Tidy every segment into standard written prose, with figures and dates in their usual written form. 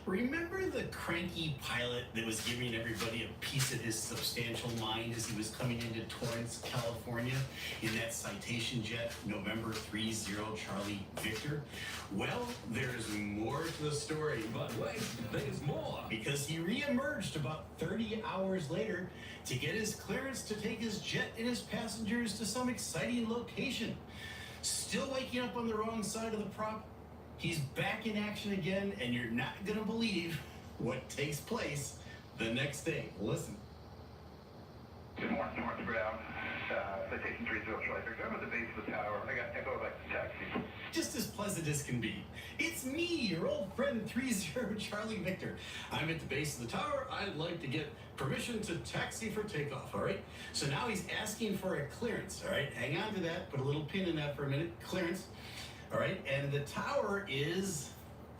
Remember the cranky pilot that was giving everybody a piece of his substantial mind as he was coming into Torrance, California in that citation jet, November 30 Charlie Victor? Well, there's more to the story. But wait, there's more. Because he re-emerged about 30 hours later to get his clearance to take his jet and his passengers to some exciting location. Still waking up on the wrong side of the prop? He's back in action again, and you're not going to believe what takes place the next day. Listen. Good morning, North Brown. Citation 30 Charlie Victor. I'm at the base of the tower. I got echo like the taxi. Just as pleasant as can be. It's me, your old friend 30 Charlie Victor. I'm at the base of the tower. I'd like to get permission to taxi for takeoff, all right? So now he's asking for a clearance, all right? Hang on to that. Put a little pin in that for a minute. Clearance. All right, and the tower is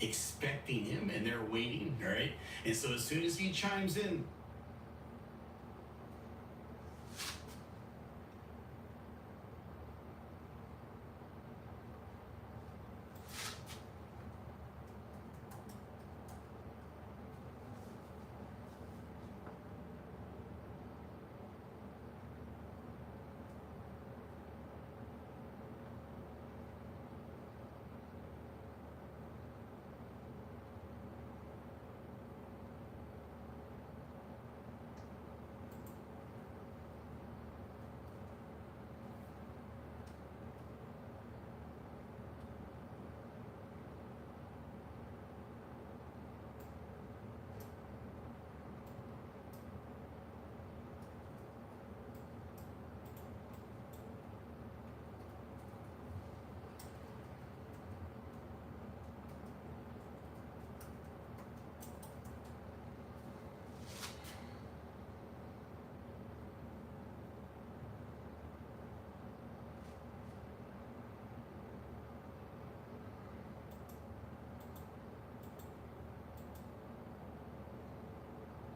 expecting him, and they're waiting, all right? And so as soon as he chimes in,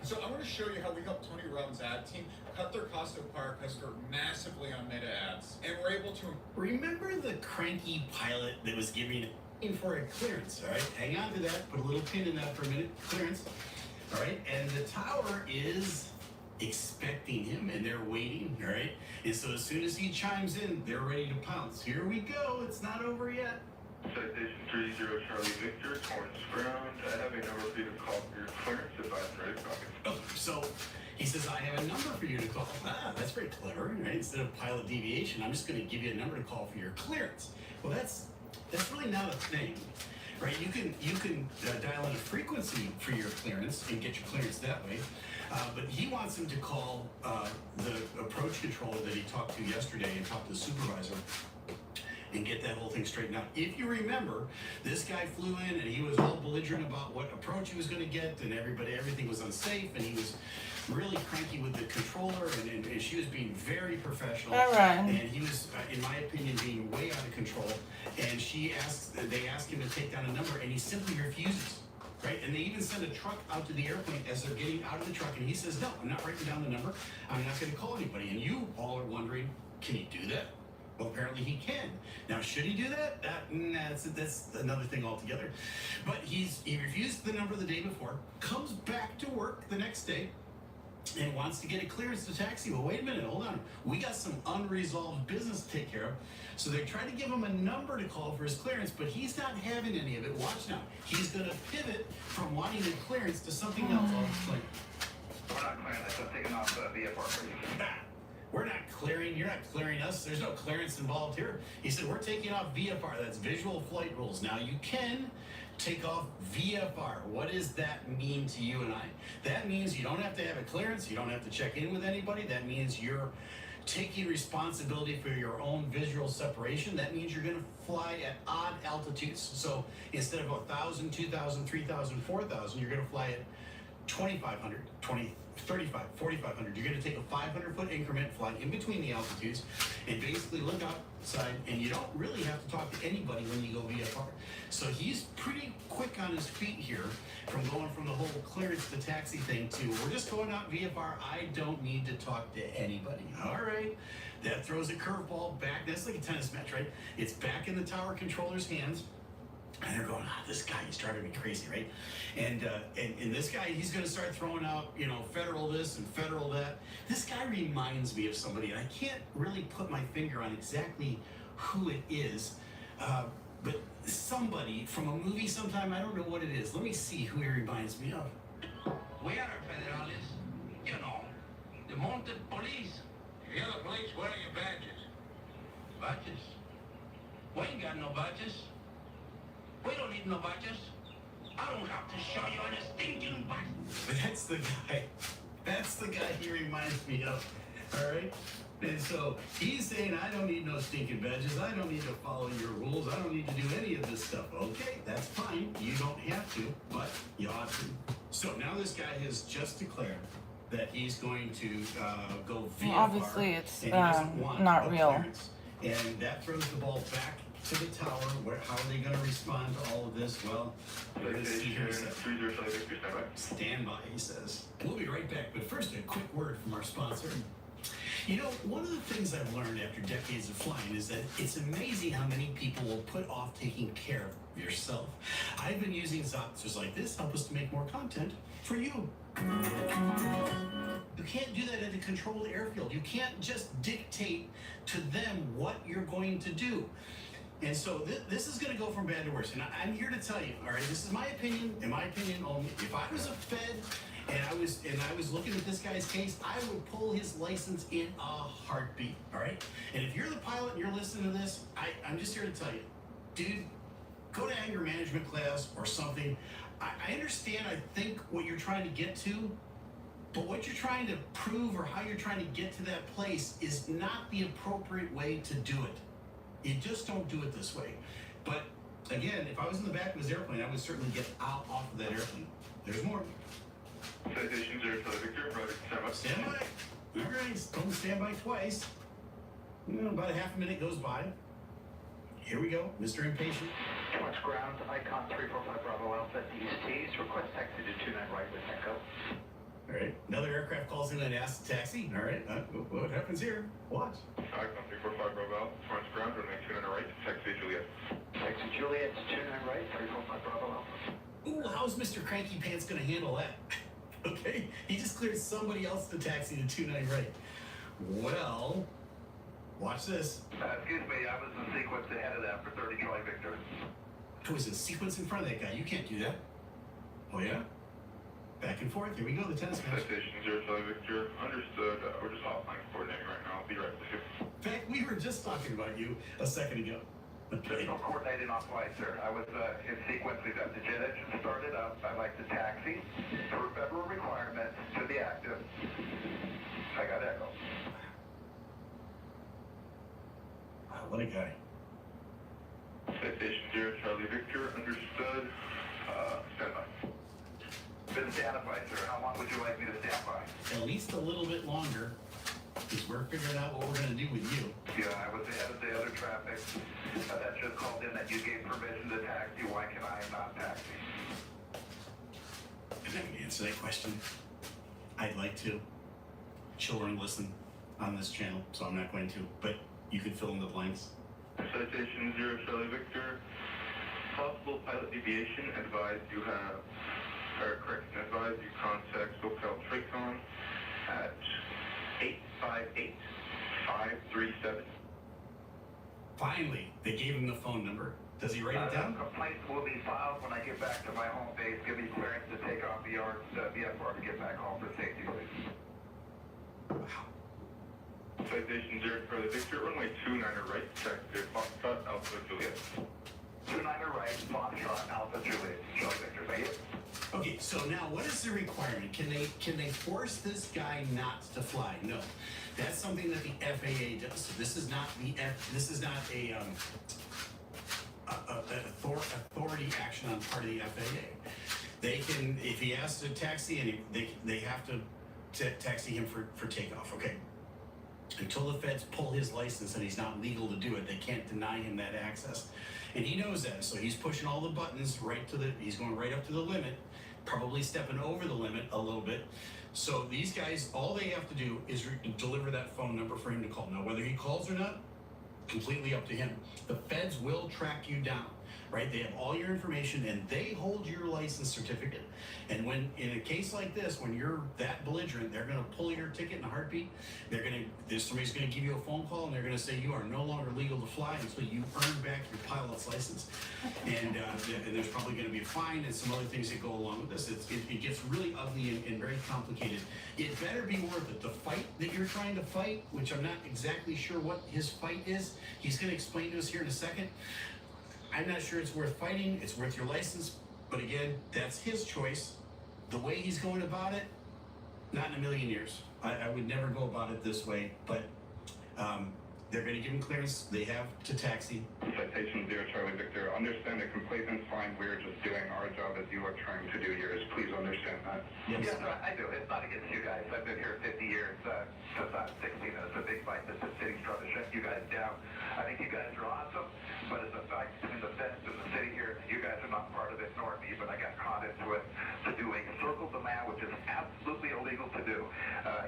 So I want to show you how we helped Tony Robbins' ad team cut their cost to acquire a customer massively on Meta ads. And we're able to... remember the cranky pilot that was giving for a clearance, all right? Hang on to that. Put a little pin in that for a minute. Clearance. All right, and the tower is expecting him, and they're waiting, all right? And so as soon as he chimes in, they're ready to pounce. Here we go. It's not over yet. Citation 30 Charlie Victor, Torrance Brown. I have a number for you to call for your clearance if I'm ready to copy. Oh, so he says, I have a number for you to call. Ah, that's very clever, right? Instead of pilot deviation, I'm just going to give you a number to call for your clearance. Well, that's really not a thing, right? You can dial in a frequency for your clearance and get your clearance that way. But he wants him to call the approach controller that he talked to yesterday and talked to the supervisor and get that whole thing straightened out. If you remember, this guy flew in and he was all belligerent about what approach he was going to get, and everything was unsafe, and he was really cranky with the controller, and she was being very professional. All right. And he was, in my opinion, being way out of control. And they asked him to take down a number, and he simply refuses. Right? And they even send a truck out to the airplane as they're getting out of the truck, and he says, no, I'm not writing down the number. I'm not going to call anybody. And you all are wondering, can he do that? Well, apparently he can. Now, should he do that? That's another thing altogether. But he refused the number the day before, comes back to work the next day, and wants to get a clearance to taxi. Well, wait a minute, hold on. We got some unresolved business to take care of. So they try to give him a number to call for his clearance, but he's not having any of it. Watch now. He's going to pivot from wanting a clearance to something else. I'll explain. We're not clearing this. I'm taking off VFR for you. We're not clearing. You're not clearing us. There's no clearance involved here. He said, we're taking off VFR. That's visual flight rules. Now, you can take off VFR. What does that mean to you and I? That means you don't have to have a clearance. You don't have to check in with anybody. That means you're taking responsibility for your own visual separation. That means you're going to fly at odd altitudes. So instead of 1,000, 2,000, 3,000, 4,000, you're going to fly at 2,500, 35, 4,500. You're going to take a 500-foot increment, fly in between the altitudes, and basically look outside, and you don't really have to talk to anybody when you go VFR. So he's pretty quick on his feet here from going from the whole clearance to taxi thing to, we're just going out VFR. I don't need to talk to anybody. All right. That throws a curveball back. That's like a tennis match, right? It's back in the tower controller's hands. And they're going, this guy, he's driving me crazy, right? And this guy, he's going to start throwing out, federal this and federal that. This guy reminds me of somebody, and I can't really put my finger on exactly who it is, but somebody from a movie sometime, I don't know what it is. Let me see who he reminds me of. We are federales, the mounted police. If you're the police, where are your badges? Badges? We ain't got no badges. We don't need no badges. I don't have to show you any stinking badge. But that's the guy. That's the guy he reminds me of. All right? And so he's saying, I don't need no stinking badges. I don't need to follow your rules. I don't need to do any of this stuff. Okay, that's fine. You don't have to, but you ought to. So now this guy has just declared that he's going to go VFR. Well, obviously, it's and he doesn't want not a real. clearance. And that throws the ball back to the tower. How are they going to respond to all of this? Well, we're going to see here in a second. Stand by, he says. We'll be right back, but first a quick word from our sponsor. One of the things I've learned after decades of flying is that it's amazing how many people will put off taking care of yourself. I've been using Zopters like this help us to make more content for you. You can't do that at a controlled airfield. You can't just dictate to them what you're going to do. And so this is going to go from bad to worse. And I'm here to tell you, all right, this is my opinion, and my opinion only. If I was a Fed and I was looking at this guy's case, I would pull his license in a heartbeat, all right? And if you're the pilot and you're listening to this, I'm just here to tell you, dude, go to anger management class or something. I understand, I think, what you're trying to get to, but what you're trying to prove or how you're trying to get to that place is not the appropriate way to do it. You just don't do it this way. But again, if I was in the back of his airplane, I would certainly get out off of that airplane. There's more. Citation 0 Victor, brother, Stand by. All right, don't stand by twice. About a half a minute goes by. Here we go, Mr. Impatient. Watch ground, icon 345 Bravo Alpha, DSTs, request taxi to 29 right with Echo. All right, another aircraft calls in and asks the taxi. All right, what happens here? Watch. Icon 345 Bravo Alpha, watch ground, runway 29 right, taxi Juliet. Taxi Juliet, 29 right, 345 Bravo Alpha. Ooh, how's Mr. Cranky Pants gonna handle that? Okay, he just cleared somebody else to taxi to 29 right. Well, watch this. Excuse me, I was in sequence ahead of that for 30 Charlie Victor. I was in sequence in front of that guy. You can't do that. Oh yeah? Back and forth. Here we go, the tennis match. Citation 0 Charlie Victor, understood. We're just offline coordinating right now. I'll be right with you. In fact, we were just talking about you a second ago. Okay. There's no coordinating offline, sir. I was in sequence. We've got the jet engine started up. I'd like to taxi per federal requirements to the active. I got echo. Wow, what a guy. Citation 0 Charlie Victor, understood. Stand by. Been stand by, sir. How long would you like me to stand by? At least a little bit longer, because we're figuring out what we're going to do with you. Yeah, I was ahead of the other traffic. That just called in that you gave permission to taxi. Why can I not taxi? I'm not going to answer that question. I'd like to. Children listen on this channel, so I'm not going to. But you can fill in the blanks. Citation 0 Charlie Victor. Possible pilot deviation. Advise you have, or correction, advise you contact SoCal Tracon at 858-537. Finally, they gave him the phone number. Does he write it down? Complaints will be filed when I get back to my home base. Give me clearance to take off the VFR to get back home for safety, please. Wow. Citation 0 Charlie Victor, runway 29 right, taxi Foxtrot, Alpha Juliet. 29 right, Foxtrot, Alpha Juliet. Charlie Victor, thank you. Okay, so now what is the requirement? Can they force this guy not to fly? No, that's something that the FAA does. So this is not a authority action on part of the FAA. They can, if he has to taxi, and they have to taxi him for takeoff. Okay. Until the feds pull his license and he's not legal to do it, they can't deny him that access. And he knows that, so he's pushing all the buttons he's going right up to the limit, probably stepping over the limit a little bit. So these guys, all they have to do is deliver that phone number for him to call. Now, whether he calls or not, completely up to him. The feds will track you down. right? They have all your information and they hold your license certificate. And when, in a case like this, when you're that belligerent, they're going to pull your ticket in a heartbeat. Somebody's going to give you a phone call and they're going to say you are no longer legal to fly until you earn back your pilot's license. And there's probably going to be a fine and some other things that go along with this. It gets really ugly and very complicated. It better be worth it. The fight that you're trying to fight, which I'm not exactly sure what his fight is, he's going to explain to us here in a second. I'm not sure it's worth fighting. It's worth your license. But again, that's his choice. The way he's going about it, not in a million years. I would never go about it this way, but they're going to give him clearance. They have to taxi. Citation 0 Charlie Victor. Understand the complaint is fine. We're just doing our job as you are trying to do yours. Please understand that. Yes. Yes, I do. It's not against you guys. I've been here 50 years since I was 16. It's a big fight that the city's trying to shut you guys down. I think you guys are awesome, but it's a fight between the feds and the city here. You guys are not part of it, nor me, but I got caught into it to do a circle the man, which is absolutely illegal to do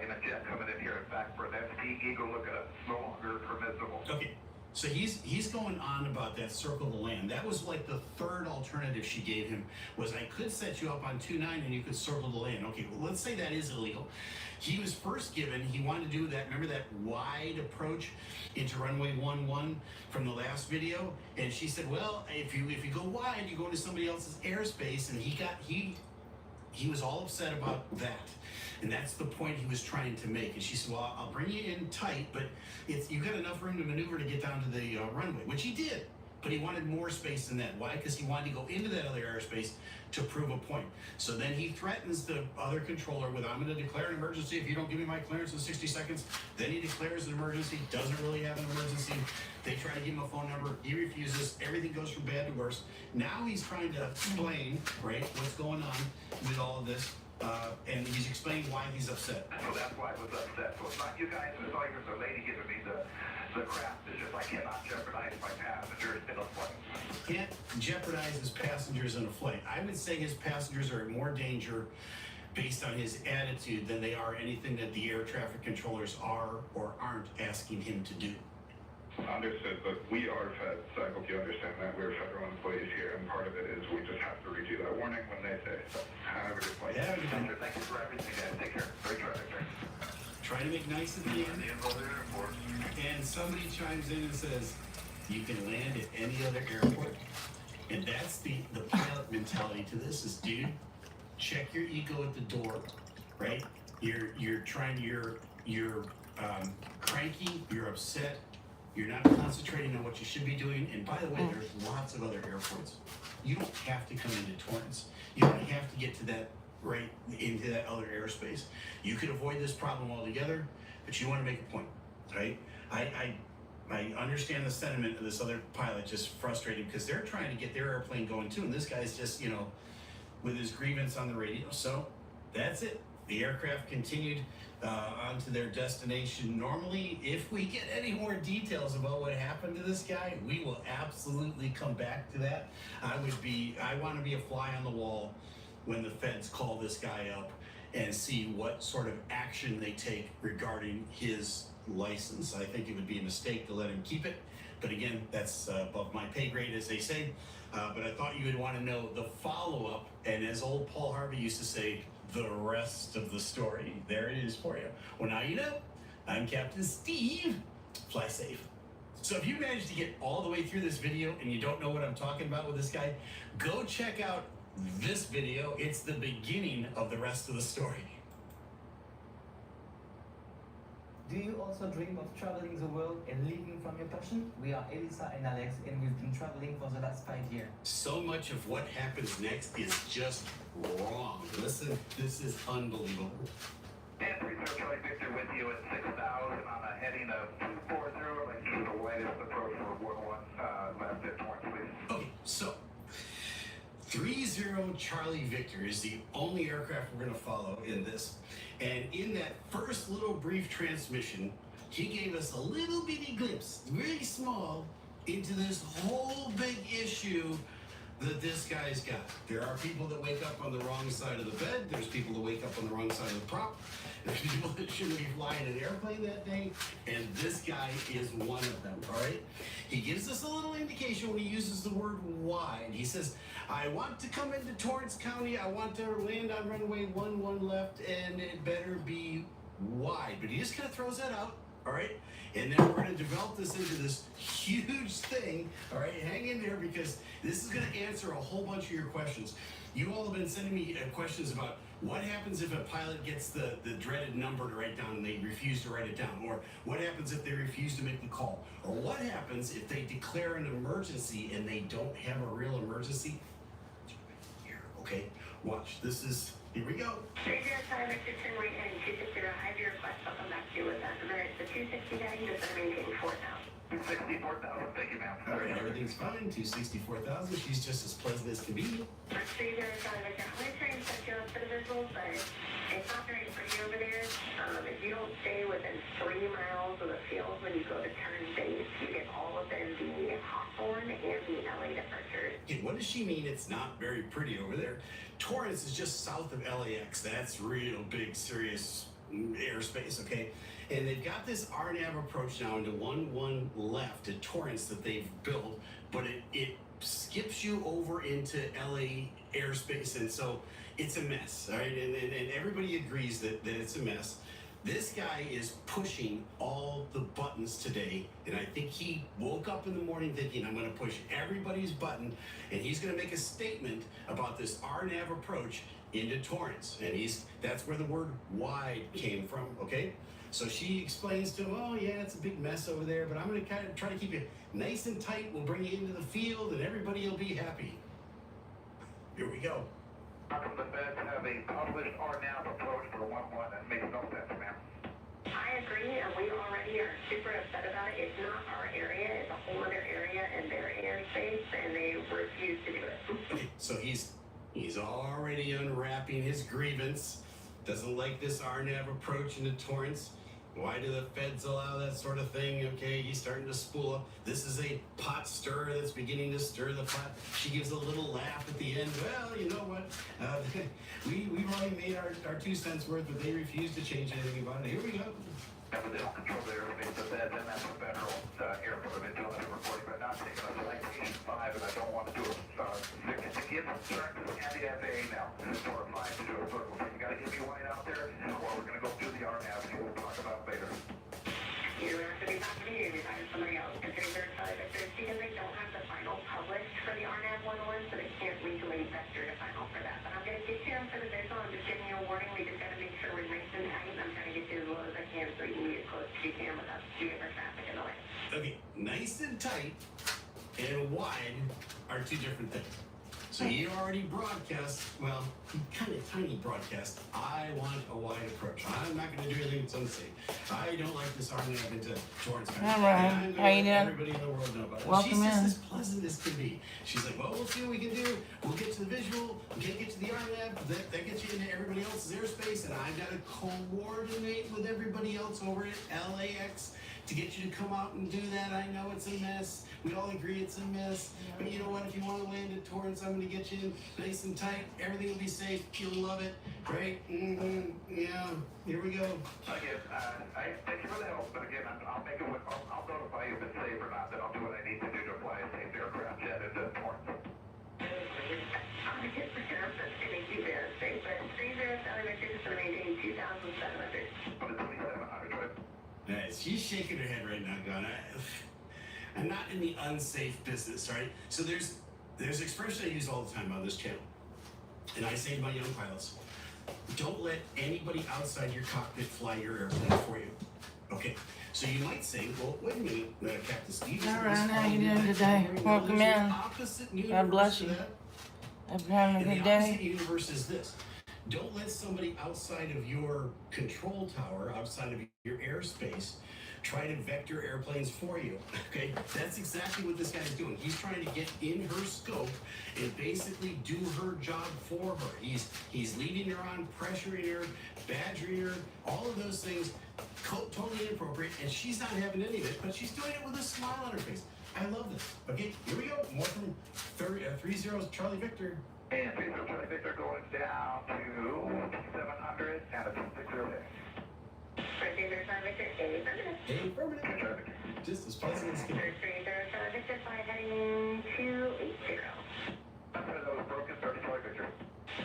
in a jet coming in here. In fact, for an FT Eagle, look at it, it's no longer permissible. Okay. So he's going on about that circle the land. That was like the third alternative she gave him, was I could set you up on 29 and you could circle the land. Okay, well, let's say that is illegal. He was first given, he wanted to do that, remember that wide approach into runway 11 from the last video? And she said, well, if you go wide, you go into somebody else's airspace, and he was all upset about that. And that's the point he was trying to make. And she said, well, I'll bring you in tight, but you've got enough room to maneuver to get down to the runway, which he did. But he wanted more space than that. Why? Because he wanted to go into that other airspace to prove a point. So then he threatens the other controller with, I'm going to declare an emergency if you don't give me my clearance in 60 seconds. Then he declares an emergency, doesn't really have an emergency. They try to give him a phone number. He refuses. Everything goes from bad to worse. Now he's trying to explain, right, what's going on with all of this. And he's explaining why he's upset. So that's why I was upset. So it's not you guys, it's all yours. The lady giving me the crap. It's just I cannot jeopardize my passengers in a flight. Can't jeopardize his passengers in a flight. I would say his passengers are in more danger based on his attitude than they are anything that the air traffic controllers are or aren't asking him to do. Understood, but we are feds. I hope you understand that. We're federal employees here, and part of it is we just have to read you that warning when they say so. Have a good flight. Yeah, good Thank you for everything, guys. Take care. Great traffic. Try to make nice at the end. And somebody chimes in and says, you can land at any other airport. And that's the pilot mentality to this is, dude, check your ego at the door, right? You're cranky, you're upset, you're not concentrating on what you should be doing. And by the way, there's lots of other airports. You don't have to come into Torrance. You don't have to get to that right into that other airspace. You could avoid this problem altogether, but you want to make a point, right? I understand the sentiment of this other pilot, just frustrated because they're trying to get their airplane going too, and this guy's just, with his grievance on the radio. So that's it. The aircraft continued on to their destination. Normally, if we get any more details about what happened to this guy, we will absolutely come back to that. I want to be a fly on the wall when the feds call this guy up and see what sort of action they take regarding his license. I think it would be a mistake to let him keep it. But again, that's above my pay grade, as they say. But I thought you would want to know the follow-up. And as old Paul Harvey used to say, the rest of the story. There it is for you. Well, now you know. I'm Captain Steve. Fly safe. So if you managed to get all the way through this video and you don't know what I'm talking about with this guy, go check out this video. It's the beginning of the rest of the story. Do you also dream of traveling the world and living from your passion? We are Elisa and Alex, and we've been traveling for the last 5 years. So much of what happens next is just wrong. Listen, this is unbelievable. And 30 Charlie Victor with you at 6,000 on a heading of 240, like the widest approach for 1-1 left at Torrance, please. Okay, so 30 Charlie Victor is the only aircraft we're going to follow in this. And in that first little brief transmission, he gave us a little bitty glimpse, very small, into this whole big issue that this guy's got. There are people that wake up on the wrong side of the bed. There's people that wake up on the wrong side of the prop. There's people that shouldn't be flying an airplane that day. And this guy is one of them, all right? He gives us a little indication when he uses the word wide. He says, I want to come into Torrance County. I want to land on runway 11 left, and it better be wide. But he just kind of throws that out, all right? And then we're going to develop this into this huge thing, all right? Hang in there because this is going to answer a whole bunch of your questions. You all have been sending me questions about what happens if a pilot gets the dreaded number to write down and they refuse to write it down? Or what happens if they refuse to make the call? Or what happens if they declare an emergency and they don't have a real emergency? Here, okay? Watch. This is, here we go. Ranger Side Victor 10 right heading 260. I have your request. I'll come back to you with that. Remember, it's the 260 guy. You just maintain 4,000. 264,000, thank you, ma'am. All right, everything's fine. 264,000. She's just as pleasant as can be. Ranger Side Victor, I'm going to try and set you up for the visuals, but it's not very pretty over there. If you don't stay within 3 miles of the field when you go to turn base, you get all of the Hawthorne and the LA departures. Okay, what does she mean it's not very pretty over there? Torrance is just south of LAX. That's real big, serious airspace, okay? And they've got this RNAV approach now into 11 left at Torrance that they've built, but it skips you over into LA airspace, and so it's a mess, all right? And everybody agrees that it's a mess. This guy is pushing all the buttons today, and I think he woke up in the morning thinking, I'm going to push everybody's button, and he's going to make a statement about this RNAV approach into Torrance, and that's where the word wide came from, okay? So she explains to him, oh yeah, it's a big mess over there, but I'm going to kind of try to keep you nice and tight. We'll bring you into the field, and everybody will be happy. Here we go. How come the feds have a published RNAV approach for 1-1? That makes no sense, ma'am. I agree, and we already are super upset about it. It's not our area. It's a whole other area in their airspace, and they refuse to do it. Okay, so he's already unwrapping his grievance. Doesn't like this RNAV approach into Torrance. Why do the feds allow that sort of thing? Okay, he's starting to spool up. This is a pot stirrer that's beginning to stir the pot. She gives a little laugh at the end. Well, you know what? We've already made our 2 cents worth, but they refuse to change anything about it. Here we go. Yeah, but they don't control the airspace, the feds, and that's a federal airport. I've been doing it reporting, but not taking us to Citation 5, and I don't want to do it. To give instructors and the FAA now for a fine to do a vertical thing. You got to give me white out there, or we're going to go through the RNAV, and we'll talk about it later. You have to be talking to me, you hire somebody else. Because they don't have the final published for the RNAV 101, so they can't legally vector the final for that. But I'm going to get you in for the visual. I'm just giving you a warning. We just got to make sure we're nice and tight. I'm trying to get you as low as I can so you can get as close as you can without too much traffic in the way. Okay, nice and tight and wide are 2 different things. So you already broadcast, well, kind of tiny broadcast, I want a wide approach. I'm not going to do anything that's unsafe. I don't like this RNAV into Torrance County. All right. And How you doing? everybody in the world know about it. Welcome She's just in. as pleasant as can be. She's like, well, we'll see what we can do. We'll get to the visual. We can't get to the RNAV. That gets you into everybody else's airspace, and I've got to coordinate with everybody else over at LAX to get you to come out and do that. I know it's a mess. We all agree it's a mess. But you know what? If you want to land at Torrance, I'm going to get you in nice and tight. Everything will be safe. You'll love it. Right? Yeah. Here we go. Again, I thank you for the help, but again, I'll make it. I'll notify you if it's safe or not. Then I'll do what I need to do to fly a safe aircraft jet into Torrance. I'm going to get the terms that's going to keep it safe, but 30 Victor is going to maintain 2,700. On the 2700, right? She's shaking her head right now, going, I'm not in the unsafe business, right? So there's an expression I use all the time on this channel, and I say to my young pilots, don't let anybody outside your cockpit fly your airplane for you. Okay, so you might say, well, wait a minute, Captain Steve. All right, how you doing today? Welcome in. God bless you. I've been having a And good the opposite day. universe is this. Don't let somebody outside of your control tower, outside of your airspace, try to vector airplanes for you, okay? That's exactly what this guy's doing. He's trying to get in her scope and basically do her job for her. He's leading her on, pressuring her, badgering her, all of those things, totally inappropriate, and she's not having any of it, but she's doing it with a smile on her face. I love this. Okay, here we go. More from 30 Charlie Victor. And 30 Charlie Victor going down to 700 and a 260. Proceed to Charlie Victor, affirmative. Affirmative. Just as pleasant as can be. 30 Charlie Victor, flight heading 280. That was broken, 30 Charlie Victor.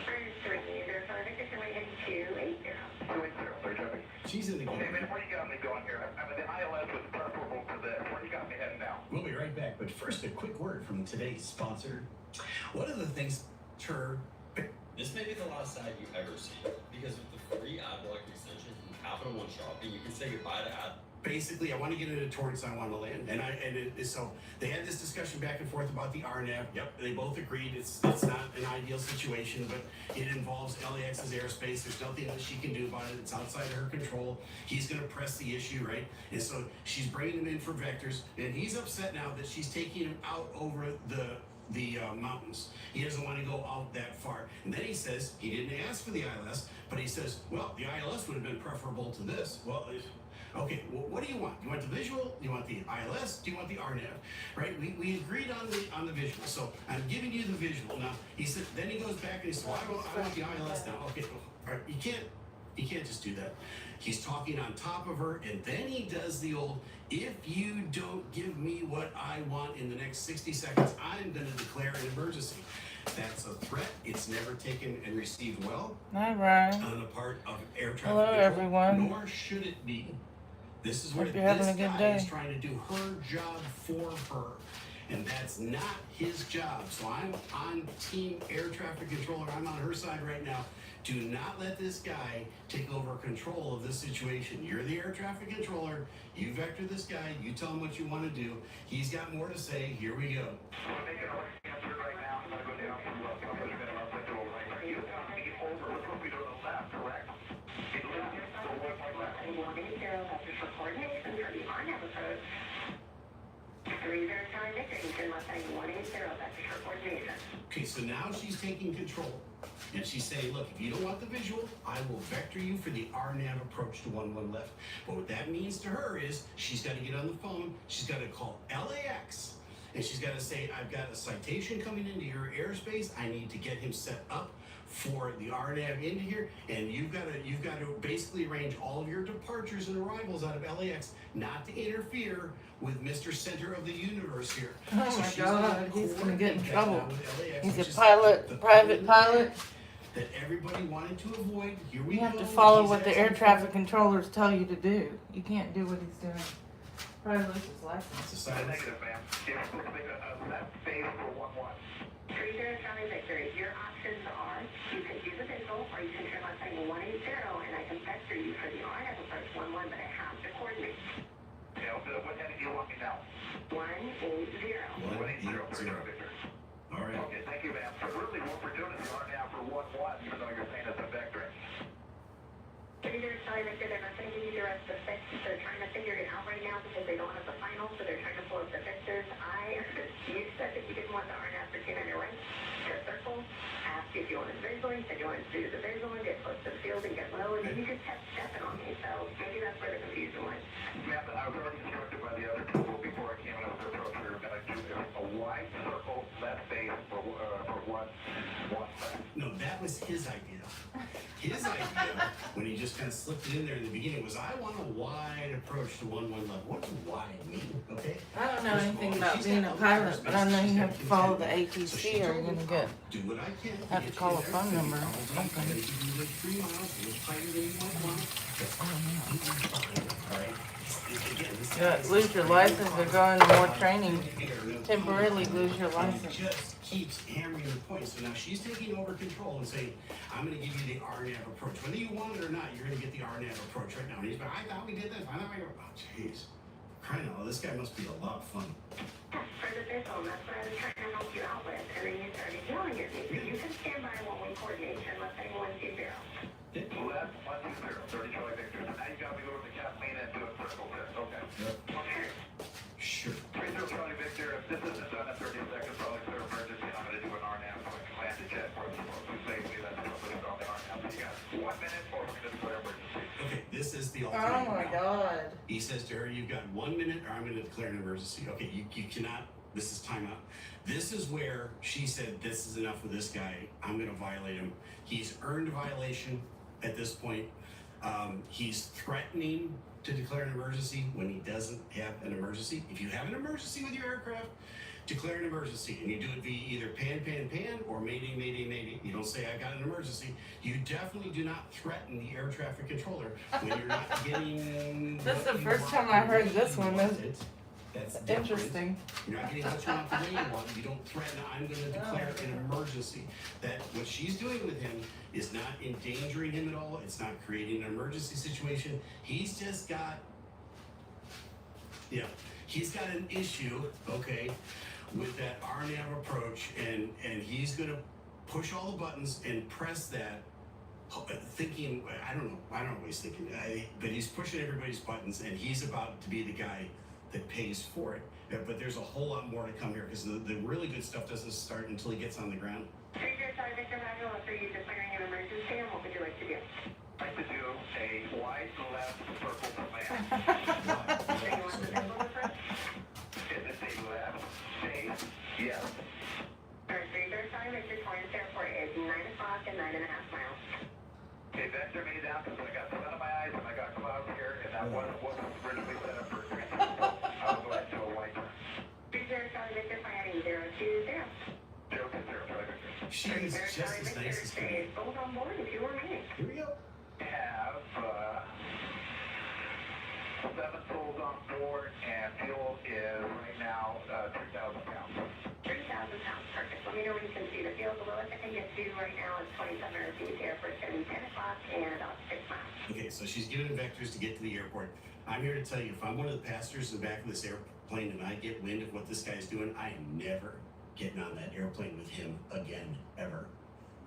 30 Charlie Victor, flight heading 280. 280, 30 Charlie. She's in the Hey, game. man, where you got me going here? I mean, the ILS was preferable to this. Where you got me heading now? We'll be right back, but first a quick word from today's sponsor. One of the things, This may be the last ad you ever see, because with the free ad block extension from Capital One Shopping, you can say goodbye to ad. basically, I want to get into Torrance, I want to land, so they had this discussion back and forth about the RNAV. Yep, they both agreed it's not an ideal situation, but it involves LAX's airspace. There's nothing that she can do about it. It's outside of her control. He's going to press the issue, right? And so she's bringing him in for vectors, and he's upset now that she's taking him out over the mountains. He doesn't want to go out that far. And then he says he didn't ask for the ILS, but he says, well, the ILS would have been preferable to this. Well, okay, well, what do you want? Do you want the visual? Do you want the ILS? Do you want the RNAV? Right? We agreed on the visual. So I'm giving you the visual. Now he said. Then he goes back and he says, well, I want the ILS now. Okay, all right, you can't just do that. He's talking on top of her, and then he does the old, if you don't give me what I want in the next 60 seconds, I'm going to declare an emergency. That's a threat. It's never taken and received well All right. on the part of air traffic Hello, control, everyone. nor should it be. This is where Hope you're having this a good guy is day. trying to do her job for her. And that's not his job. So I'm on team air traffic controller. I'm on her side right now. Do not let this guy take over control of this situation. You're the air traffic controller. You vector this guy. You tell him what you want to do. He's got more to say. Here we go. We're making a answer right now. I'm going to go down to Southwest Minimum Central right. You want me to get over. We're supposed to be doing the left, correct? Get left. So 1.5. 180, that's just for coordination for the RNAV approach. 30 Charlie Victor, you can left heading 180, that's just for coordination. Okay, so now she's taking control. And she's saying, look, if you don't want the visual, I will vector you for the RNAV approach to 11 left. But what that means to her is she's got to get on the phone. She's got to call LAX. And she's got to say, I've got a citation coming into your airspace. I need to get him set up for the RNAV into here. And you've got to basically arrange all of your departures and arrivals out of LAX, not to interfere with Mr. Center of the Universe here. Oh my she's God, he's gonna get in coordinate that trouble. now with LAX, He's which a is pilot, the private pilot. that everybody wanted to avoid. Here we You go. have to follow He's what the asking air for- traffic controllers tell you to do. You can't do what he's doing. Probably lose his license. It's a silence. Negative, ma'am. You're supposed to make a left base for 1-1. 30 Charlie Victor, your options are you can do the visual or you can turn left heading 180 and I can vector you for the RNAV approach 11, but I have to coordinate. Yeah, what heading do you want me now? 180. 180, Victor. All right. Okay, thank you, ma'am. So really what we're doing is we are now for 1-1, even though you're saying it's a vectoring. 30 Charlie Victor, they're not going to give you the rest of the fix. They're trying to figure it out right now because they don't have the final, so they're trying to pull up the fixers. You said that you didn't want the RNAV for on your right. Get a circle, ask if you want to visual, you said you wanted to do the visual and get close to the field and get low, and then you just kept stepping on me, so maybe that's where the confusion was. Ma'am, I was already instructed by the other people before I came in over the approach. We were going to do a wide circle left base for one left. No, that was his idea. His idea, when he just kind of slipped it in there in the beginning, was I want a wide approach to 11 left. What does wide mean? Okay. I don't know First of anything all, about she's being got a all the pilot, airspace, but I know she's you got have to follow the contentment. So she ATC or told you're me, gonna get. do what I can. Have to get you call a there. phone I'm number or gonna something. give you like 3 miles, a little tighter than you might want. That's all right. Again, this You lose your license or go into more training. Temporarily lose your And license. he just keeps hammering the point. So now she's taking over control and saying, I'm going to give you the RNAV approach. Whether you want it or not, you're going to get the RNAV approach right now. And he's like, I thought we did this. I thought we were. Oh, jeez. Crying out loud. This guy must be a lot of fun. For the visual, that's what I was trying to help you out with, and then you started yelling at me. So you can stand by when we coordinate, and let's say 120. Left 120, 30 Charlie Victor. So now you got me over to Kathleen and do a circle test. Okay. Okay. Sure. 30 Charlie Victor, if this isn't done in 30 seconds, I'll declare emergency. I'm going to do an RNAV so I can land the jet for us to safely. That's what we're on the RNAV. So you got 1 minute or we're going to declare emergency. Okay, this this is the Oh ultimatum. my now. God. He says to her, "You've got 1 minute, or I'm going to declare an emergency." Okay, you cannot. This is timeout. This is where she said, "This is enough with this guy. I'm going to violate him." He's earned a violation at this point. He's threatening to declare an emergency when he doesn't have an emergency. If you have an emergency with your aircraft, declare an emergency, and you do it via either pan or mayday. You don't say, "I got an emergency." You definitely do not threaten the air traffic controller when you're not getting. That's what the you first want time I the heard way this you one. want it. That's different. Interesting. You're not getting what you want the way you want. You don't threaten, "I'm going to declare an emergency." That what she's doing with him is not endangering him at all. It's not creating an emergency situation. He's just got, he's got an issue, okay, with that RNAV approach, and he's going to push all the buttons and press that, thinking, I don't know what he's thinking, but he's pushing everybody's buttons, and he's about to be the guy that pays for it. But there's a whole lot more to come here, because the really good stuff doesn't start until he gets on the ground. Victor, sorry, Victor Manuel, are you declaring an emergency, and what would you like to do? I'd like to do a wide left circle plan. So you want the symbol first? Is it a left space? Yes. Alright, Victor, sorry, Victor, Torrance Airport is 9 o'clock and 9.5 miles. Okay, vector me down because I got sun in my eyes and I got clouds here, and that wasn't what was originally set up for 3. So I'll go ahead to a white turn. Victor, sorry, Victor, fly heading 020. 0 to 0, sorry, Victor. She is just as nice as can be. Both on board if you were remaining. Here we go. Have 7 souls on board, and fuel is right now 3,000 pounds. 3,000 pounds, perfect. Let me know when you can see the field. The lowest I can get to right now is 2,700 feet. The airport's going to be 10 o'clock and about 6 miles. Okay, so she's giving vectors to get to the airport. I'm here to tell you, if I'm one of the passengers in the back of this airplane and I get wind of what this guy's doing, I am never getting on that airplane with him again, ever.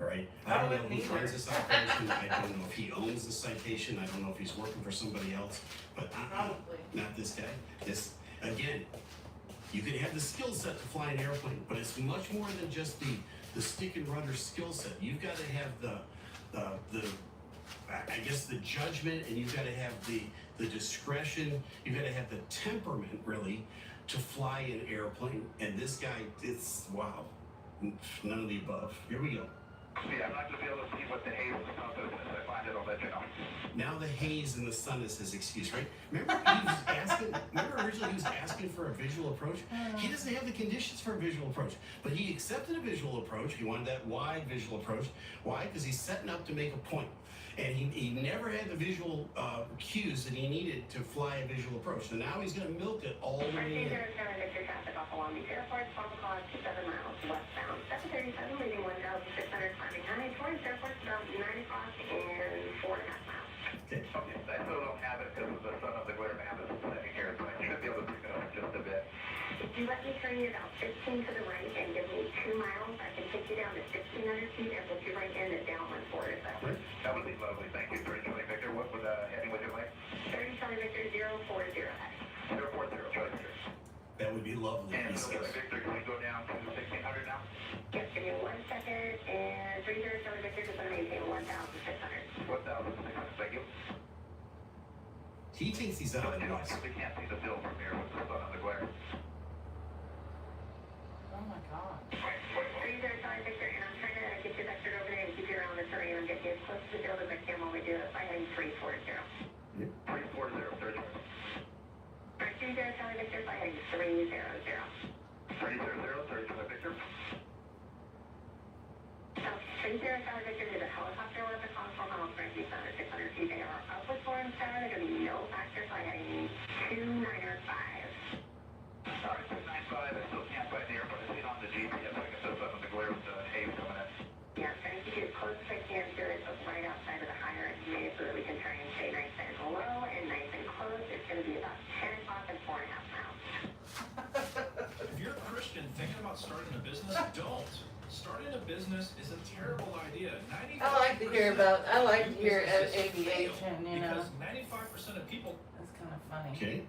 All right? I don't know who runs this operation. I don't know if he owns the citation. I don't know if he's working for somebody else. But Probably. not this guy. This, again, you can have the skill set to fly an airplane, but it's much more than just the stick and rudder skill set. You've got to have the I guess the judgment, and you've got to have the discretion. You've got to have the temperament, really, to fly an airplane. And this guy, it's wow, none of the above. Here we go. Yeah, I'm not going to be able to see what the haze is about, but as soon as I find it, I'll let you know. Now the haze and the sun is his excuse, right? Remember he was asking. Remember originally he was asking for a visual approach. He doesn't have the conditions for a visual approach, but he accepted a visual approach. He wanted that wide visual approach. Why? Because he's setting up to make a point. And he never had the visual cues that he needed to fly a visual approach. So now he's going to milk it all the way in. 1307 Victor traffic off Long Beach Airport, 12 o'clock, 7 miles westbound. 737 leaving 1,600, climbing high. Torrance Airport about 9 o'clock and 4.5 miles. Okay. Okay, I still don't have it because of the sun of the glare map is setting here, but I should be able to pick it up in just a bit. If you let me turn you about 15 to the right and give me 2 miles, I can take you down to 1,600 feet and put you right in the downwind port if that works. That would be lovely. Thank you. 30 Charlie Victor. What would heading with your like? 30 Charlie Victor 040 heading. 040 Charlie Victor. That would be lovely. And He Charlie says. Victor, can we go down to 1,600 now? Yes, give me 1 second, and 30 Charlie Victor just want to maintain 1,600. 1,600. Thank you. He thinks he's out of You the know, box. we can't see the bill from here with the sun of the glare. Oh my God. 30 Charlie Victor, and I'm trying to get you vectored over there and keep you around the terrain and get you as close to the field as I can while we do it by heading 340. 340, 30. Alright, 30 Charlie Victor by heading 300. 30, Charlie Victor. South 30 Charlie Victor to the helicopter with the console miles for 600 feet. They are upward forward tower. There's going to be no factor by heading 295. Alright, 295. I still can't find the airport. I see it on the GPS. I guess the sun of the glare with the haze coming in. Yeah, I'm trying to get as close as I can to it, but right outside of the higher estimated so that we can try and stay nice and low and nice and close. It's going to be about 10 o'clock and 4.5 miles. If you're a Christian thinking about starting a business, don't. Starting a business is a terrible idea. I like to hear aviation, you know. Because 95% of people. That's kind of funny. Okay.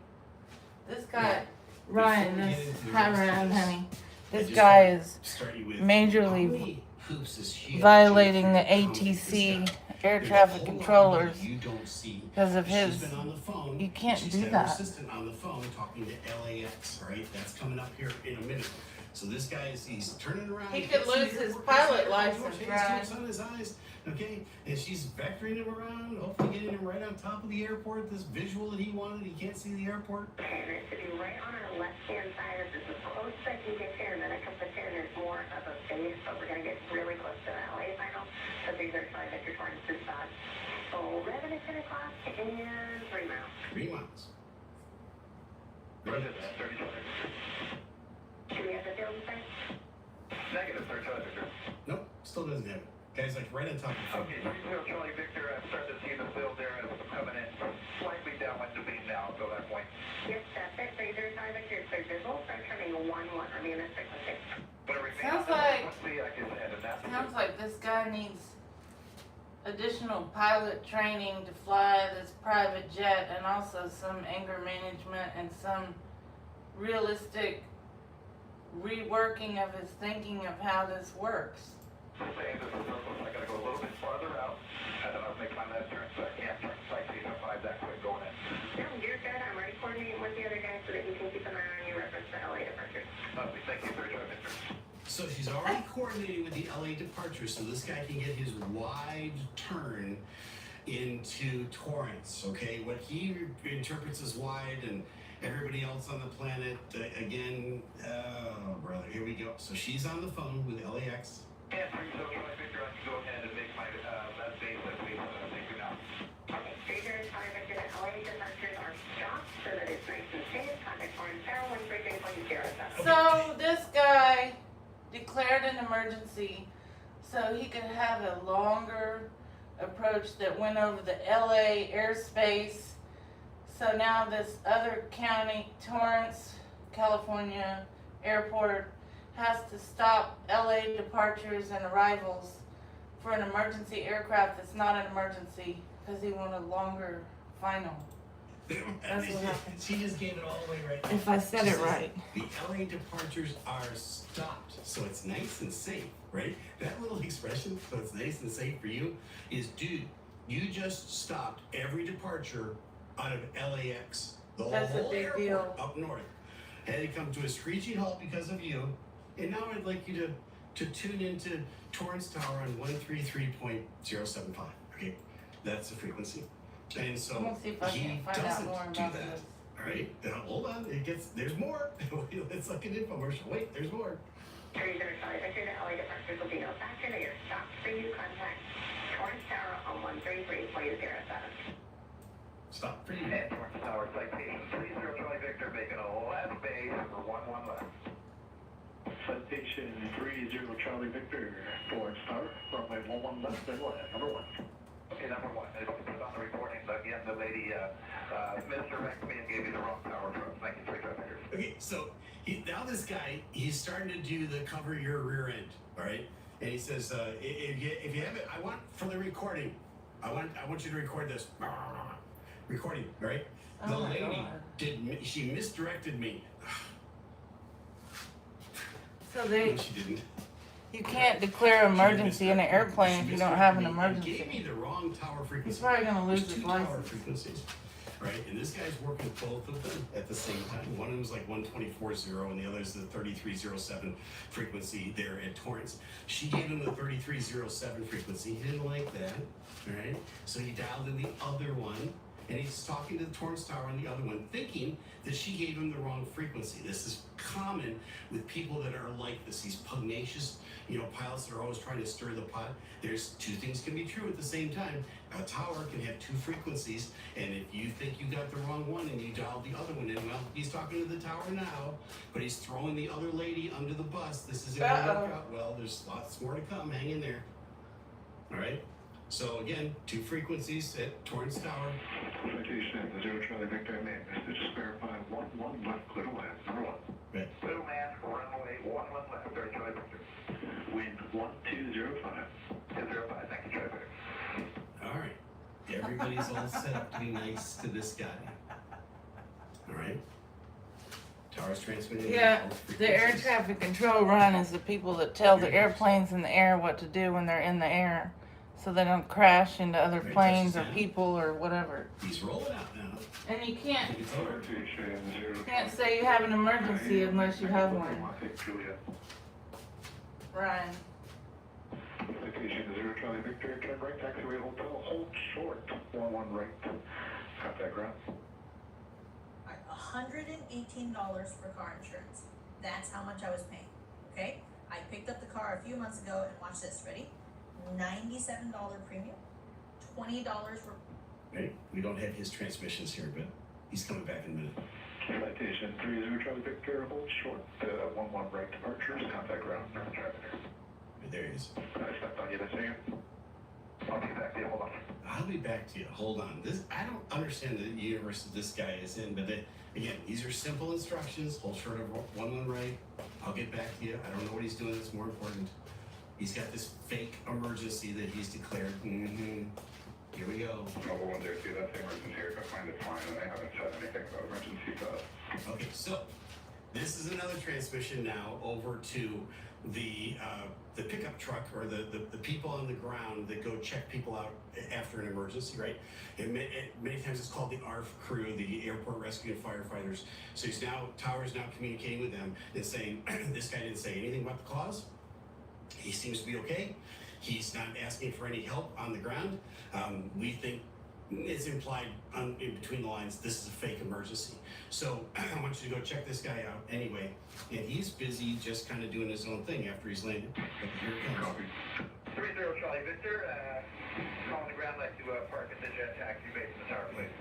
This guy, Ryan, Before we this, get into the hi rest of Ryan, this, honey. I This just guy wanna is start you with majorly how many hoops is she violating the up to ATC accomplish air There's a traffic whole lot controllers you don't see. because of She's his. been on the phone. You can't She's do got her that. assistant on the phone talking to LAX. All right, that's coming up here in a minute. So this guy he's turning around. He can't could see lose the his airport, pilot can't see the airport, license, He's right? got on his eyes. Okay, and she's vectoring him around, hopefully getting him right on top of the airport. This visual that he wanted, he can't see the airport. Okay, and it should be right on our left-hand side. This is the closest I can get here, and then I can put in there's more of a base, but we're going to get really close to the LA final. So these are Charlie Victor Torrance to spot. 11 at 10 o'clock and 3 miles. 3 miles. Roger that, 30 seconds. Do we have the field in sight? Negative, 30 Victor. Nope, still doesn't have it. Guy's like right on top of the phone. Okay, 30 Charlie Victor, I'm starting to see the field there as I'm coming in slightly downwind of me now, so that point. Yep, that's it. 30 Charlie Victor. It's their visual. Start turning 1-1 on the MS frequency. Whatever it Sounds means, like- frequency, I can add, and that's Sounds like this guy needs additional pilot training to fly this private jet, and also some anger management and some realistic reworking of his thinking of how this works. saying this is circles, I gotta go a little bit farther out, and then I'll make my left turn, so I can't turn sightseeing at 5 that quick going in. No, you're good. I'm already coordinating with the other guys so that you can keep an eye on your reference to LA departures. Lovely, thank you, 30 Victor. So she's already coordinating with the LA departure, so this guy can get his wide turn into Torrance. Okay, what he interprets as wide, and everybody else on the planet, again, oh brother, here we go. So she's on the phone with LAX. And 30 Charlie Victor, I can go ahead and make my left base, thank you now. Okay, 30 Charlie Victor, the LA departures are stopped so that it's nice and safe. Contact Torrance Tower 133.07. So this guy declared an emergency so he could have a longer approach that went over the LA airspace. So now this other county, Torrance, California airport, has to stop LA departures and arrivals for an emergency aircraft that's not an emergency because he wanted a longer final. That's what happened. She just gave it all away right now. If I said She it says, right. The LA departures are stopped, so it's nice and safe, right? That little expression, so it's nice and safe for you, is dude, you just stopped every departure out of LAX. The That's a whole big airport deal. up north had to come to a screeching halt because of you. And now I'd like you to tune into Torrance Tower on 133.075. Okay, that's the frequency. And so I'm gonna see if I he can find out doesn't more do about that. this. All right, now hold on. There's more. It's like an infomercial. Wait, there's more. 30 Charlie Victor, the LA departures will be no faster. They are stopped for you. Contact Torrance Tower on 133.07. Stop for you. And Torrance Tower citation 30 Charlie Victor, making a left base for 11 left. Citation 30 Charlie Victor, Torrance Tower, runway 11 left, and number 1. Okay, number 1. If you put on the recording, again, the lady misdirected me and gave you the wrong tower from. Thank you, 30 Victor. Okay, so now this guy, he's starting to do the cover your rear end. All right, and he says, if you have it, I want for the recording, I want you to record this. Recording, all right? The Oh my lady God. she misdirected me. So No, they, she didn't. you can't declare emergency in an airplane if you don't have an She gave me emergency. the wrong tower frequency. He's probably gonna lose There's his two tower license. frequencies, right? And this guy's working both of them at the same time. One of them is like 124.0, and the other is the 3307 frequency there at Torrance. She gave him the 3307 frequency. He didn't like that, all right? So he dialed in the other one, and he's talking to the Torrance Tower on the other one, thinking that she gave him the wrong frequency. This is common with people that are like this. These pugnacious, pilots that are always trying to stir the pot. There's two things can be true at the same time. A tower can have two frequencies, and if you think you got the wrong one and you dialed the other one in, well, he's talking to the tower now, but he's throwing the other lady under the bus. This isn't gonna work out well. There's lots more to come. Hang in there. All right. So again, two frequencies at Torrance Tower. Citation 0 Charlie Victor, main message, verify 11 left, clear to land, number 1. Right. Blue man, runway 11 left, 30 Charlie Victor. Wind 1205. 205, thank you, Charlie Victor. All right. Everybody's all set up to be nice to this guy. All right. Tower's transmitting. Yeah, all the air frequencies. traffic control run is the people that tell the airplanes in the air what to do when they're in the air. so they don't crash into other Right, planes or touches down. people or whatever. He's rolling out now. And you can't Citation 0. say you have an emergency unless you have one. Julia. Ryan. Citation 0 Charlie Victor, turn right, taxiway hotel, hold short, 11 right. Contact ground. $118 for car insurance. That's how much I was paying. Okay? I picked up the car a few months ago and watch this. Ready? $97 premium. $20 for. Right? We don't have his transmissions here, but he's coming back in a minute. Citation 30 Charlie Victor, hold short, 11 right departures, contact ground. Right, there he is. I stepped on you this second. I'll be back to you, hold on. I'll be back to you. Hold on. I don't understand the universe that this guy is in, but again, these are simple instructions. Hold short of 11 right. I'll get back to you. I don't know what he's doing that's more important. He's got this fake emergency that he's declared. Here we go. Mobile 102, that's the emergency aircraft line is fine, and they haven't said anything about emergency to us. Okay, so this is another transmission now over to the pickup truck or the people on the ground that go check people out after an emergency, right? Many times it's called the ARF crew, the Airport Rescue and Firefighters. So Tower's now communicating with them and saying, this guy didn't say anything about the cause. He seems to be okay. He's not asking for any help on the ground. We think it's implied in between the lines, this is a fake emergency. So I want you to go check this guy out anyway. And he's busy just kind of doing his own thing after he's landed. But here it comes. 30 Charlie Victor, calling the ground, like to park at the jet taxi base in the tower, please.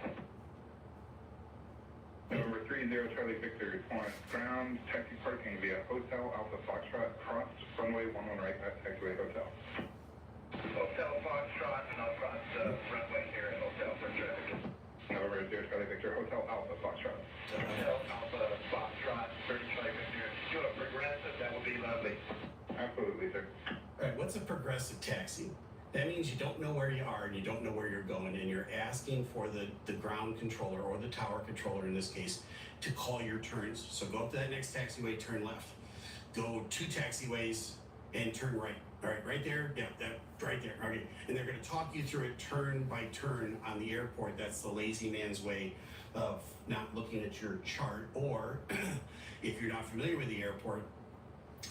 Number 30 Charlie Victor, on ground, taxi parking via Hotel Alpha Foxtrot, cross runway 11 right at taxiway hotel. Hotel Foxtrot, and I'll cross the runway here at Hotel for traffic. Number 0 Charlie Victor, Hotel Alpha Foxtrot. Hotel Alpha Foxtrot, 30 Charlie Victor. If you want a progressive, that would be lovely. Absolutely, sir. All right, what's a progressive taxi? That means you don't know where you are and you don't know where you're going, and you're asking for the ground controller or the tower controller in this case to call your turns. So go up to that next taxiway, turn left. Go 2 taxiways and turn right. All right, right there, yeah, that right there. Okay, and they're going to talk you through it turn by turn on the airport. That's the lazy man's way of not looking at your chart, or if you're not familiar with the airport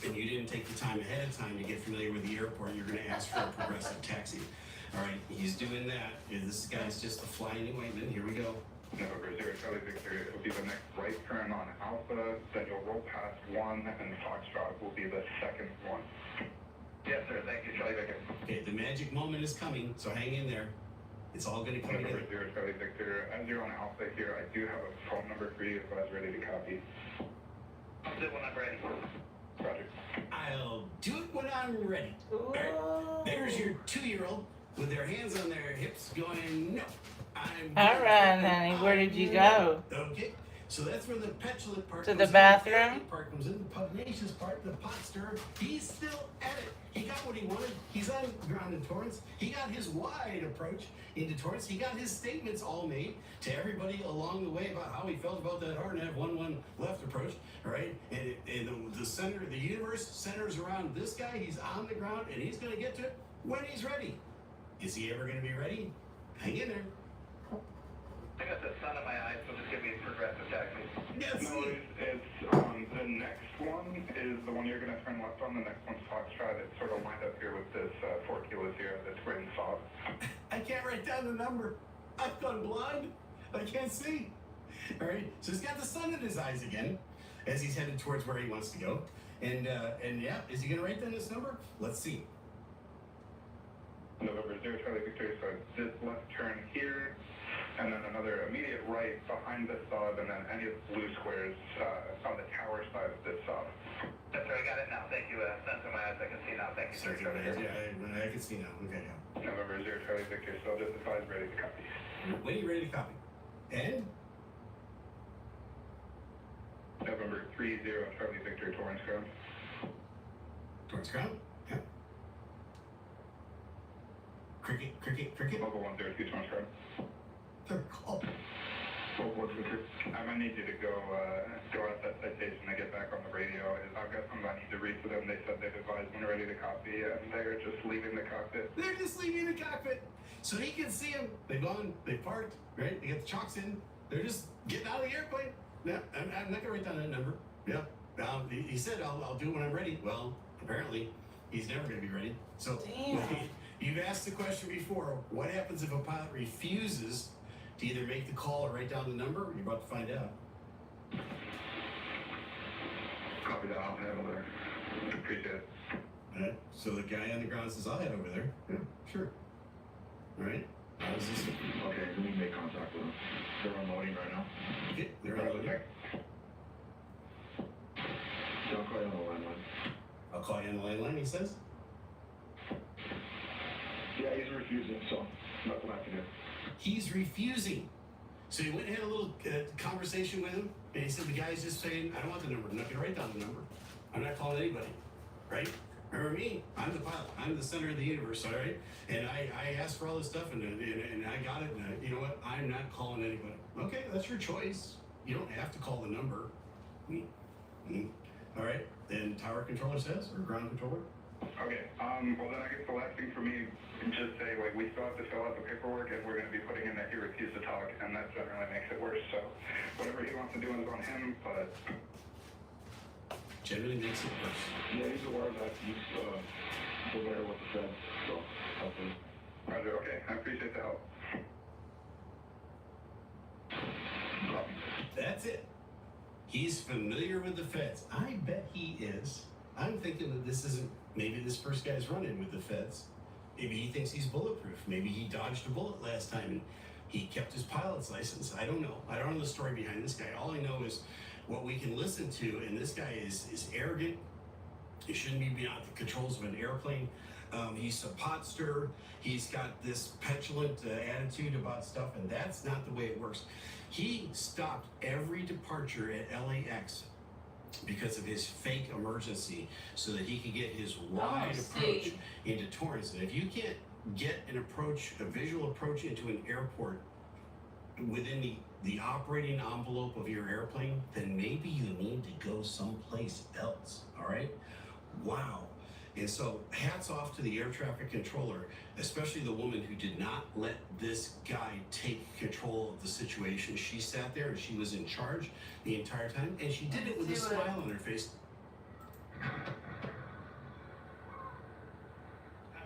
and you didn't take the time ahead of time to get familiar with the airport, you're going to ask for a progressive taxi. All right, he's doing that. This guy's just a flying wayman. Here we go. Number 0 Charlie Victor, it will be the next right turn on Alpha, then you'll roll past 1, and Foxtrot will be the second one. Yes, sir. Thank you, Charlie Victor. Okay, the magic moment is coming, so hang in there. It's all going to come Number together. 0 Charlie Victor, as you're on Alpha here, I do have a phone number for you if I was ready to copy. I'll do it when I'm ready. Roger. I'll do it when I'm ready. All right, there's your 2-year-old with their hands on their hips going, no, I'm All right, honey, where did you go? Okay, so that's where the petulant part To comes the in. bathroom? The part comes in, the pugnacious part, the pot stirrer. He's still at it. He got what he wanted. He's on ground in Torrance. He got his wide approach into Torrance. He got his statements all made to everybody along the way about how he felt about that RNAV 1-1 left approach. All right, and the center, the universe centers around this guy. He's on the ground, and he's going to get to it when he's ready. Is he ever going to be ready? Hang in there. I got the sun in my eyes, so just give me a progressive taxi. Yes. No, it's the next one is the one you're going to turn left on. The next one's Foxtrot. It's sort of lined up here with this 4 kilos here that's written soft. I can't write down the number. I've gone blind. I can't see. All right, so he's got the sun in his eyes again as he's headed towards where he wants to go. And yeah, is he going to write down this number? Let's see. November 0 Charlie Victor, so it's this left turn here, and then another immediate right behind this sob, and then any of the blue squares on the tower side of this sob. Yes, sir. I got it now. Thank you. Sun's in my eyes. I can see now. Thank you, sir. Yeah, I can see now. Okay, yeah. November 0 Charlie Victor, so just advise ready to copy. When are you ready to copy? And? November 30 Charlie Victor, Torrance ground. Torrance ground? Yeah. Cricket. Mobile 102 Torrance ground. Third call. I might need you to go out that citation and get back on the radio. I've got something I need to read to them. They said they've advised when ready to copy, and they're just leaving the cockpit. They're just leaving the cockpit. So he can see them. They've gone, they parked, right? They got the chocks in. They're just getting out of the airplane. Yeah, I'm not gonna write down that number. Yeah. He said, I'll do it when I'm ready. Well, apparently, he's never gonna be ready. So Damn. you've asked the question before, what happens if a pilot refuses to either make the call or write down the number? You're about to find out. Copy that. I'll handle there. Appreciate it. All right. So the guy on the ground says, I'll head over there. Yeah, sure. All right. How is this? Okay, we need to make contact with them. They're unloading right now. Okay, they're unloading. Don't call you on the landline. I'll call you on the landline, he says. Yeah, he's refusing, so nothing I can do. He's refusing. So he went and had a little conversation with him, and he said, the guy's just saying, I don't want the number. I'm not going to write down the number. I'm not calling anybody, right? Remember me? I'm the pilot. I'm the center of the universe, all right? And I asked for all this stuff, and I got it, and you know what? I'm not calling anybody. Okay, that's your choice. You don't have to call the number. All right, then tower controller says, or ground controller? Okay, well then I guess the last thing for me, just say, like, we still have to fill out the paperwork, and we're going to be putting in that he refused to talk, and that generally makes it worse, so whatever he wants to do is on him, but... Generally makes it worse. Yeah, he's aware of that. He's familiar with the feds, so hopefully. Roger, okay, I appreciate the help. That's it. He's familiar with the feds. I bet he is. I'm thinking that this isn't, maybe this first guy's running with the feds. Maybe he thinks he's bulletproof. Maybe he dodged a bullet last time and he kept his pilot's license. I don't know. I don't know the story behind this guy. All I know is what we can listen to, and this guy is arrogant. He shouldn't be beyond the controls of an airplane. He's a pot stirrer. He's got this petulant attitude about stuff, and that's not the way it works. He stopped every departure at LAX because of his fake emergency so that he could get his wide approach into Torrance. And if you can't get an approach, a visual approach into an airport within the operating envelope of your airplane, then maybe you need to go someplace else, all right? Wow. And so hats off to the air traffic controller, especially the woman who did not let this guy take control of the situation. She sat there and she was in charge the entire time, and she did it with a smile on her face. How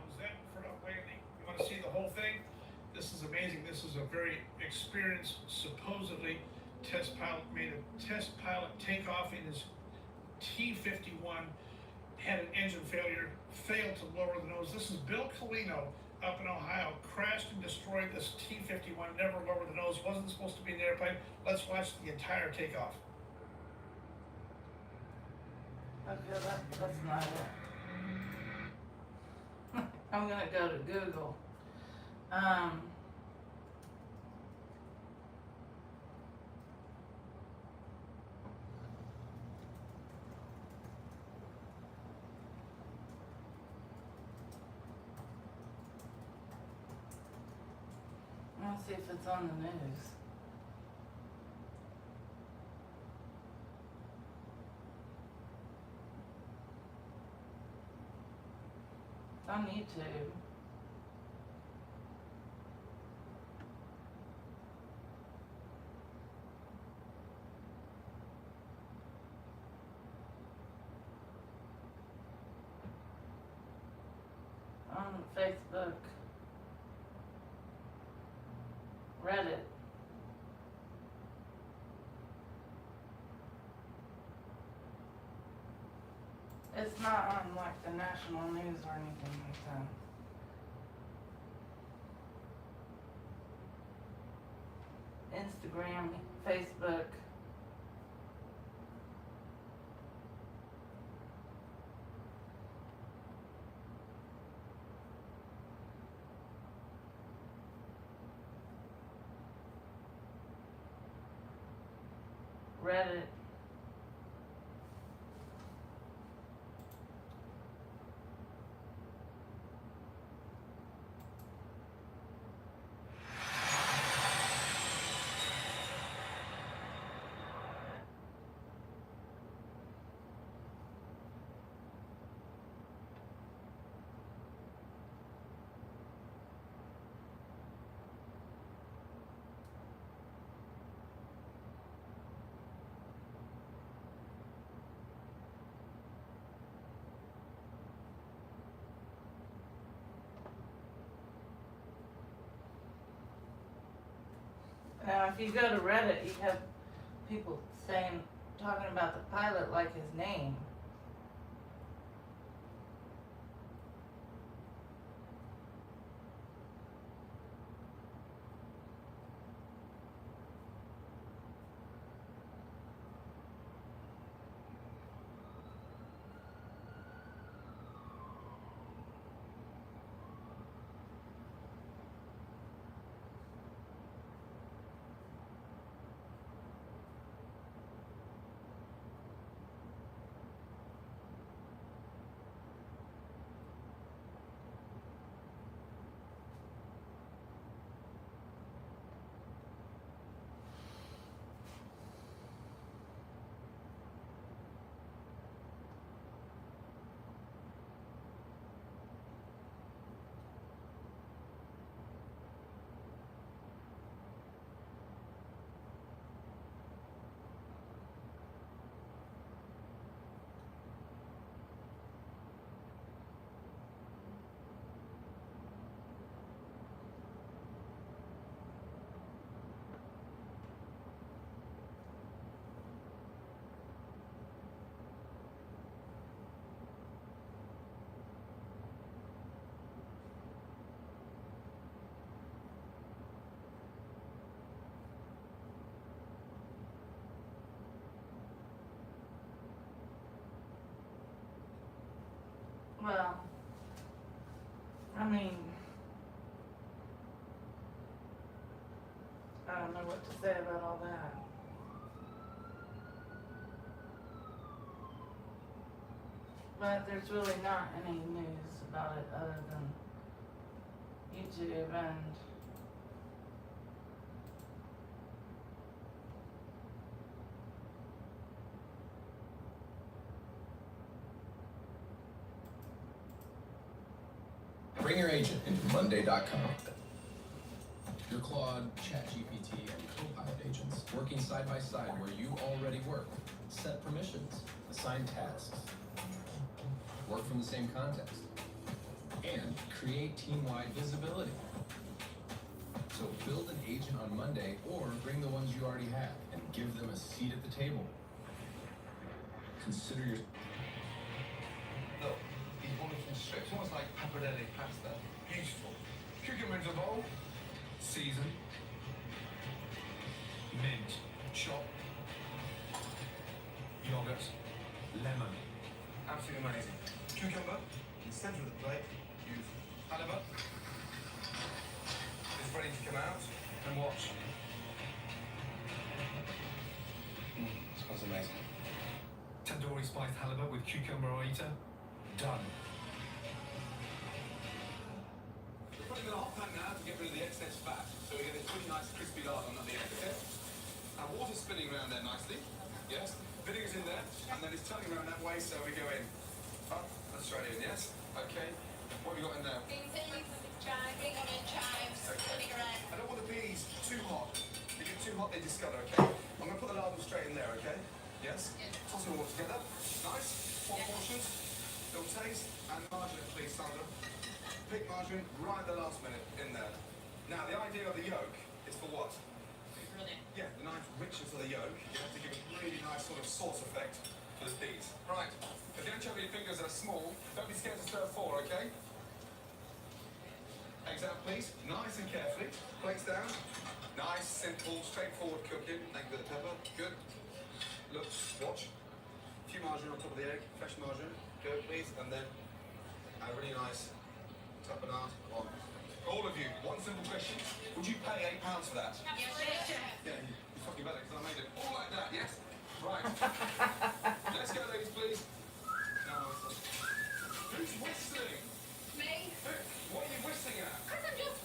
was that for landing? You want to see the whole thing? This is amazing. This is a very experienced, supposedly test pilot, made a test pilot takeoff in his T-51, had an engine failure, failed to lower the nose. This is Bill Colino up in Ohio, crashed and destroyed this T-51, never lowered the nose, wasn't supposed to be in the airplane. Let's watch the entire takeoff. Okay, that's not it. I'm gonna go to Google. Let's see if it's on the news. It's on YouTube. On Facebook. Reddit. It's not on like the national news or anything like that. Instagram, Facebook. Reddit. Now, if you go to Reddit, you have people saying, talking about the pilot like his name. Well, I mean, I don't know what to say about all that. But there's really not any news about it other than YouTube and Bring your agent into Monday.com. Your Claude, ChatGPT, and Copilot agents working side by side where you already work. Set permissions, assign tasks, work from the same context, and create team-wide visibility. So build an agent on Monday or bring the ones you already have and give them a seat at the table. Consider your... Look, these wonderful strips, almost like pappardelle pasta. Beautiful. Cucumber in a bowl, season, mint, chop, yogurt, lemon. Absolutely amazing. Cucumber in the centre of the plate. Beautiful. Halibut is ready to come out and watch. Smells amazing. Tandoori spiced halibut with cucumber raita. Done. We're putting in a hot pan now to get rid of the excess fat, so we get this really nice crispy lardon at the end, okay? Now water's spinning around there nicely, yes? Vinegar's in there, and then it's turning around that way, so we go in. Up and straight in, yes? Okay. What have you got in there? Green onion, chives, vinaigrette. I don't want the peas too hot. If they get too hot, they discolour, okay? I'm going to put the lardon straight in there, okay? Yes? Toss it all together. Nice. 4 portions. Little taste. And margarine, please, Sandra. Pick margarine right at the last minute in there. Now, the idea of the yolk is for what? Yeah, the nice richness of the yolk. You have to give a really nice sort of sauce effect for the peas. Right. If the anchovy fingers are small, don't be scared to stir 4, okay? Eggs out, please. Nice and carefully. Plates down. Nice, simple, straightforward cooking. Thank you for the pepper. Good. Look, watch. A few margarine on top of the egg. Fresh margarine. Go, please. And then a really nice tapenade on. All of you, one simple question. Would you pay £8 for that? Yes, Yeah, you fucking better, because I made it all like that, yes? Right. Let's go, ladies, please. Now, who's whistling? Me? What are you whistling at? Because I'm just,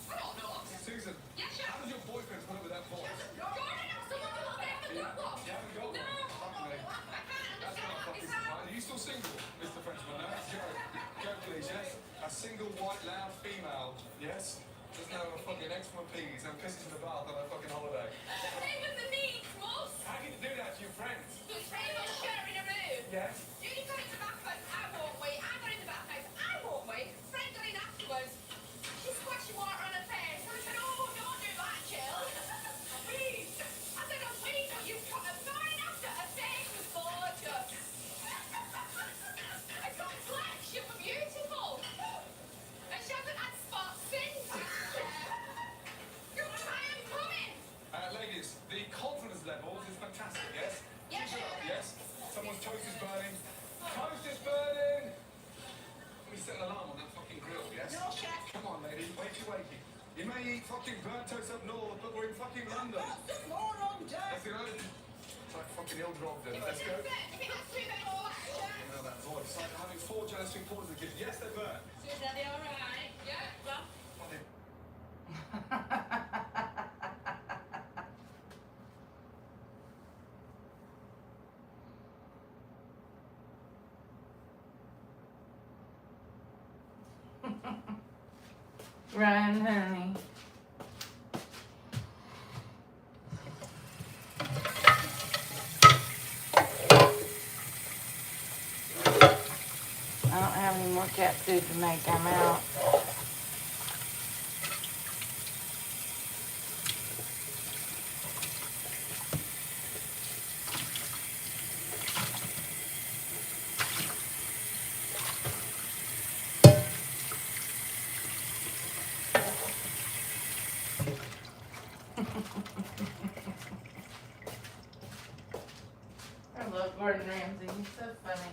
I don't know. Susan, Yes, sir. how does your boyfriend put up with that voice? Jordan, I'm someone who will get the Yeah, good one. you haven't got one. No, Fuck me. I can't That's understand not what fucking this is. surprise. Are you still single, Mr. Frenchman? No? Go, please, yes? A single, white, loud female, yes? Doesn't have a fucking eggs from peas and pisses in the bath on a fucking holiday. Same as the needs, Moss. How can you do that to your friends? The same as sharing a room. Yes? You got in the bathhouse, I won't wait. I got in the bathhouse, I won't wait. Fred got in afterwards. She splashed water on her face. I said, oh, don't do that, Jill. You may eat fucking burnt toast up north, but we're in fucking London. What's the moron, Jack? Let's go. It's like fucking ill-dropped then. Let's go. You know that voice. It's like having 4 jealous reporters in the kitchen. Yes, they're burnt. So is that alright? Yeah, well. Well, they- Ryan, honey. I don't have any more cat food to make. I'm out. I love Gordon Ramsay. He's so funny.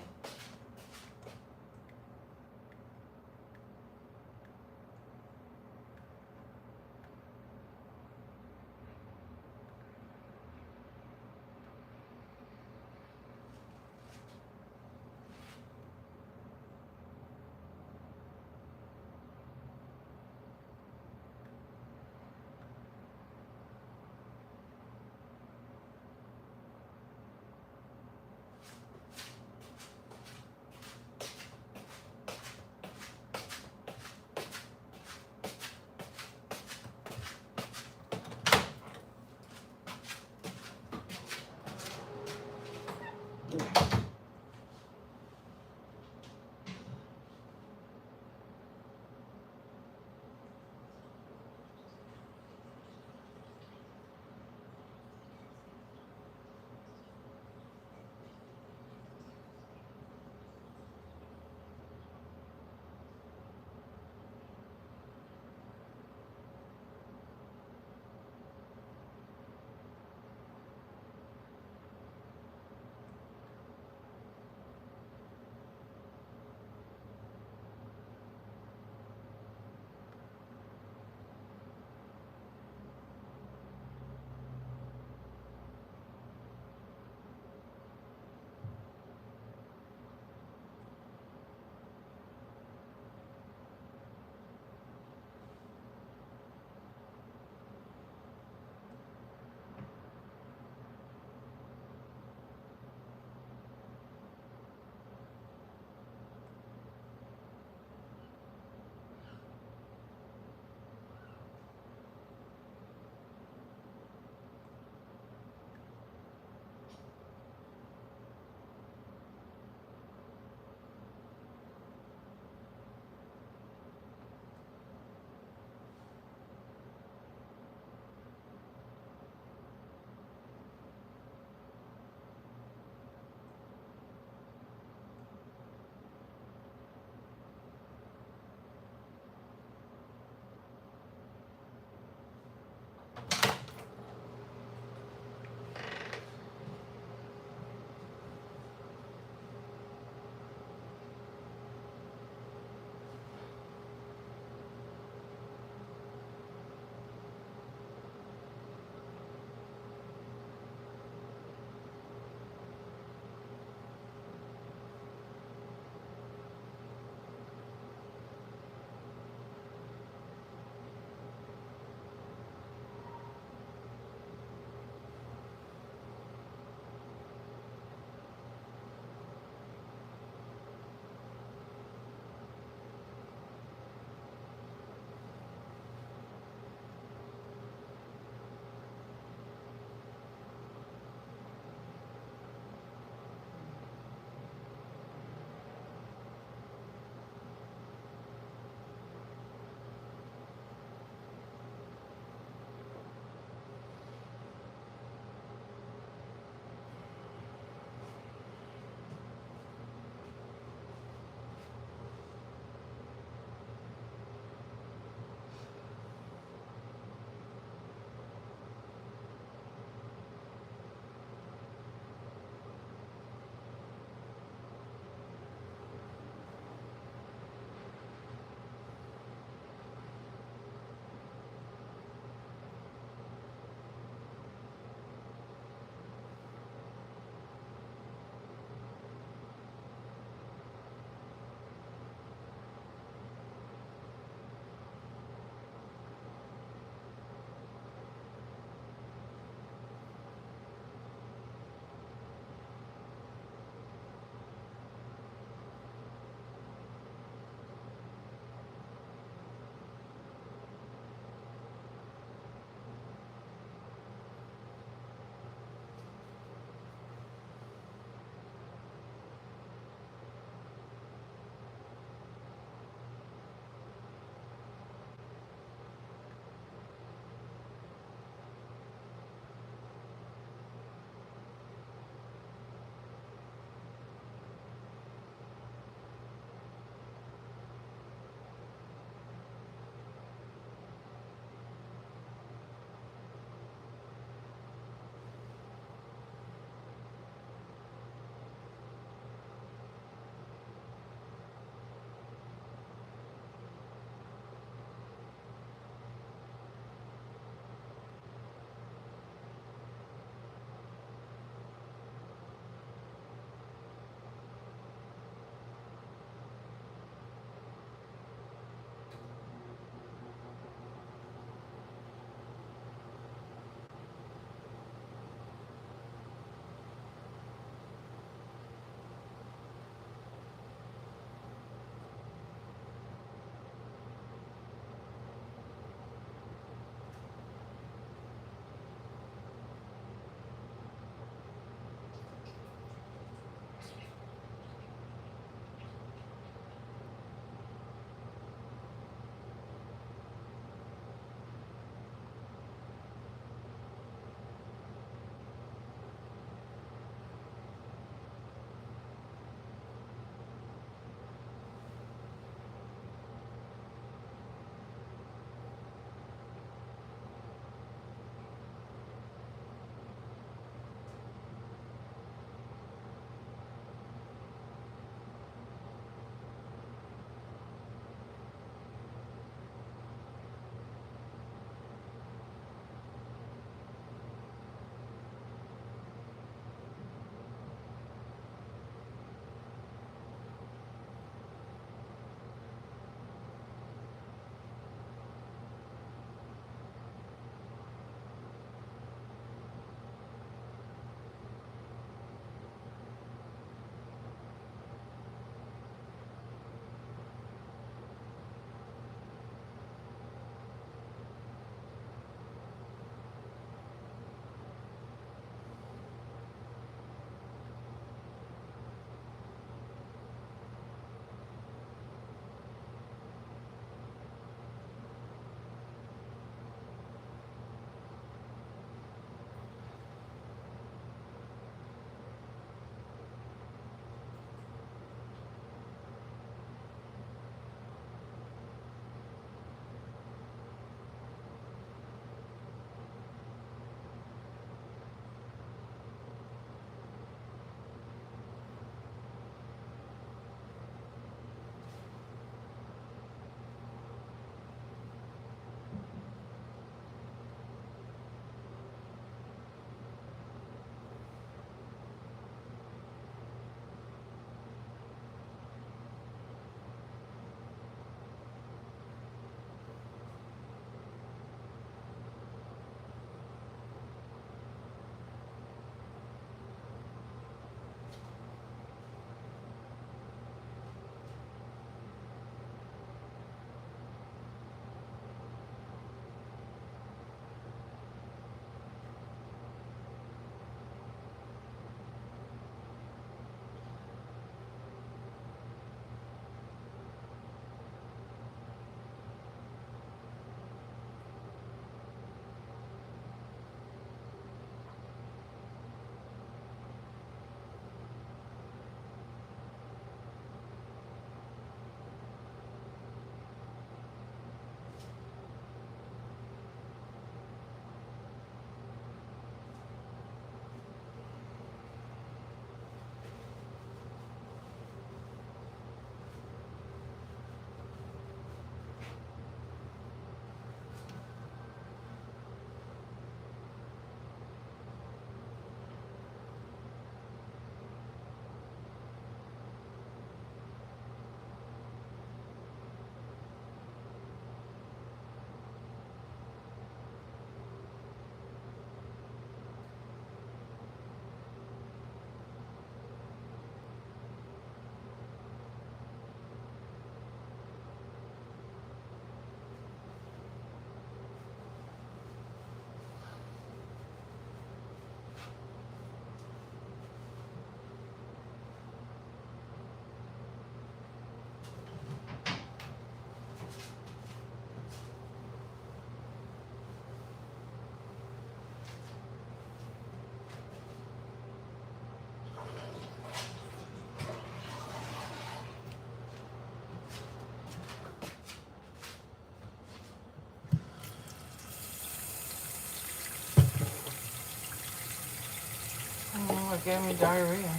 almost gave me diarrhea.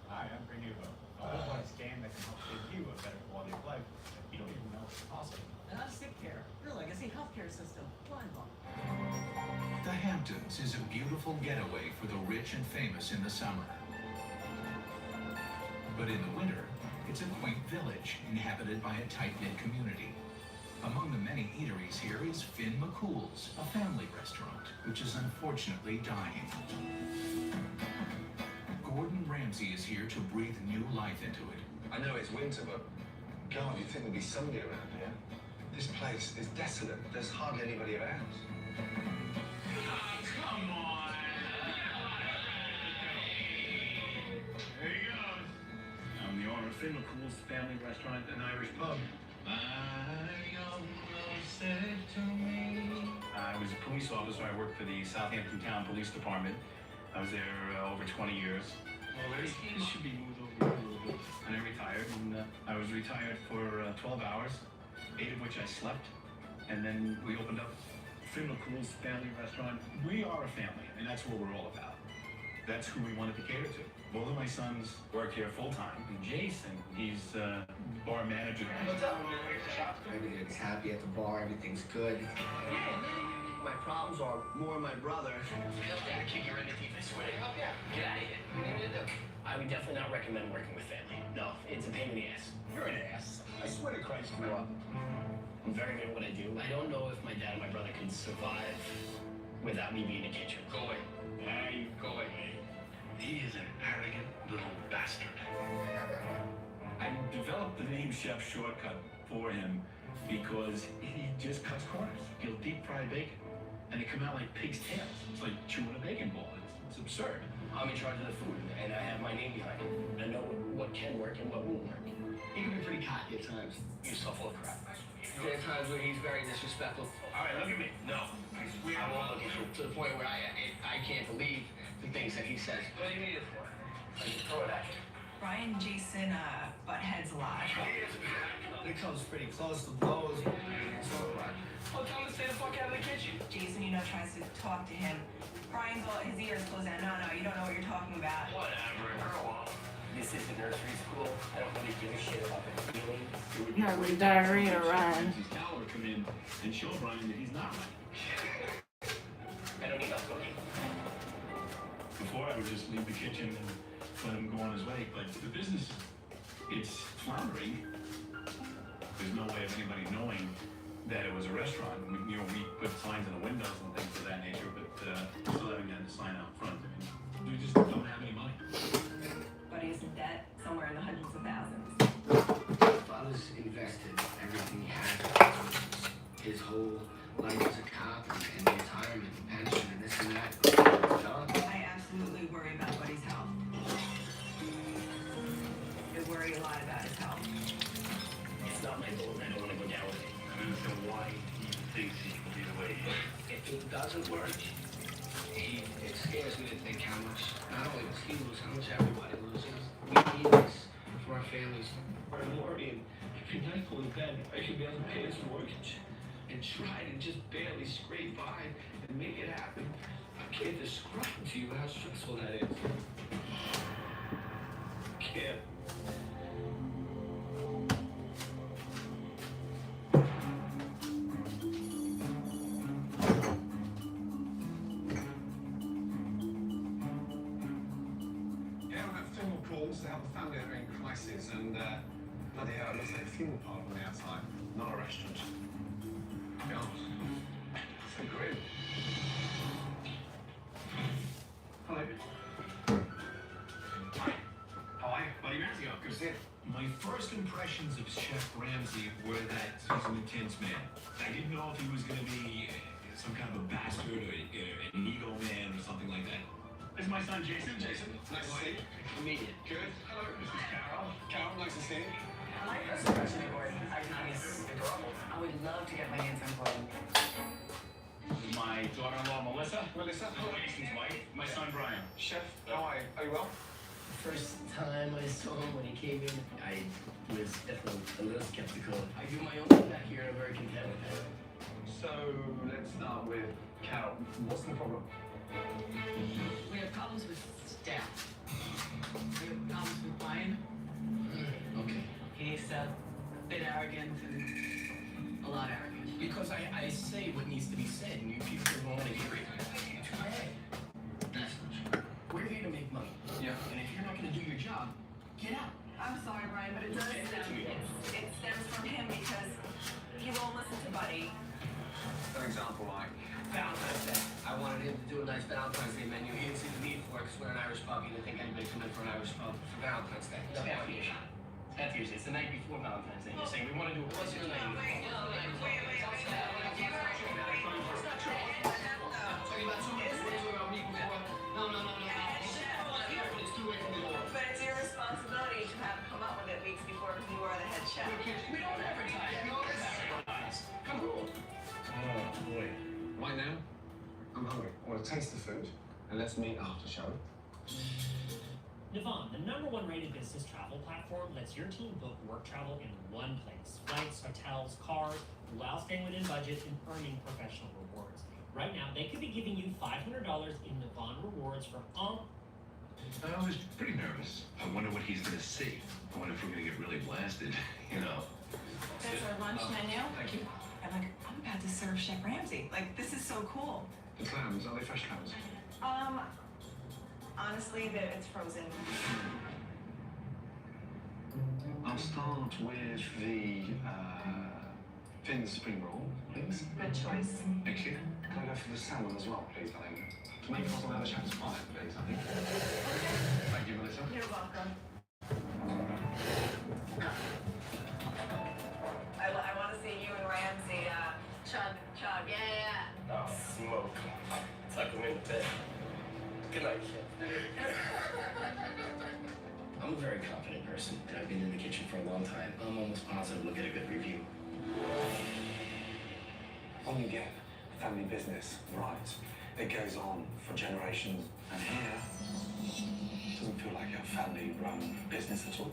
Hi, I'm bringing you a whole scan that can help give you a better quality of life that you don't even know is possible. And that's sick care, your legacy healthcare system, mind blowing. The Hamptons is a beautiful getaway for the rich and famous in the summer. But in the winter, it's a quaint village inhabited by a tight-knit community. Among the many eateries here is Finn McCool's, a family restaurant, which is unfortunately dying. Gordon Ramsay is here to breathe new life into it. I know it's winter, but God, you'd think there'd be somebody around here. This place is desolate. There's hardly anybody around. Come on. There he goes. I'm the owner of Finn McCool's Family Restaurant and Irish Pub. I was a police officer. I worked for the Southampton Town Police Department. I was there over 20 years. Well, this should be moved over a little bit. And I retired, and I was retired for 12 hours, 8 of which I slept. And then we opened up Finn McCool's Family Restaurant. We are a family, and that's what we're all about. That's who we wanted to cater to. Both of my sons work here full-time. And Jason, he's bar manager. What's up? Everything's happy at the bar, everything's good. My problems are more my brother. Feel free to kick your in the teeth, I swear. Yeah. Get out of here. What are you gonna do? I would definitely not recommend working with family. No, it's a pain in the ass. You're an ass. I swear to Christ, you are. I'm very good at what I do. I don't know if my dad and my brother could survive without me being a kitchen. Go away. Hey, go away. He is an arrogant little bastard. I developed the name Chef Shortcut for him because he just cuts corners. He'll deep fry bacon, and they come out like pig's tails. It's like chewing a bacon ball. It's absurd. I'm in charge of the food, and I have my name behind it. I know what can work and what won't work. He can be pretty cocky at times. You're so full of crap. There are times where he's very disrespectful. All right, look at me. No, I swear I won't look at you to the point where I can't believe the things that he says. What do you need it for? I can throw it at you. Brian and Jason butt heads a lot. It comes pretty close to blows. Well, tell him to stay the fuck out of the kitchen. Jason, tries to talk to him. Brian's all, his ears closed down. No, you don't know what you're talking about. Whatever, grow up. This isn't nursery school. I don't really give a shit about the feeling. Having diarrhea, Ryan. Cal would come in and show Brian that he's not right. I don't need help cooking. Before, I would just leave the kitchen and let him go on his way. But the business, it's floundering. There's no way of anybody knowing that it was a restaurant. We put signs in the windows and things of that nature, but still having that sign out front. I mean, we just don't have any money. But he's in debt somewhere in the hundreds of thousands. Father's invested everything he had. His whole life as a cop and retirement and pension and this and that. Done. I absolutely worry about Buddy's health. I worry a lot about his health. It's not my goal, and I don't want to go down with it. I don't know why he thinks he can be the way he is. If it doesn't work, it scares me to think how much, not only does he lose, how much everybody loses. We need this for our families. I'm worrying every night going to bed, I should be able to pay this mortgage and try to just barely scrape by and make it happen. I can't describe to you how stressful that is. Can't. Finn McCall's to help a family that are in crisis, and bloody hell, it looks like a funeral parlor on the outside, not a restaurant. God, so grim. Hello. Hi. How are you? Buddy Ramsey, good to see you. My first impressions of Chef Ramsay were that he's an intense man. I didn't know if he was going to be some kind of a bastard or an ego man or something like that. This is my son, Jason. Jason, nice to see you. Immediate. Good. Hello, this is Carol. Carol, nice to see you. My first impression of Gordon, I think he's adorable. I would love to get my hands on Gordon. My daughter-in-law, Melissa. Melissa, hello. Jason's wife. My son, Brian. Chef, how are you? Are you well? First time I saw him when he came in, I was definitely a little skeptical. I do my own thing back here and I'm very content with that. So, let's start with Carol. What's the problem? We have problems with staff. We have problems with Brian. Okay. He's a bit arrogant and a lot arrogant. Because I say what needs to be said and you people don't want to hear it. Hey, that's not true. We're here to make money. Yeah. And if you're not going to do your job, get out. I'm sorry, Brian, but it does it stems from him because he won't listen to Buddy. An example like? Valentine's Day. I wanted him to do a nice Valentine's Day menu. He didn't see the need for it because we're an Irish pub. He didn't think anybody come in for an Irish pub for Valentine's Day. It's half the issue. Half the issue. It's the night before Valentine's Day. You're saying we want to do it. What's your name? Wait. It's not true. Talking about two minutes. We're talking about me before. No. It's too late for me to order. But it's your responsibility to have come up with it weeks before because you are the head chef. We don't advertise. We don't advertise. Come on. Oh, boy. Right now, I'm hungry. I want to taste the food, and let's meet after show. Navan, the #1 rated business travel platform, lets your team book work travel in one place. Flights, hotels, cars, while staying within budget and earning professional rewards. Right now, they could be giving you $500 in Navan rewards for all. I was pretty nervous. I wonder what he's going to see. I wonder if we're going to get really blasted, you know. There's our lunch menu. Thank you. I'm about to serve Chef Ramsay. Like, this is so cool. The clams, are they fresh clams? Honestly, it's frozen. I'll start with the thin spring roll, please. Good choice. Thank you. Can I go for the salmon as well, please, darling? To make possible, have a shepherd's pie, please, I think. Thank you, Melissa. You're welcome. I want to see you and Ramsay chug. Yeah. Oh, smoke. Tuck him in the bed. Good night, Chef. I'm a very confident person, and I've been in the kitchen for a long time. I'm almost positive we'll get a good review. When you get family business right, it goes on for generations. And here, it doesn't feel like a family-run business at all.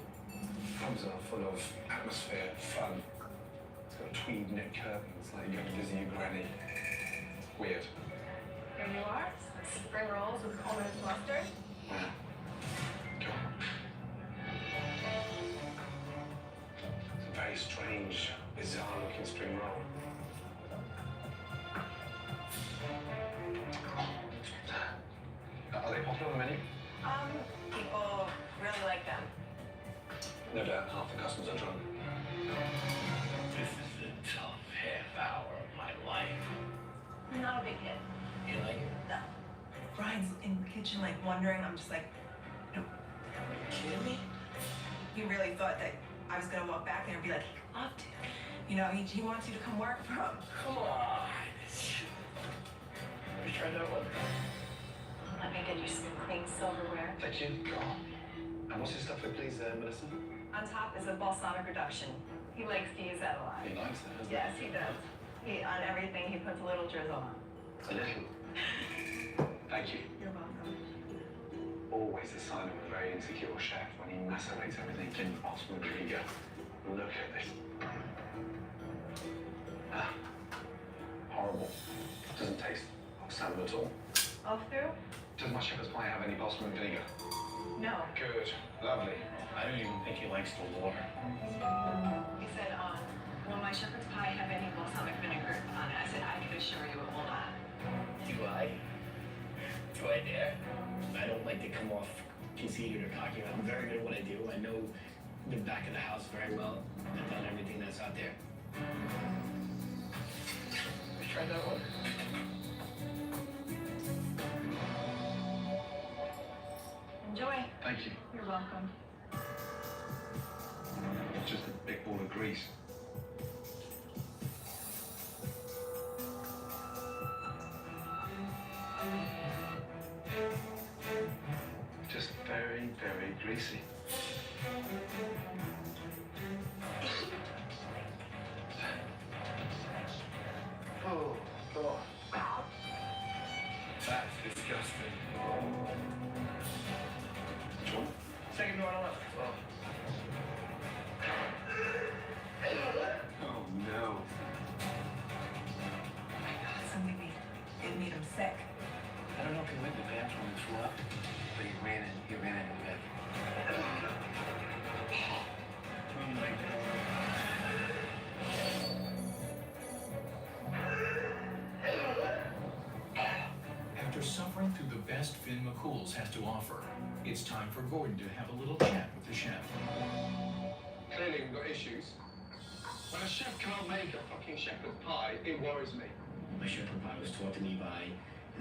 Homes are full of atmosphere, fun. It's got tweed knit curtains, like you're going to visit your granny. Weird. Here you are. Spring rolls with almond mustard. Wow. Cool. It's a very strange, bizarre-looking spring roll. Are they popular on the menu? People really like them. No doubt half the customers are drunk. This is the tough half hour of my life. Not a big hit. You like it? No. Brian's in the kitchen, like, wondering. I'm just like, no. Are you kidding me? He really thought that I was going to walk back there and be like, he loved it. You know, he wants you to come work for him. Come on. We tried that one. Let me get you some clean silverware. Thank you. And what's your stuff with, please, Melissa? On top is a balsamic reduction. He likes to use that a lot. He likes that, doesn't Yes, he does. On everything, he puts a little drizzle on. A little. Thank you. You're welcome. Always a sign of a very insecure chef when he macerates everything in osmond vinegar. Look at this. Horrible. Doesn't taste of salmon at all. Off through? Does my shepherd's pie have any balsam and vinegar? No. Good. Lovely. I don't even think he likes the water. He said, will my shepherd's pie have any balsamic vinegar on it? I said, I can assure you it will not. Do I? Do I dare? I don't like to come off conceited or cocky. I'm very good at what I do. I know the back of the house very well. I've done everything that's out there. Let's try that one. Enjoy. Thank you. You're welcome. It's just a big ball of grease. Just very, very greasy. Oh, God. That's disgusting. John? Second door on the left. Oh, no. Something made him sick. I don't know if he went to the bathroom and threw up, but he ran into bed. After suffering through the best Finn McCool's has to offer, it's time for Gordon to have a little chat with the chef. Clearly we've got issues. When a chef can't make a fucking shepherd's pie, it worries me. My shepherd pie was taught to me by,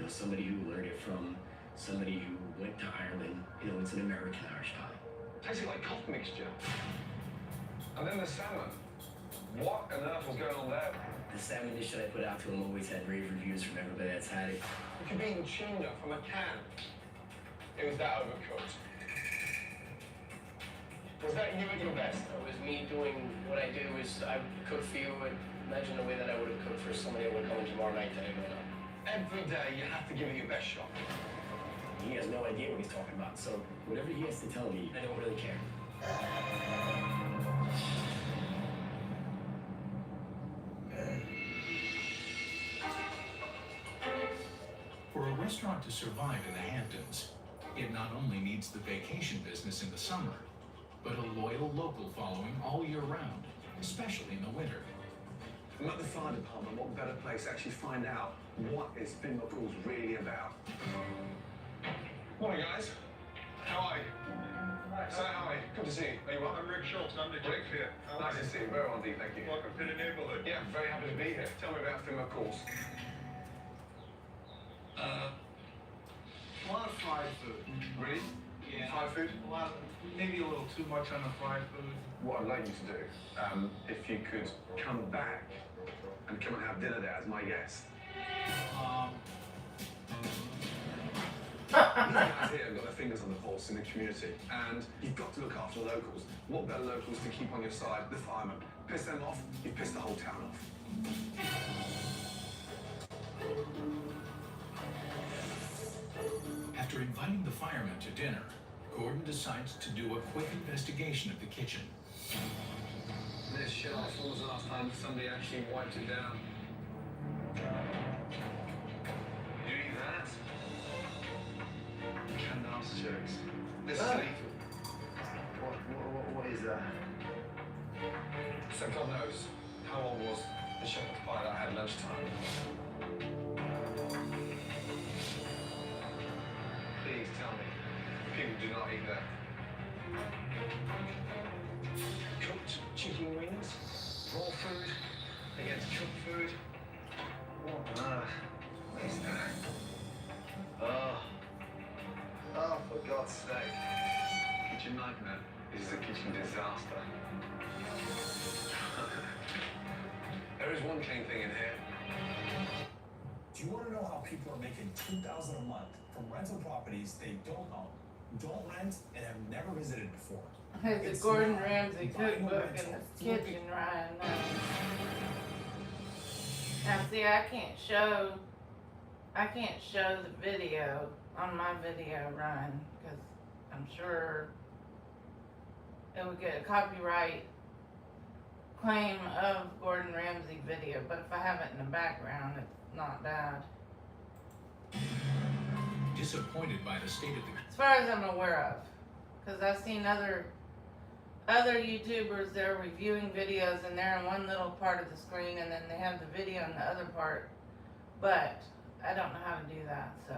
somebody who learned it from somebody who went to Ireland. It's an American Irish pie. Tastes like cough mixture. And then the salmon. What on earth was going on there? The salmon dish that I put out to him always had rave reviews from everybody that's had it. You could be eating tuna from a can. It was that overcooked. Was that you at your best? It was me doing what I do is I cook for you, and imagine the way that I would have cooked for somebody that would come in tomorrow night that I don't know. Every day you have to give it your best shot. He has no idea what he's talking about, so whatever he has to tell me, I don't really care. For a restaurant to survive in the Hamptons, it not only needs the vacation business in the summer, but a loyal local following all year round, especially in the winter. I'm at the fire department. What better place to actually find out what is Finn McCool's really about? Morning, guys. How are you? Hi. How are you? Good to see you. Are you well? I'm Rick Schultz. I'm the chief here. Nice to see you. Very well indeed, thank you. Welcome to the neighborhood. Yeah, I'm very happy to be here. Tell me about Finn McCool's. A lot of fried food. Really? Yeah. Fried food? Maybe a little too much on the fried food. What I'd like you to do, if you could come back and come and have dinner there as my guest. These guys here have got their fingers on the pulse in the community, and you've got to look after the locals. What better locals to keep on your side? The firemen. Piss them off, you've pissed the whole town off. After inviting the firemen to dinner, Gordon decides to do a quick investigation of the kitchen. This shelf, when was the last time somebody actually wiped it down? You eat that? Canned artichokes. This is lethal. What is that? So God knows how old was the shepherd's pie that I had lunchtime. Please tell me, people do not eat that. Cooked chicken wings, raw food against cooked food. What on earth is that? Oh, for God's sake. Kitchen nightmare. This is a kitchen disaster. There is one clean thing in here. Do you want to know how people are making $2,000 a month from rental properties they don't own, don't rent, and have never visited before? There's a Gordon Ramsay cookbook in the kitchen, Ryan. Now see, I can't show the video on my video, Ryan, because I'm sure it would get a copyright claim of Gordon Ramsay video, but if I have it in the background, it's not bad. Disappointed by the state of the... As far as I'm aware of, because I've seen other YouTubers, they're reviewing videos and they're in one little part of the screen and then they have the video in the other part, but I don't know how to do that, so.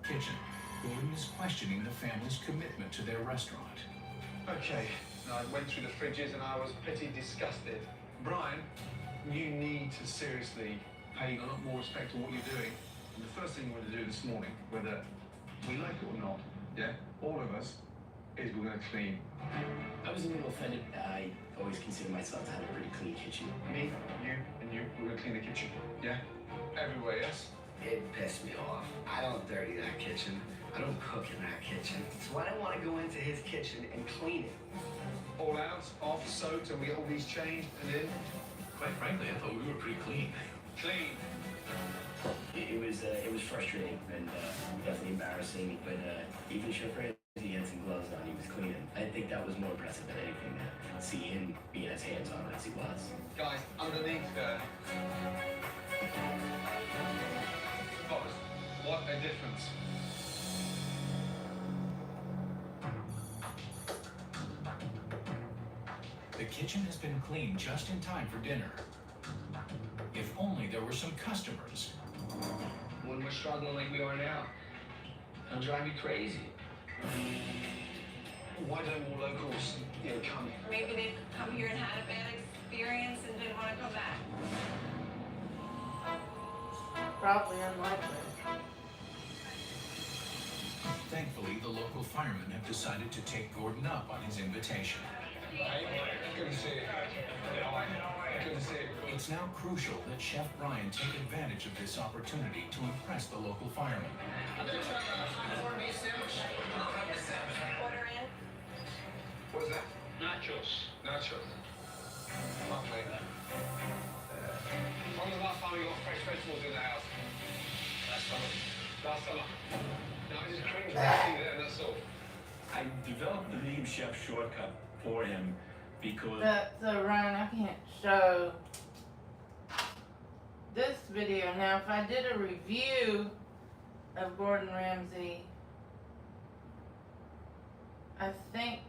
kitchen, Gordon is questioning the family's commitment to their restaurant. Okay, I went through the fridges and I was pretty disgusted. Brian, you need to seriously pay a lot more respect to what you're doing. And the first thing we're going to do this morning, whether we like it or not, yeah, all of us, is we're going to clean. I was a little offended. I always consider myself to have a pretty clean kitchen. Me, you, and you, we're going to clean the kitchen, yeah? Everywhere, yes? It pissed me off. I don't dirty that kitchen. I don't cook in that kitchen. So I don't want to go into his kitchen and clean it. All out, off, soaked, and we get all these changed and in. Quite frankly, I thought we were pretty clean. Clean. It was frustrating and definitely embarrassing, but even Chef Ramsay had some gloves on, he was cleaning. I think that was more impressive than anything to see him being as hands-on as he was. Guys, underneath there. Boss, what a difference. The kitchen has been cleaned just in time for dinner. If only there were some customers. When we're struggling like we are now, it'll drive me crazy. Why don't more locals, come? Maybe they've come here and had a bad experience and didn't want to come back. Probably unlikely. Thankfully, the local firemen have decided to take Gordon up on his invitation. Hey, good to see you. Good to see you. It's now crucial that Chef Brian take advantage of this opportunity to impress the local firemen. Order in. What is that? Nachos. Nachos. Lovely. When was the last time we got fresh vegetables in the house? Last summer. Last summer. No, I just cringed when I see that, that's all. I developed the name Chef Shortcut for him because So Ryan, I can't show this video. Now, if I did a review of Gordon Ramsay, I think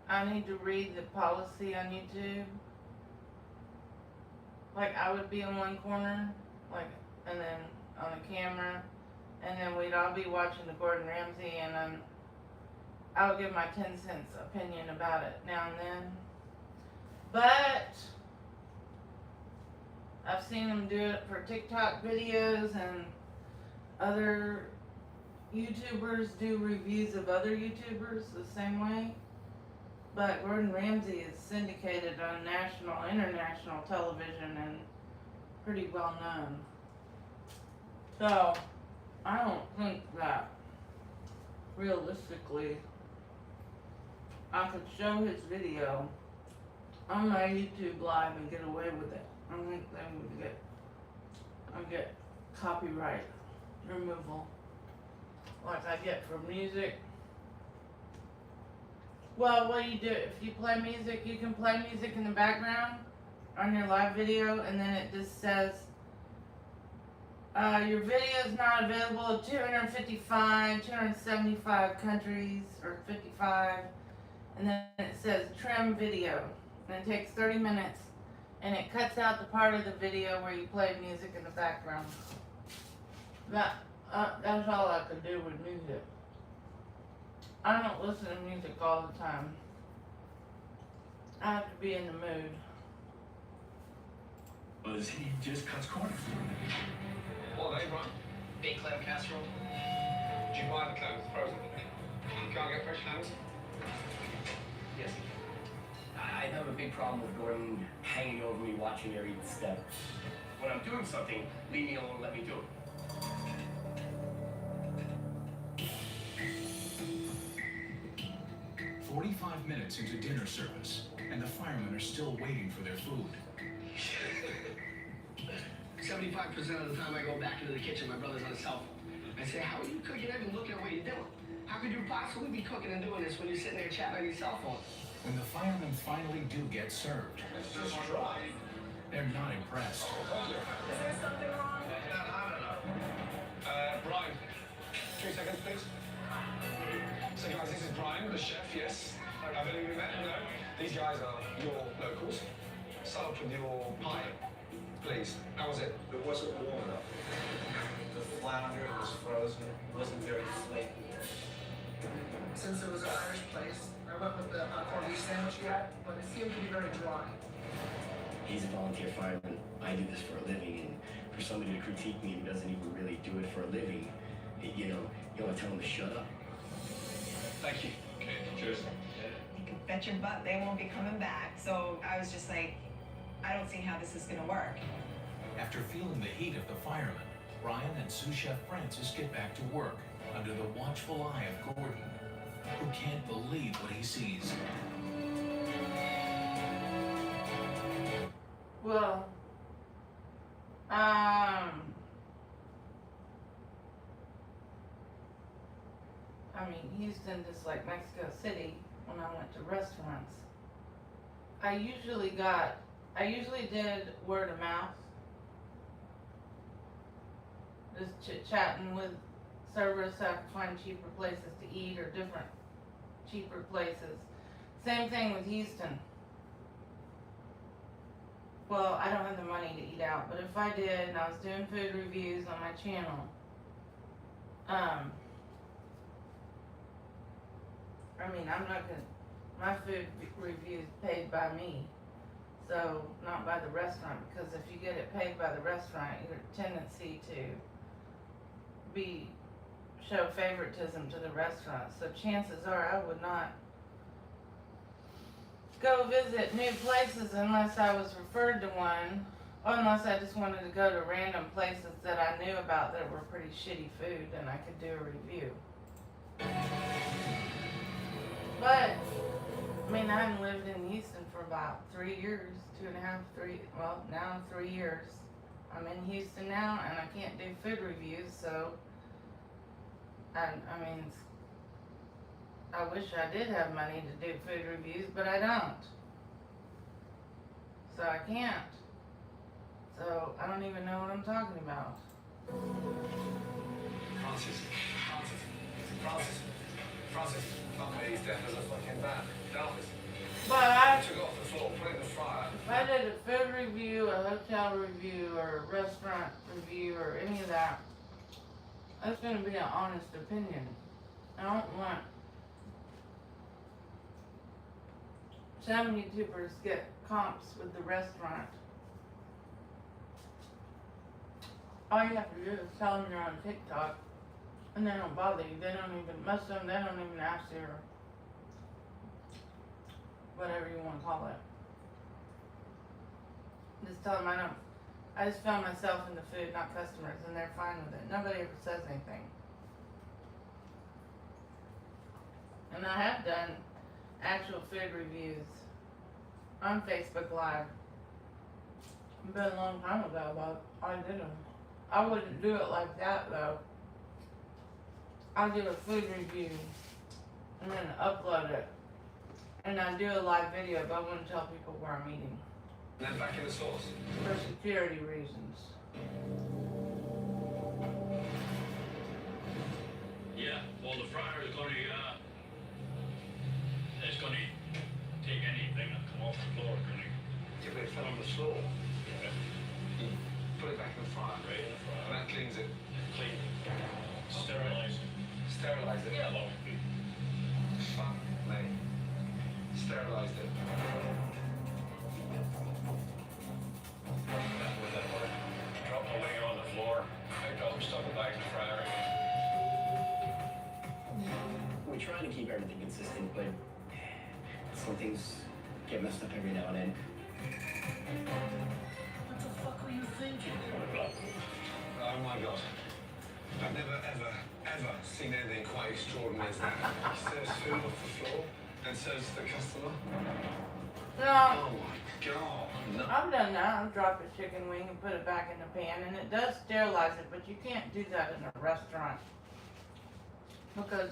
I need to read the policy on YouTube. Like, I would be in one corner, like, and then on the camera, and then we'd all be watching the Gordon Ramsay, and I'll give my 10 cents opinion about it now and then. But I've seen him do it for TikTok videos, and other YouTubers do reviews of other YouTubers the same way. But Gordon Ramsay is syndicated on national, international television and pretty well known. So I don't think that realistically I could show his video on my YouTube live and get away with it. I think they would get copyright removal like I get for music. Well, what do you do? If you play music, you can play music in the background on your live video, and then it just says your video is not available in 275 countries, or 55, and then it says trim video, and it takes 30 minutes, and it cuts out the part of the video where you play music in the background. That's all I could do with music. I don't listen to music all the time. I have to be in the mood. was he just cuts corners. What are they, Brian? Baked clam casserole. Did you buy the clams frozen? You can't get fresh clams? Yes. I have a big problem with Gordon hanging over me, watching every step. When I'm doing something, leave me alone, let me do it. 45 minutes into dinner service, and the firemen are still waiting for their food. 75% of the time I go back into the kitchen, my brother's on his cell phone. I say, how are you cooking? I've been looking at what you're doing. How could you possibly be cooking and doing this when you're sitting there chatting on your cell phone? When the firemen finally do get served, they're not impressed. Is there something wrong? Brian, 3 seconds, please. So guys, this is Brian, the chef, yes. I've only met, no. These guys are your locals. Start off with your pie, please. How was it? It wasn't warm enough. The flounder, it was frozen, it wasn't very flaky. Since it was an Irish place, I went with the corned beef sandwich he had, but it seemed to be very dry. He's a volunteer fireman. I do this for a living, and for somebody to critique me who doesn't even really do it for a living, you know, you want to tell him to shut up. Thank you. Okay, cheers. You can bet your butt they won't be coming back. So I was just like, I don't see how this is gonna work. After feeling the heat of the firemen, Brian and sous chef Francis get back to work under the watchful eye of Gordon, who can't believe what he sees. Well, I mean, Houston, just like Mexico City, when I went to restaurants, I usually did word of mouth. Just chit-chatting with servers so I could find cheaper places to eat or different cheaper places. Same thing with Houston. Well, I don't have the money to eat out, but if I did and I was doing food reviews on my channel, I mean, I'm not gonna, my food reviews paid by me, so not by the restaurant, because if you get it paid by the restaurant, your tendency to show favoritism to the restaurant. So chances are I would not go visit new places unless I was referred to one, or unless I just wanted to go to random places that I knew about that were pretty shitty food and I could do a review. But, I mean, I haven't lived in Houston for about 3 years, 2.5, 3, well, now 3 years. I'm in Houston now and I can't do food reviews, so, I mean, I wish I did have money to do food reviews, but I don't. So I can't. So I don't even know what I'm talking about. Francis, he's deaf as a fucking bat. Dallas. But Took off the floor, put it in the fryer. if I did a food review, a hotel review, or a restaurant review, or any of that, that's going to be an honest opinion. I don't want some YouTubers get comps with the restaurant. All you have to do is tell them you're on TikTok, and they don't bother you. They don't even, most of them, they don't even ask you, or whatever you want to call it. Just tell them I just film myself in the food, not customers, and they're fine with it. Nobody ever says anything. And I have done actual food reviews on Facebook Live. It's been a long time ago, but I did them. I wouldn't do it like that though. I do a food review and then upload it. And I do a live video, but I wouldn't tell people where I'm eating. And then back in the sauce. For security reasons. Yeah, well, the fryer is going to, it's going to take anything that come off the floor, going to. Yeah, but it fell on the floor. Yeah. Put it back in the fryer. Right in the fryer. And that cleans it. Clean. Sterilize it. Sterilize it. Yeah, well, Fuck me. Sterilized it. that would that work. Drop the wing on the floor, picked up, stuck it back in the fryer. We're trying to keep everything consistent, but some things get messed up every now and then. What the fuck were you thinking? Oh my god. I've never, ever seen anything quite extraordinary as that. He serves food off the floor and serves the customer. No. Oh my god. No. I've done that. I've dropped a chicken wing and put it back in the pan, and it does sterilize it, but you can't do that in a restaurant. Because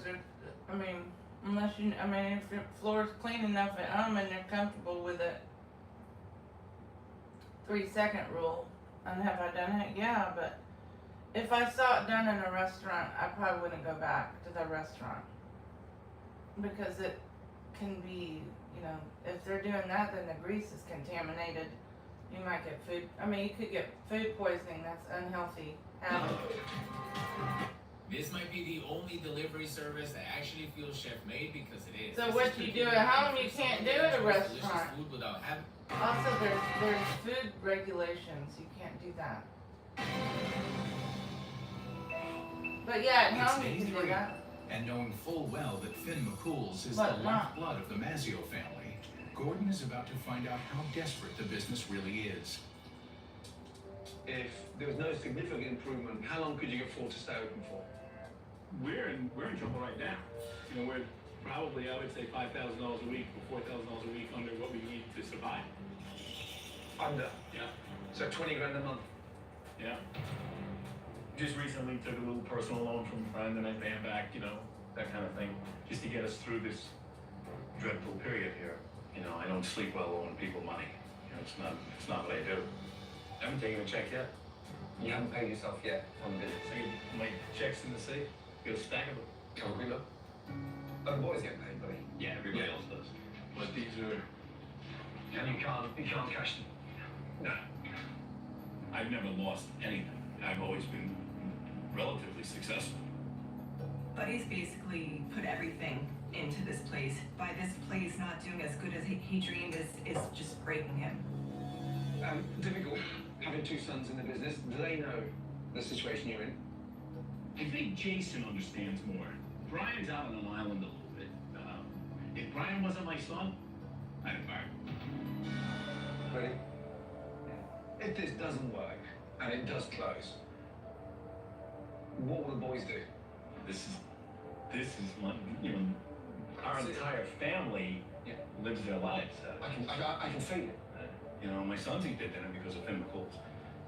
I mean, unless you, I mean, if your floor's clean enough at home and they're comfortable with it. 3-second rule. And have I done it? Yeah, but if I saw it done in a restaurant, I probably wouldn't go back to the restaurant. Because it can be, you know, if they're doing that, then the grease is contaminated. You might get food, I mean, you could get food poisoning that's unhealthy have it. This might be the only delivery service that actually feels chef made because it is. So This what is you the do thing at home, for you someone can't do that at a enjoys restaurant. delicious food without having. Also, there's food regulations. You can't do that. But yeah, at It's home day you can do 3, that. and knowing full well that Finn McCool's is But the not. lifeblood of the Mazzio family, Gordon is about to find out how desperate the business really is. If there was no significant improvement, how long could you afford to stay open for? We're in trouble right now. You know, we're probably, I would say, $5,000 a week or $4,000 a week under what we need to survive. Under? Yeah. So 20 grand a month? Yeah. Just recently took a little personal loan from a friend and I pay him back, you know, that kind of thing, just to get us through this dreadful period here. You know, I don't sleep well owing people money. You know, it's not what I do. I haven't taken a check yet. You haven't paid yourself yet on the business? I get my checks in the safe. Got a stack of them. Come on, look. Oh, the boys get paid, buddy. Yeah, everybody else does. But these are... And you can't cash them? No. I've never lost anything. I've always been relatively successful. Buddy's basically put everything into this place. By this place not doing as good as he dreamed is just breaking him. Difficult having two sons in the business. Do they know the situation you're in? I think Jason understands more. Brian's out on an island a little bit. If Brian wasn't my son, I'd have fired him. Ready? If this doesn't work, and it does close, what will the boys do? This is one, you know, our entire family lives their lives. I can feel it. You know, my sons eat their dinner because of Finn McCool's.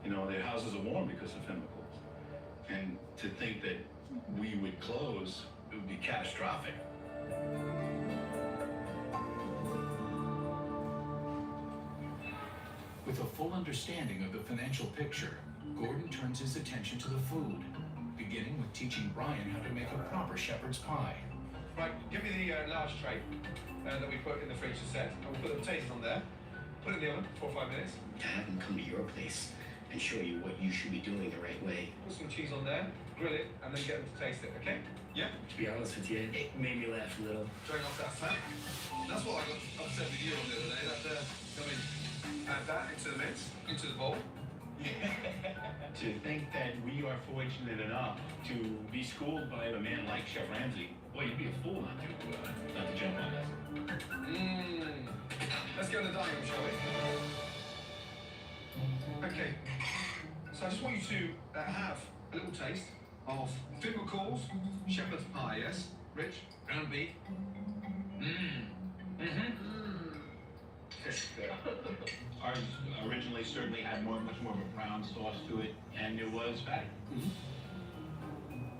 You know, their houses are warm because of Finn McCool's. And to think that we would close, it would be catastrophic. With a full understanding of the financial picture, Gordon turns his attention to the food, beginning with teaching Brian how to make a proper shepherd's pie. Right, give me the large tray that we put in the fridge to set. And we'll put the potatoes on there. Put it in the oven for 4 or 5 minutes. To have them come to your place and show you what you should be doing the right way. Put some cheese on there, grill it, and then get them to taste it, okay? Yeah? To be honest with you, it made me laugh a little. Drain off that fat. That's what I got upset with you on the other day. That, add that into the mix, into the bowl. To think that we are fortunate enough to be schooled by a man like Chef Ramsay, boy, you'd be a fool not to jump on that. Let's go to the dining room, shall we? Okay. So I just want you to have a little taste of Finn McCool's shepherd's pie, yes? Rich, ground beef. Ours originally certainly had much more of a brown sauce to it, and it was fatty.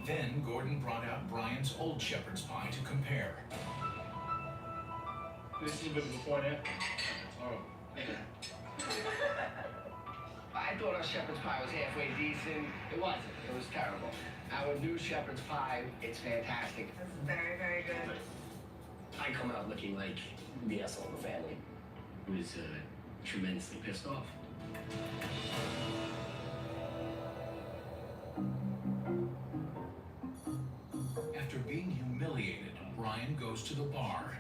Then Gordon brought out Brian's old shepherd's pie to compare. This is a bit of a before and after. Oh. I thought our shepherd's pie was halfway decent. It wasn't. It was terrible. Our new shepherd's pie, it's fantastic. It's very, very good. I come out looking like the asshole of the family, who is tremendously pissed off. After being humiliated, Brian goes to the bar.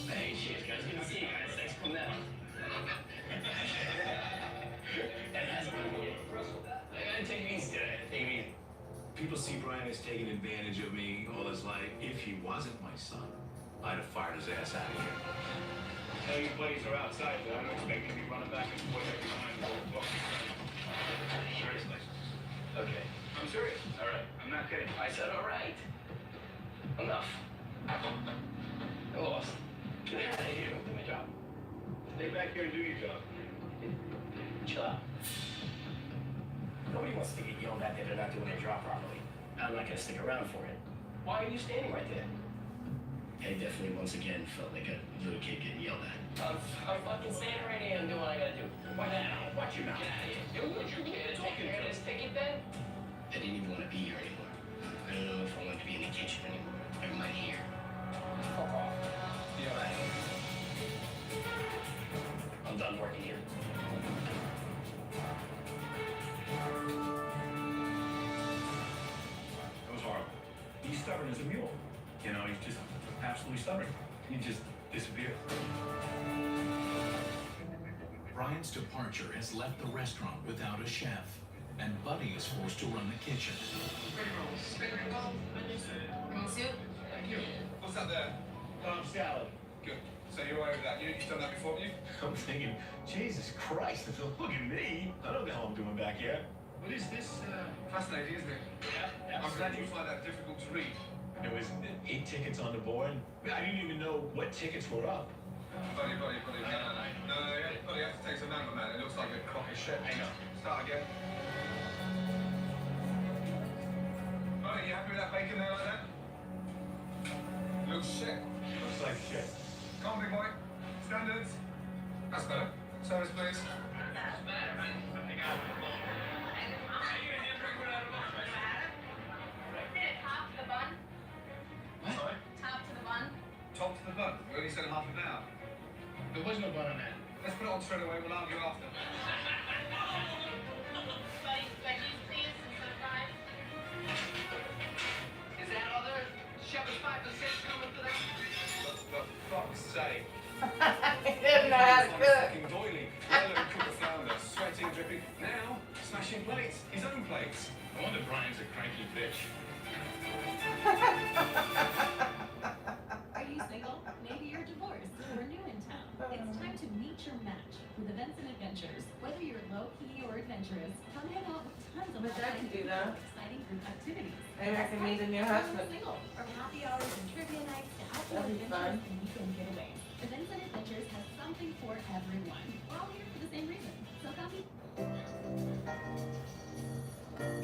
Hey, cheers, guys. Good to see you guys. Thanks for coming out. Take it easy today. Take it easy. People see Brian as taking advantage of me all his life. If he wasn't my son, I'd have fired his ass out of here. Tell your buddies are outside, but I don't expect you to be running back and forth every time. Seriously. Okay. I'm serious. All right. I'm not kidding. I said all right. Enough. I lost. Get out of here. Do my job. Stay back here and do your job. Chill out. Nobody wants to get yelled at that they're not doing their job properly. I'm not gonna stick around for it. Why are you standing right there? I definitely once again felt like a little kid getting yelled at. I'm fucking standing right here and doing what I gotta do. Why now? Watch your mouth. Get out of here. Do what you can. Take care of this ticket then. I didn't even want to be here anymore. I don't know if I want to be in the kitchen anymore. Never mind here. Fuck off. Yeah. I'm done working here. just absolutely stubborn. He just disappeared. Brian's departure has left the restaurant without a chef, and Buddy is forced to run the kitchen. Soup? Thank you. What's that there? Palm salad. Good. So you're aware of that. You've done that before, haven't you? I'm thinking, Jesus Christ, look at me. I don't know what the hell I'm doing back here. What is this? Fascinating, isn't it? Yeah, I'm glad you find that difficult to read. There was 8 tickets on the board. I didn't even know what tickets were up. Buddy. No, buddy, you have to take some number, man. It looks like a crock of shit. I know. Start again. Buddy, you happy with that bacon there like that? Looks shit. Looks like shit. Come on, big boy. Standards. That's better. Service, please. That's better, man. Top to the bun? What? Sorry? Top to the bun? Top to the bun. We only said half an hour. There was no bun on that. Let's put it on straight away. We'll argue after. Buddy, veggies, please, instead of fries. Is that other shepherd's pie for 6 coming today? For fuck's sake. He didn't know how to cook. Fucking doily. Yellow cook a flounder. Sweating, dripping. Now, smashing plates. His own plates. I wonder Brian's a cranky bitch. Are you single? Maybe you're divorced or new in town. It's time to meet your match with events and adventures. Whether you're low-key or adventurous, come hang out with tons of Which I can do that. exciting group activities. Maybe I can meet a new Whether you're husband. single, from happy hours and trivia nights to outdoor That'd be adventures fun. and weekend getaways. Events and Adventures has something for everyone. We're all here for the same reason. So come meet.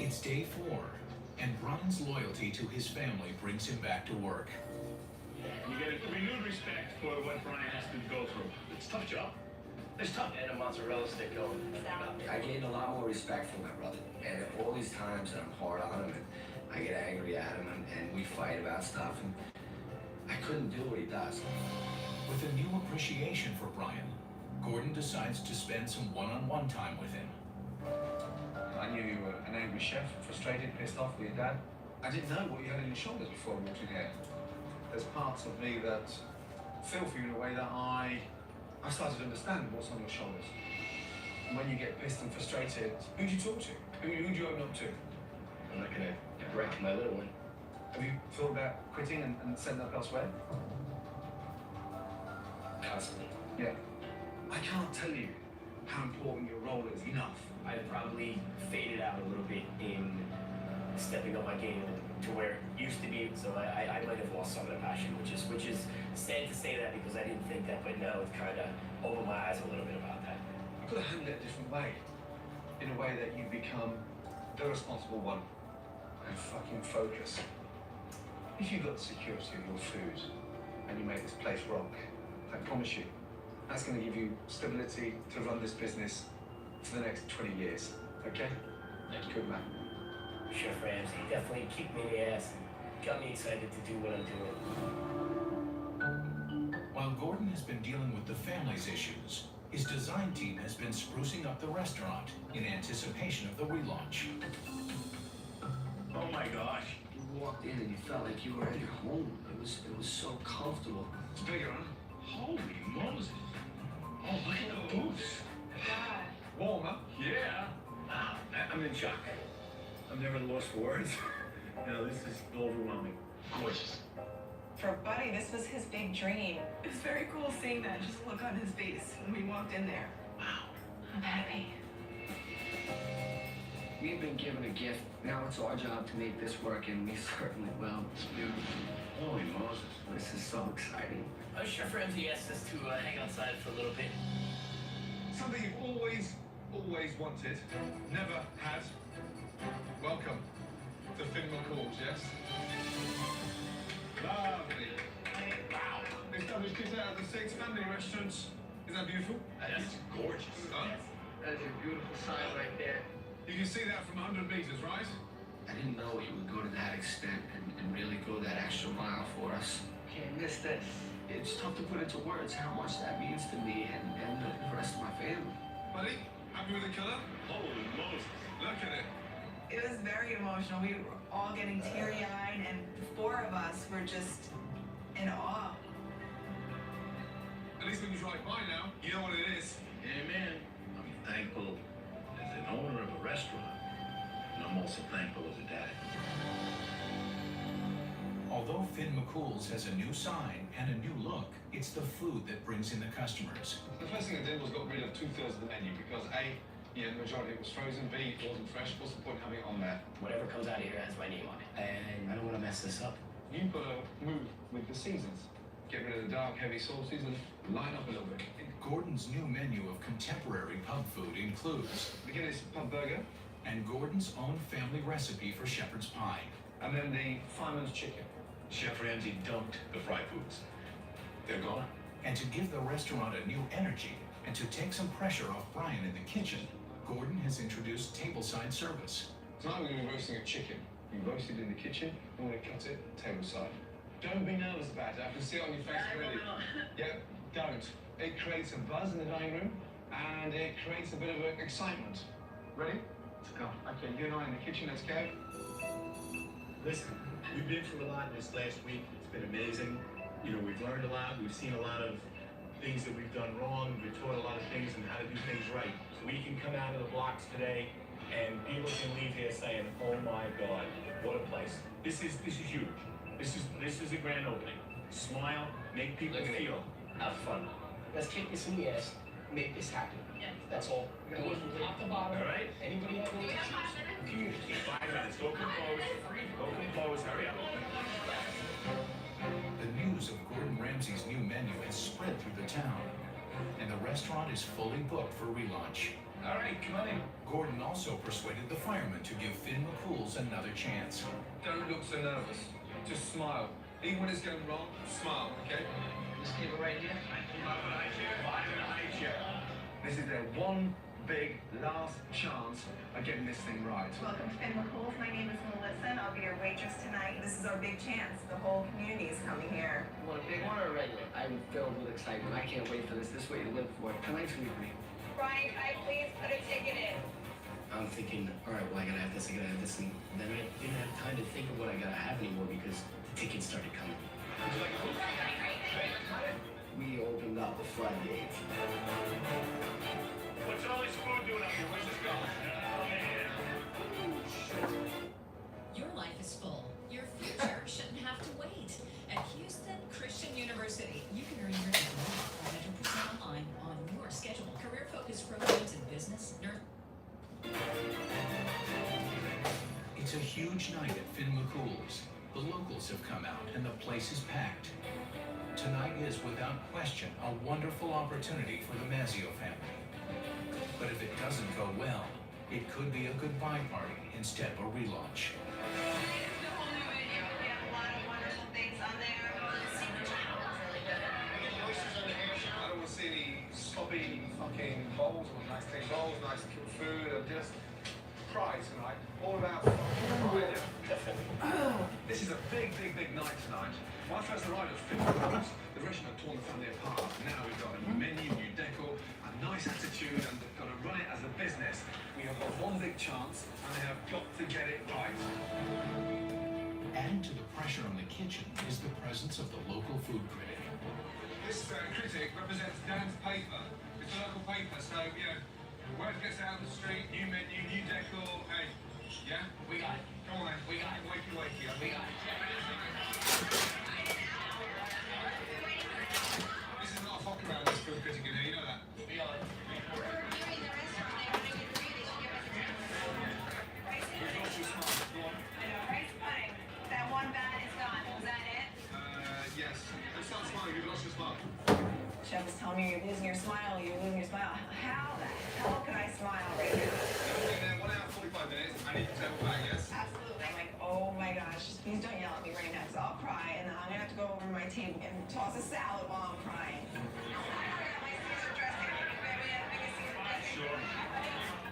It's day 4, and Brian's loyalty to his family brings him back to work. You get a renewed respect for what Brian has to go through. It's a tough job. It's tough. And a mozzarella stick going. I gained a lot more respect for my brother. And all these times that I'm hard on him and I get angry at him and we fight about stuff and I couldn't do what he does. With a new appreciation for Brian, Gordon decides to spend some one-on-one time with him. I knew you were an angry chef, frustrated, pissed off with your dad. I didn't know what you had in your shoulders before I walked in here. There's parts of me that feel for you in a way that I started to understand what's on your shoulders. And when you get pissed and frustrated, who do you talk to? Who do you open up to? I'm not gonna wreck my little one. Have you thought about quitting and setting up elsewhere? Constantly. Yeah. I can't tell you how important your role is enough. I probably faded out a little bit in stepping up my game to where it used to be. So I might have lost some of the passion, which is sad to say that because I didn't think that, but now it's kind of opened my eyes a little bit about that. You've got to handle it a different way. In a way that you become the responsible one. And fucking focus. If you've got the security of your food and you make this place rock, I promise you, that's going to give you stability to run this business for the next 20 years. Okay? Good man. Chef Ramsay definitely kicked me in the ass. Got me excited to do what I'm doing. While Gordon has been dealing with the family's issues, his design team has been sprucing up the restaurant in anticipation of the relaunch. Oh my gosh. You walked in and you felt like you were at your home. It was so comfortable. It's bigger, huh? Holy Moses. Oh, look at the booths. Warmer? Yeah. Wow, I'm in shock. I'm never lost for words. This is overwhelming. Gorgeous. For Buddy, this was his big dream. It was very cool seeing that just look on his face when we walked in there. Wow. I'm happy. We've been given a gift. Now it's our job to make this work, and we certainly will. It's beautiful. Holy Moses. This is so exciting. Chef Ramsay asked us to hang outside for a little bit. Something you've always wanted, never had. Welcome to Finn McCall's, yes? Lovely. Wow. They established kids out of the 6 family restaurants. Is that beautiful? That's gorgeous. Huh? That is a beautiful sign right there. You can see that from 100 meters, right? I didn't know he would go to that extent and really go that extra mile for us. Can't miss this. It's tough to put into words how much that means to me and the rest of my family. Buddy, happy with the color? Holy Moses. Look at it. It was very emotional. We were all getting teary-eyed, and the 4 of us were just in awe. At least when you drive by now, you know what it is. Amen. I'm thankful as an owner of a restaurant, and I'm also thankful as a dad. Although Finn McCool's has a new sign and a new look, it's the food that brings in the customers. The first thing I did was got rid of 2/3 of the menu because A, the majority of it was frozen, B, it wasn't fresh. What's the point of having it on there? Whatever comes out of here has my name on it, and I don't want to mess this up. You've got to move with the seasons. Get rid of the dark, heavy sauces and lighten up a little bit. Gordon's new menu of contemporary pub food includes McGinnis pub burger, and Gordon's own family recipe for shepherd's pie. and then the fireman's chicken. Chef Ramsay dumped the fried foods. They're gone. And to give the restaurant a new energy and to take some pressure off Brian in the kitchen, Gordon has introduced tableside service. Tonight we're going to be roasting a chicken. We roast it in the kitchen, and we're going to cut it tableside. Don't be nervous about it. I can see it on your face already. Yeah, don't. It creates a buzz in the dining room, and it creates a bit of excitement. Ready? Let's go. Okay, you and I in the kitchen. Let's go. Listen, we've been through a lot this last week. It's been amazing. You know, we've learned a lot. We've seen a lot of things that we've done wrong. We've taught a lot of things and how to do things right. So we can come out of the blocks today and people can leave here saying, "Oh my God, what a place." This is huge. This is a grand opening. Smile, make people feel. Have fun. Let's kick this in the ass. Make this happen. Yeah. That's all. We're going from top to bottom. All right. Anybody have any issues? Communicate. 5 minutes. Go compose. Go compose. Hurry up. The news of Gordon Ramsay's new menu has spread through the town, and the restaurant is fully booked for relaunch. All right, come on in. Gordon also persuaded the firemen to give Finn McCool's another chance. Don't look so nervous. Just smile. Even when it's going wrong, smile, okay? This table right here. This is their one big last chance of getting this thing right. Welcome to Finn McCool's. My name is Melissa, and I'll be your waitress tonight. This is our big chance. The whole community is coming here. You want a big one or a regular? I'm filled with excitement. I can't wait for this. This is what you live for. Tonight's gonna be great. Brian, can I please put a ticket in? I'm thinking, all right, well, I gotta have this, I gotta have this, and then I didn't have time to think of what I gotta have anymore because the tickets started coming. Would you like a book? We opened up the floodgates. What's all this food doing up here? Where's this going? Your life is full. Your future shouldn't have to wait. At Houston Christian University, you can earn your degree 100% online on your schedule. Career-focused programs in business, nursing. It's a huge night at Finn McCool's. The locals have come out and the place is packed. Tonight is, without question, a wonderful opportunity for the Mazzio family. But if it doesn't go well, it could be a goodbye party instead of a relaunch. I don't want to see any sloppy fucking bowls or nice clean bowls, nice cooked food, and just cry tonight. All about fucking crying. This is a big, big, big night tonight. My first arrived at 50 pounds. The restaurant had torn the family apart. Now we've got a new menu, new decor, a nice attitude, and they've got to run it as a business. We have got one big chance, and they have got to get it right. Adding to the pressure on the kitchen is the presence of the local food critic. This critic represents Dan's paper. It's a local paper, so, you know, word gets out of the street, new menu, new decor, hey, yeah? We got it. Come on, then. We got it. Wakey, wakey. We got it. This is not a fuck around, this food critic in here, you know that? We got it. We've lost your smile. Go on. I know, rice pudding. That one bat is gone. Was that it? Yes. Let's start smiling, you've lost your smile. Chef was telling me you're losing your smile. You're losing your smile. How the hell can I smile right now? In there, 1 hour, 45 minutes. I need to table back, yes? Absolutely. I'm like, oh my gosh, please don't yell at me right now, because I'll cry, and then I'm gonna have to go over to my table and toss a salad while I'm crying. Sure.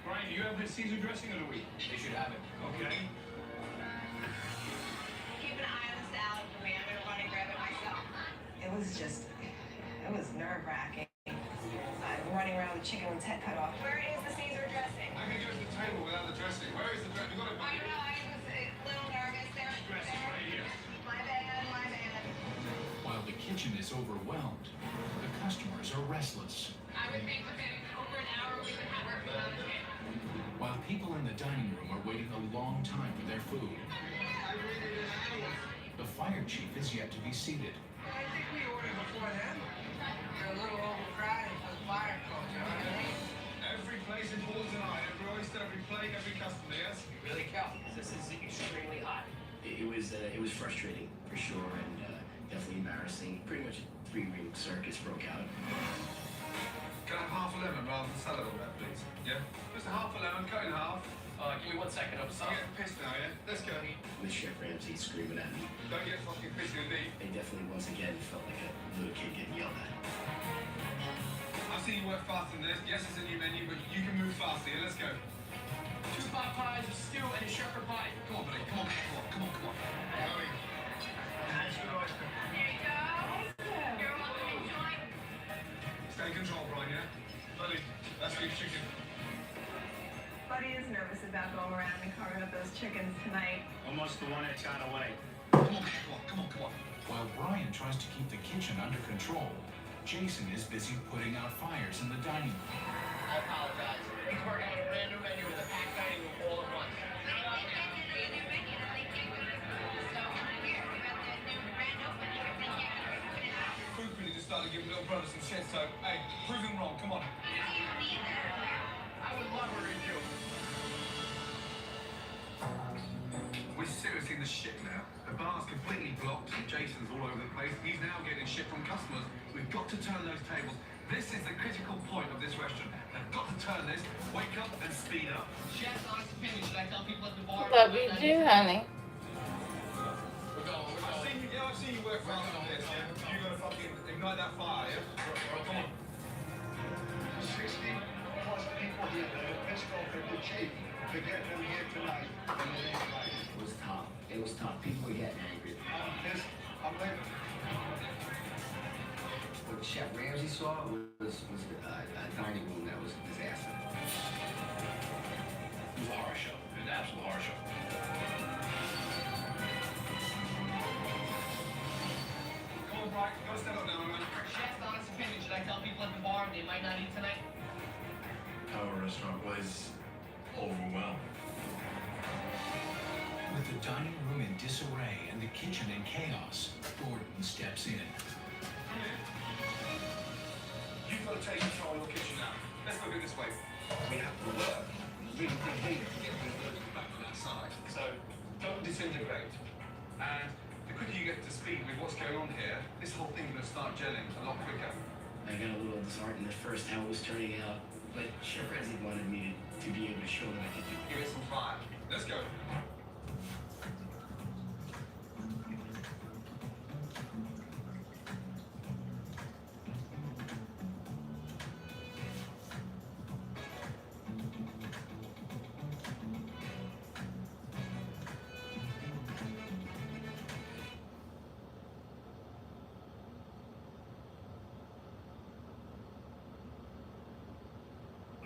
Brian, do you have the Caesar dressing or do we? They should have it. Okay. Keep an eye on the salad for me. I'm gonna run and grab it myself. It was nerve-wracking. I'm running around with chicken with its head cut off. Where is the Caesar dressing? I can go to the table without the dressing. Where is the dressing? You've got to... I don't know, I was a little nervous there. Dressing right here. My bad. While kitchen is overwhelmed, the customers are restless. I would think within over an hour we would have our food on the table. While people in the dining room are waiting a long time for their food, the fire chief is yet to be seated. I think we ordered beforehand. You're a little overcrowded for the fire coach, you know what I mean? Every place in Halls and I, every oyster, every plate, every customer, yes? Really count. This is extremely hot. It was frustrating for sure, and definitely embarrassing. Pretty much a 3-ring circus broke out. Can I have half a lemon rather than salad on that, please? Yeah? Just a half a lemon, cut in half. Give me 1 second. I'm I'm sorry. getting pissed now, yeah? Let's go. With Chef Ramsay screaming at me. Don't get fucking pissed with me. They definitely once again felt like a little kid getting yelled at. I see you work faster than this. Yes, it's a new menu, but you can move faster. Yeah, let's go. 2 pot pies, a stew, and a shepherd pie. Come on, buddy. Come on, come on, come on, come on. Going. Nice good oyster. There you go. You're welcome to join. Stay in control, Brian, yeah? Buddy, that's your chicken. Buddy is nervous about going around and carving up those chickens tonight. Almost the one that got away. Come on, come on, come on, come on. While Brian tries to keep the kitchen under control, Jason is busy putting out fires in the dining room. I apologize. He's working on a brand new menu with a packed dining room all at once. Food really just started giving little brother some shit, so, hey, prove him wrong, come on. I would love a review. We're seriously in the shit now. The bar's completely blocked and Jason's all over the place. He's now getting shit from customers. We've got to turn those tables. This is the critical point of this restaurant. They've got to turn this, wake up and speed up. Chef's honest opinion. Should I tell people at the bar? Love you too, honey. I've seen you work fast on this, yeah? You're gonna fucking ignite that fire, yeah? Come on. 60 plus people here that are pissed off at the chief to get them here tonight. It was tough. It was tough. People were getting angry. I'm pissed. I'm leaving. What Chef Ramsay saw was a dining room that was a disaster. It was a horror show. An absolute horror show. Come on, Brian. Gotta step up now, man. Chef's honest opinion. Should I tell people at the bar they might not eat tonight? Our restaurant was overwhelmed. With the dining room in disarray and the kitchen in chaos, Gordon steps in. You've got to take control of your kitchen now. Let's look at it this way. We have to work really dig deep to get these birds back from that side. So don't disintegrate. And the quicker you get to speed with what's going on here, this whole thing's going to start gelling a lot quicker. I got a little disheartened at first how it was turning out, but Chef Ramsay wanted me to be able to show that I could do it. Give it some fire. Let's go.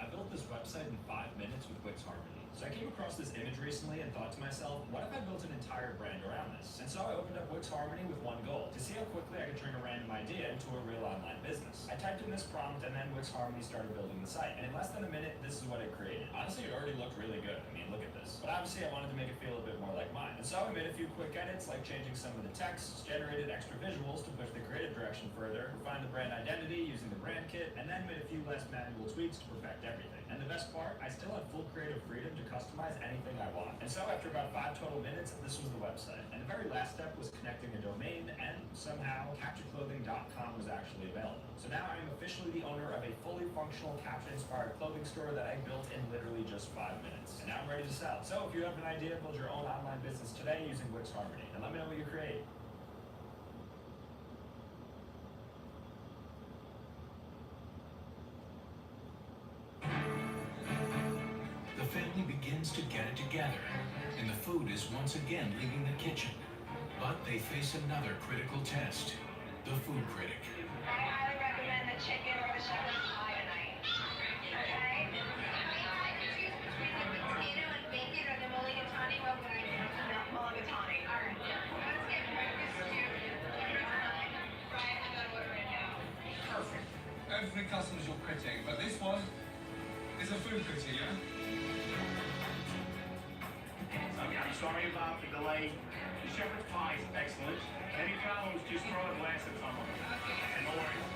I built this website in 5 minutes with Wix Harmony. So I came across this image recently and thought to myself, what if I built an entire brand around this? And so I opened up Wix Harmony with one goal, to see how quickly I could turn a random idea into a real online business. I typed in this prompt and then Wix Harmony started building the site. And in less than a minute, this is what it created. Honestly, it already looked really good. I mean, look at this. But obviously I wanted to make it feel a bit more like mine. And so I made a few quick edits, like changing some of the texts, generated extra visuals to push the creative direction further, refined the brand identity using the brand kit, and then made a few less manual tweaks to perfect everything. And the best part, I still had full creative freedom to customize anything I want. And so after about 5 total minutes, this was the website. And the very last step was connecting a domain, and somehow CaptureClothing.com was actually available. So now I'm officially the owner of a fully functional Capture-inspired clothing store that I built in literally just 5 minutes. And now I'm ready to sell. So if you have an idea, build your own online business today using Wix Harmony. And let me know what you create. The family begins to get it together, and the food is once again leaving the kitchen. But they face another critical test, the food critic. I highly recommend the chicken or the shepherd's pie tonight. Okay? Choose between the potato and bacon or the mulligatawny. What would I do? Mulligatawny. All right. Let's get breakfast stew, shepherd's pie, fry it with every customer's your critic, but this one is a food critic, yeah? I'm sorry about the delay. The shepherd's pie is excellent. Any problems, just throw a glass at someone. And no worries.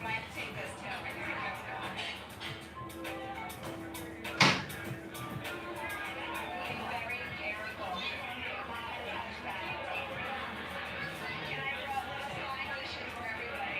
Glad to take this too. Very careful. And I brought little side dishes for everybody.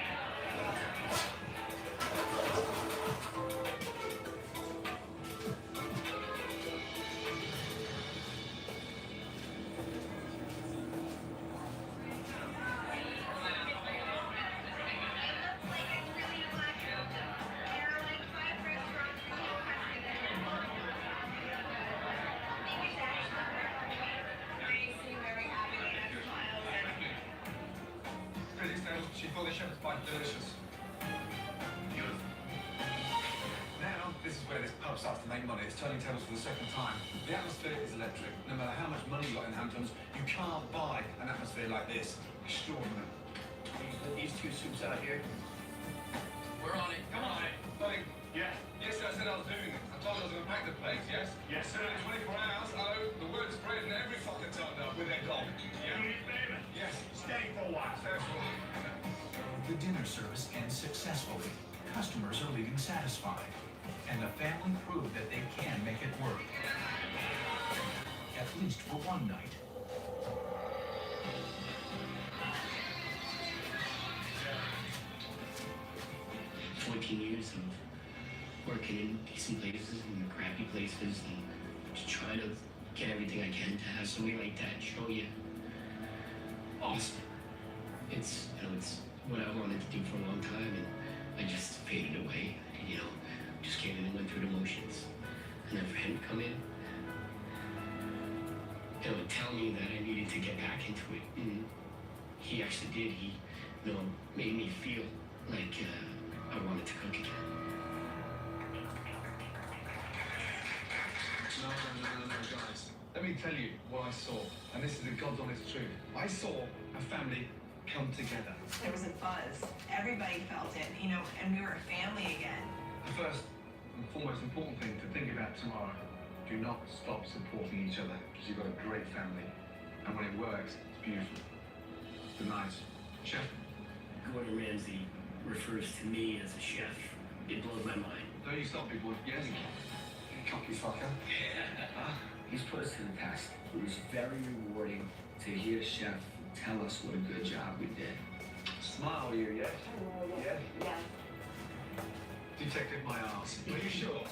'Cause where this pub starts to make money. It's turning tables for the second time. The atmosphere is electric. No matter how much money you got in Hamptons, you can't buy an atmosphere like this. Extraordinary. Can you put these two soups out here? We're on it. Come on. Buddy. Yeah. Yes, I said I was doing it. I told you I was going to pack the place, yes? Yes, sir. In 24 hours, hello, the word spread and every fucker turned up with their dog. Yeah? Yes. Stay for a while. Stay for a while. The dinner service ends successfully. Customers are leaving satisfied. And the family proved that they can make it work. At least for one night. Years of working in decent places and crappy places and just trying to get everything I can to have somebody like that show you. Awesome. It's what I wanted to do for a long time, and I just faded away. And, just came in and went through the motions. And then for him to come in, and tell me that I needed to get back into it. And he actually did. He, made me feel like I wanted to cook again. No, guys. Let me tell you what I saw, and this is the God's honest truth. I saw a family come together. There was a buzz. Everybody felt it, and we were a family again. The first and foremost important thing to think about tomorrow, do not stop supporting each other, because you've got a great family. And when it works, it's beautiful. Good night, Chef. Gordon Ramsay refers to me as a chef. It blows my mind. Don't you stop people, yes? You cocky fucker. He's put us to the test. It was very rewarding to hear Chef tell us what a good job we did. Smile here, yeah? Yeah? Yeah. Detective my ass. Are you sure?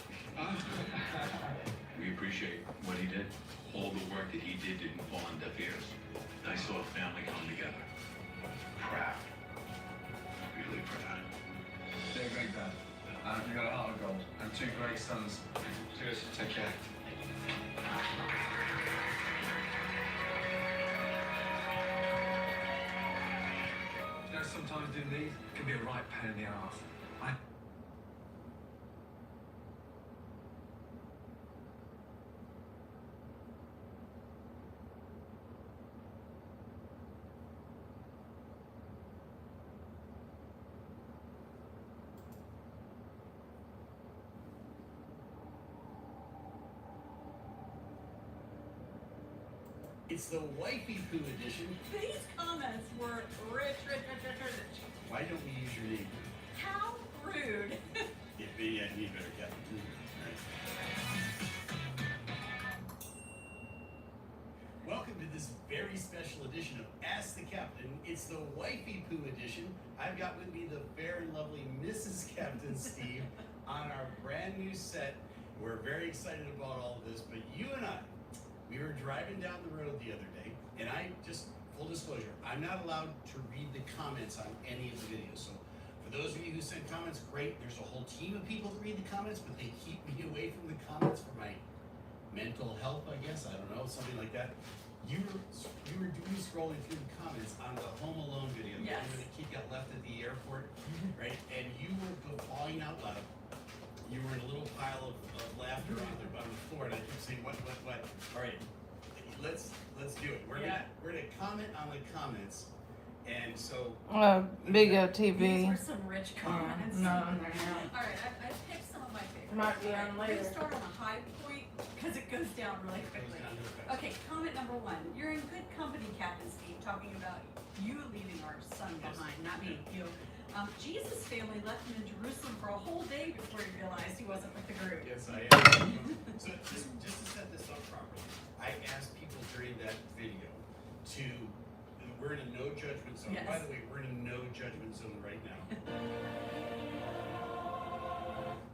We appreciate what he did. All the work that he did didn't fall on deaf ears. I saw a family come together. Proud. Really proud. They're great, Dad. You got a heart of gold and two great sons. Cheers. Take care. Sometimes doing these can be a right pain in the arse. It's the wifey poo edition. These comments were rich. Why don't we use your name? How rude. Yeah, you better get it. Right. Welcome to this very special edition of Ask the Captain. It's the wifey poo edition. I've got with me the fair and lovely Mrs. Captain Steve on our brand new set. We're very excited about all of this, but you and I, we were driving down the road the other day, and full disclosure, I'm not allowed to read the comments on any of the videos. So for those of you who send comments, great. There's a whole team of people that read the comments, but they keep me away from the comments for my mental health, I guess. I don't know, something like that. You were doing scrolling through the comments on the Home Alone video. Yes. When the kid got left at the airport, right? And you were guffawing out loud. You were in a little pile of laughter on the floor, and I kept saying, what? All right, let's do it. We're gonna comment on the comments, And so. Big TV. These were some rich comments. No. All right, I picked some of my favorites. Might be on We're later. gonna start on a high point because it goes down really quickly. Okay, comment number 1. You're in good company, Captain Steve, talking about you leaving our son behind, not me, you. Jesus' family left him in Jerusalem for a whole day before he realized he wasn't with the group. Yes, I am. So just to set this up properly, I asked people during that video to, we're in a no judgment zone. Yes. By the way, we're in a no judgment zone right now.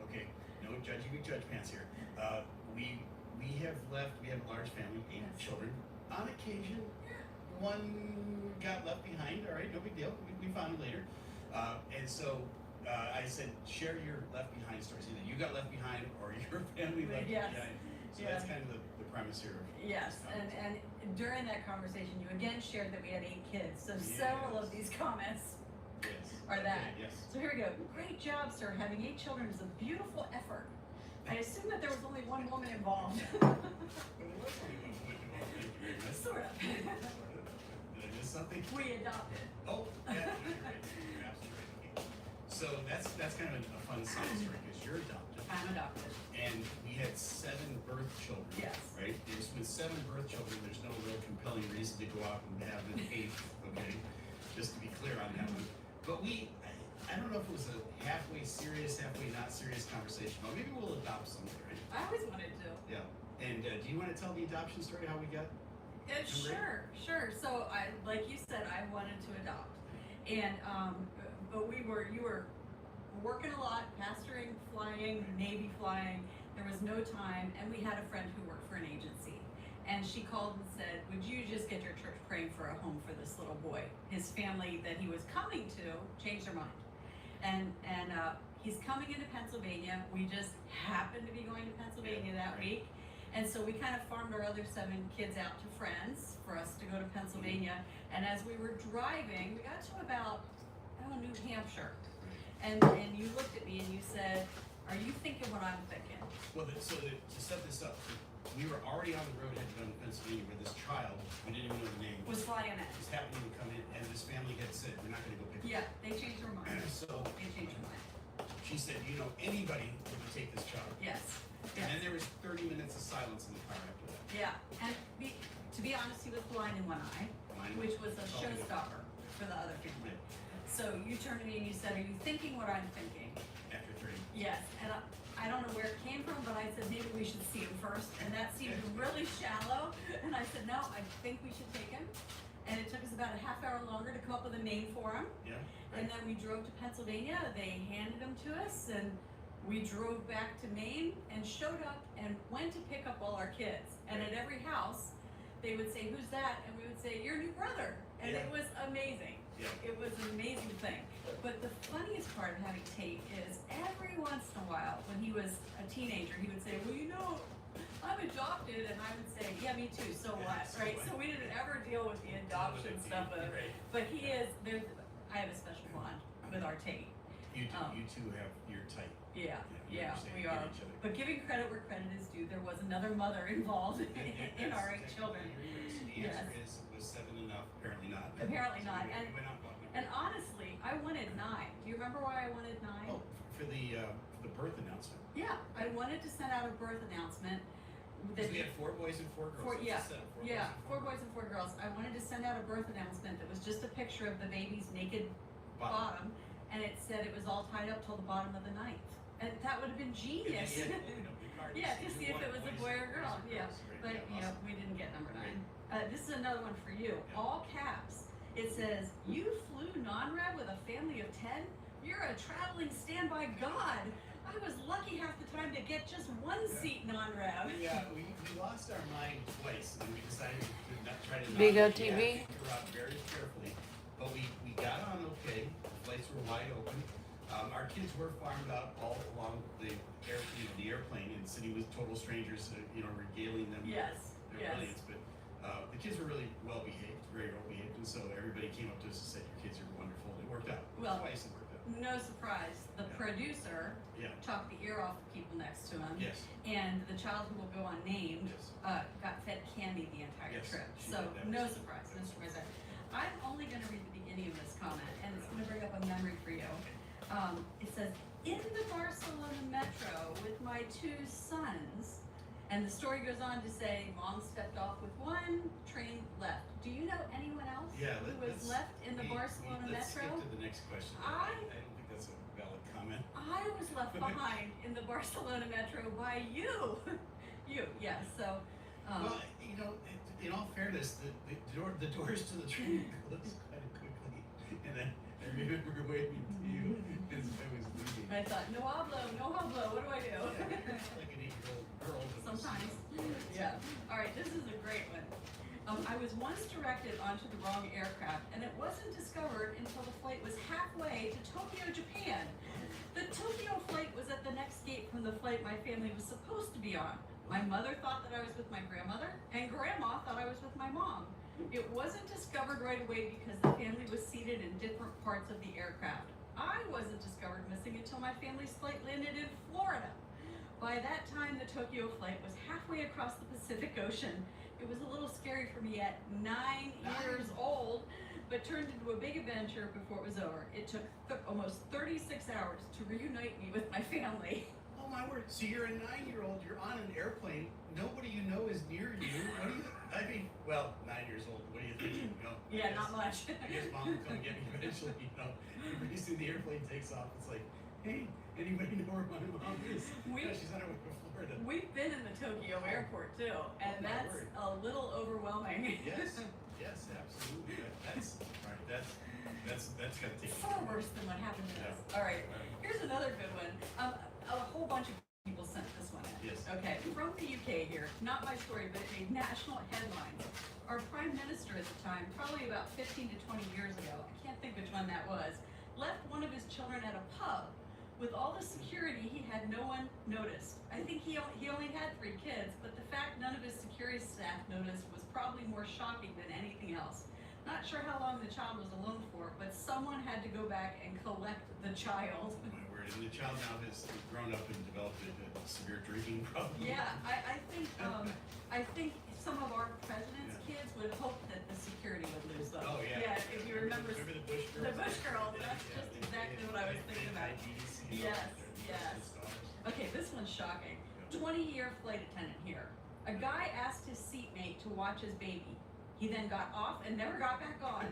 Okay, no judgy big judge pants here. We have left, we have a large family, 8 children. On occasion, one got left behind, all right, no big deal. We found him later. And so I said, share your left behind stories. Either you got left behind or your family left Yes. behind. So Yeah. that's kind of the premise here. Yes, and during that conversation, you again shared that we had 8 kids, so several of these comments are that. Yes. So here we go. Great job, sir. Having 8 children is a beautiful effort. I assume that there was only one woman involved. Sort of. Did I miss something? We adopted. Oh, yeah, you're absolutely right. Okay. So that's kind of a fun side story because you're adopted. I'm adopted. And we had 7 birth children. Yes. Right? And with 7 birth children, there's no real compelling reason to go out and have an 8th, okay? Just to be clear on that one. But I don't know if it was a halfway serious, halfway not serious conversation, but maybe we'll adopt someday, right? I always wanted to. Yeah. And do you want to tell the adoption story, how we got? Sure. So like you said, I wanted to adopt, and but you were working a lot, pastoring, flying, Navy flying. There was no time, and we had a friend who worked for an agency, and she called and said, "Would you just get your church praying for a home for this little boy?" His family that he was coming to changed their mind, and he's coming into Pennsylvania. We just happened to be going to Pennsylvania that week. And so we kind of farmed our other 7 kids out to friends for us to go to Pennsylvania. And as we were driving, we got to about, New Hampshire. And you looked at me and you said, "Are you thinking what I'm thinking?" Well, so to set this up, we were already on the road headed down to Pennsylvania where this child, we didn't even know the name, Was flying in. was happening to come in, and this family had said, we're not going to go pick him Yeah, they changed their mind. So They changed their mind. she said, you know anybody who would take this child? Yes. And then there was 30 minutes of silence in the car after that. Yeah. And to be honest, he was blind in one eye, which was a showstopper for the other family. So you turned to me and you said, "Are you thinking what I'm thinking?" After 30. Yes, and I don't know where it came from, but I said maybe we should see him first, and that seemed really shallow. And I said, "No, I think we should take him." And it took us about a half hour longer to come up with a name for him. Yeah. And then we drove to Pennsylvania. They handed him to us, and we drove back to Maine and showed up and went to pick up all our kids. And at every house, they would say, "Who's that?" And we would say, "Your new brother." And it was amazing. Yeah. It was an amazing thing. But the funniest part of having Tate is every once in a while, when he was a teenager, he would say, "Well, I'm adopted," and I would say, "Yeah, me too, so what?" Right? So we didn't ever deal with the adoption stuff. But I have a special bond with our Tate. You two have your type. Yeah, you understand, we you are. get each other. But giving credit where credit is due, there was another mother involved in our 8 children. The answer was 7 enough? Apparently not. Apparently not. So we went out and bought And honestly, I wanted 9. Do you remember why I wanted 9? Oh, for the birth announcement. Yeah, I wanted to send out a birth announcement. Because we had 4 boys and 4 girls. Four boys and 4 girls. I wanted to send out a birth announcement that was just a picture of the baby's naked bottom, and it said it was all tied up till the bottom of the 9th. And that would have been genius. Yeah, to see if it was a boy or girl. Yeah, but we didn't get number 9. This is another one for you. All caps. It says, "You flew non-rev with a family of 10? You're a traveling standby god. I was lucky half the time to get just 1 seat non-rev." Yeah, we lost our mind twice, and we decided to not try to Big not TV. figure out very carefully. But we got on okay. The flights were wide open. Our kids were farmed out all along the airplane, and City was total strangers, regaling them Yes, with their brilliance. But the kids were really well behaved, very well behaved, and so everybody came up to us and said, "Your kids are wonderful." It worked out. Well, Twice it worked out. no surprise, the producer talked the ear off the people next to him. Yes. And the child who will go unnamed Yes. Got fed candy the entire Yes, trip. she So did. That no was- surprise there. I'm only going to read the beginning of says, in the Barcelona metro with my 2 sons. And the story goes on to say, Mom stepped off with one, train left. Do you know anyone else Yeah, who was left in the Barcelona let's metro? skip to the next question. I don't think that's a valid comment. I was left behind in the Barcelona metro by you. Yeah, so. Well, you know, in all fairness, the doors to the train closed kind of quickly. And then I remember waving to you as I was leaving. I thought, no hablo, what do I do? Yeah, like an 8-year-old girl. Sometimes. Yeah. All right, this is a great one. I was once directed onto the wrong aircraft, and it wasn't discovered until the flight was halfway to Tokyo, Japan. The Tokyo flight was at the next gate from the flight my family was supposed to be on. My mother thought that I was with my grandmother, and Grandma thought I was with my mom. It wasn't discovered right away because the family was seated in different parts of the aircraft. I wasn't discovered missing until my family's flight landed in Florida. By that time, the Tokyo flight was halfway across the Pacific Ocean. It was a little scary for me at 9 years old, but turned into a big adventure before it was over. It took almost 36 hours to reunite me with my family. Oh my word! So you're a 9-year-old. You're on an airplane. Nobody you know is near you. What do you? I mean, well, 9 years old. What do you think? You know? Yeah, not much. I guess Mom will come get me eventually. You know, pretty soon the airplane takes off. It's like, hey, anybody know where my mom is? She's on her way to Florida. We've been in the Tokyo airport too, and that's a little overwhelming. Yes, absolutely. That's all right. That's gotta take. Far worse than what happened to us. All right, here's another good one. A whole bunch of people sent this one in. Yes. Okay, from the UK here. Not my story, but it made national headlines. Our prime minister at the time, probably about 15 to 20 years ago, I can't think which one that was, left one of his children at a pub. With all the security, he had no one noticed. I think he only had 3 kids, but the fact none of his security staff noticed was probably more shocking than anything else. Not sure how long the child was alone for, but someone had to go back and collect the child. Oh my word! And the child now has grown up and developed a severe drinking problem. Yeah, I think some of our president's kids would hope that the security would lose them. Oh yeah. Yeah, if you remember the Bush girls. The Bush girls. That's just exactly what I was thinking about. Yes. Okay, this one's shocking. 20-year flight attendant here. A guy asked his seatmate to watch his baby. He then got off and never got back on.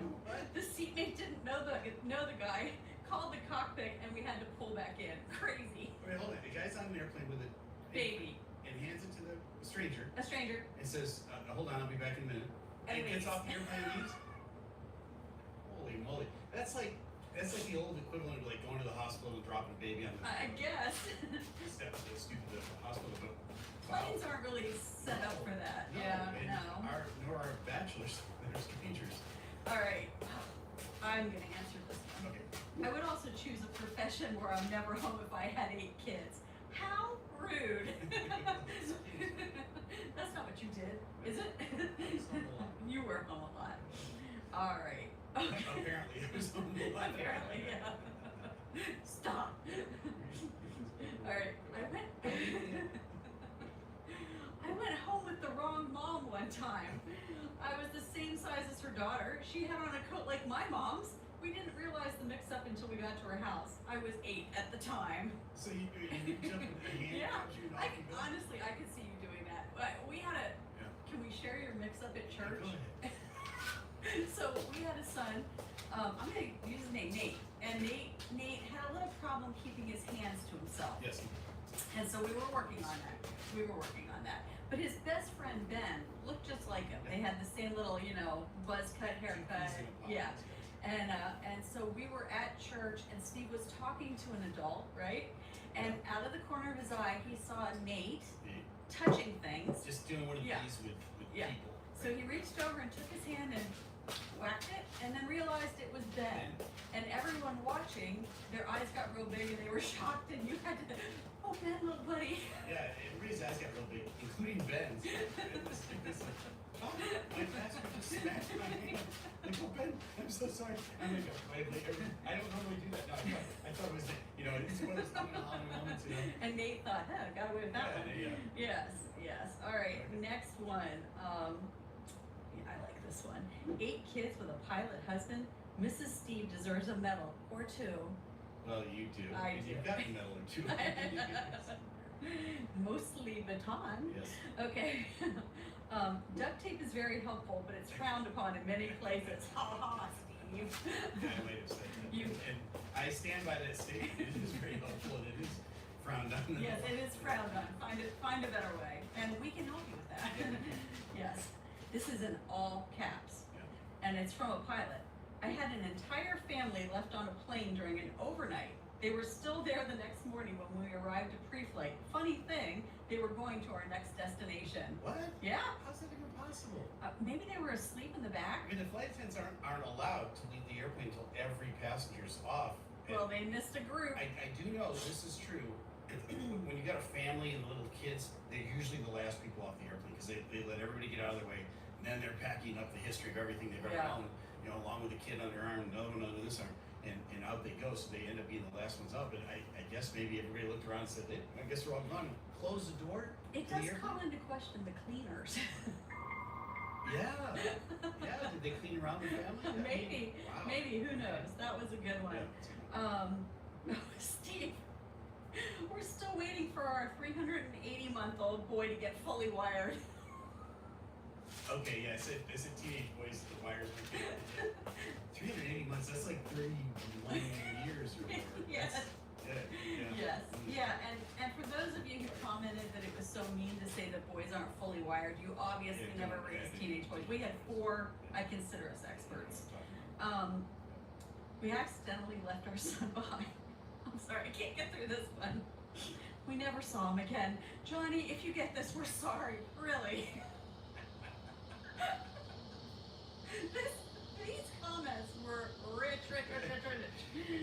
The seatmate didn't know the guy, called the cockpit, and we had to pull back in. Crazy. Wait, hold on. The guy's on an airplane with a baby and hands it to the stranger. A stranger. And says, "Hold on, I'll be back in a minute." And gets off the airplane and leaves. Holy moly! That's like the old equivalent of like going to the hospital and dropping a baby on the. I guess. Step of the stupid hospital, but. Planes aren't really set up for that. No. Nor are bachelors. They're strangers. All right. I'm going to answer this one. Okay. I would also choose a profession where I'm never home if I had 8 kids. How rude. That's not what you did, is it? You were home a lot. All right. Okay. Apparently, it was home a lot. Apparently, yeah. Stop. All right. I went home with the wrong mom one time. I was the same size as her daughter. She had on a coat like my mom's. We didn't realize the mix-up until we got to her house. I was 8 at the time. So you jumped in the hand? Yeah. Honestly, I could see you doing that. We had a. Yeah. Can we share your mix-up at church? Yeah, So we had a son. I'm going to use his name, Nate. And Nate had a little problem keeping his hands to himself. Yes. And so we were working on that. But his best friend Ben looked just like him. They had the same little, buzz cut haircut. Yeah. And so we were at church, and Steve was talking to an adult, right? And out of the corner of his eye, he saw Nate touching things. Just doing one of these with people. So he reached over and took his hand and whacked it, and then realized it was Ben. And everyone watching, their eyes got real big, and they were shocked, and you had to, oh, Ben, little buddy. Yeah, everybody's eyes got real big, including Ben's. It was like, oh, my pastor just smashed my hand. Like, oh, Ben, I'm so sorry. I'm like, I don't normally do that. No, I thought it was, it's one of those moments, And Nate thought, got away with that one. Yeah. Yes. All right, next one. I like this one. 8 kids with a pilot husband. Mrs. Steve deserves a medal or 2. Well, you do. I and do. You've got a medal or two. Mostly baton. Yes. Okay. Duct tape is very helpful, but it's frowned upon in many places. Ha ha, Steve. I might have said that. And I stand by that statement. It is very helpful and it is frowned on. Yes, it is frowned on. Find a better way, and we can help you with that. Yes, this is in all caps, and it's from a pilot. I had an entire family left on a plane during an overnight. They were still there the next morning when we arrived at pre-flight. Funny thing, they were going to our next destination. What? Yeah. How's that even possible? Maybe they were asleep in the back. I mean, the flight attendants aren't allowed to leave the airplane until every passenger's off. Well, they missed a group. I do know this is true. When you got a family and little kids, they're usually the last people off the airplane because they let everybody get out of their way, and then they're packing up the history of everything they've ever known, you know, along with the kid on their arm, another one under this arm, and out they go. So they end up being the last ones out. But I guess maybe everybody looked around and said, I guess we're all gone. Close the door. It does call into question the cleaners. Yeah. Did they clean around the family? Maybe. Wow. Maybe. Who knows? That was a good one. Yeah, Steve, we're still waiting for our 380-month-old boy to get fully wired. Okay, yeah, I said teenage boys, the wires were 380 months, that's like 31 years or more. Yes. That's, Yes. Yeah, and for those of you who commented that it was so mean to say that boys aren't fully wired, you obviously never raised teenage boys. We had 4, I consider us experts. We accidentally left our son behind. I'm sorry, I can't get through this one. We never saw him again. Johnny, if you get this, we're sorry, really. These comments were rich.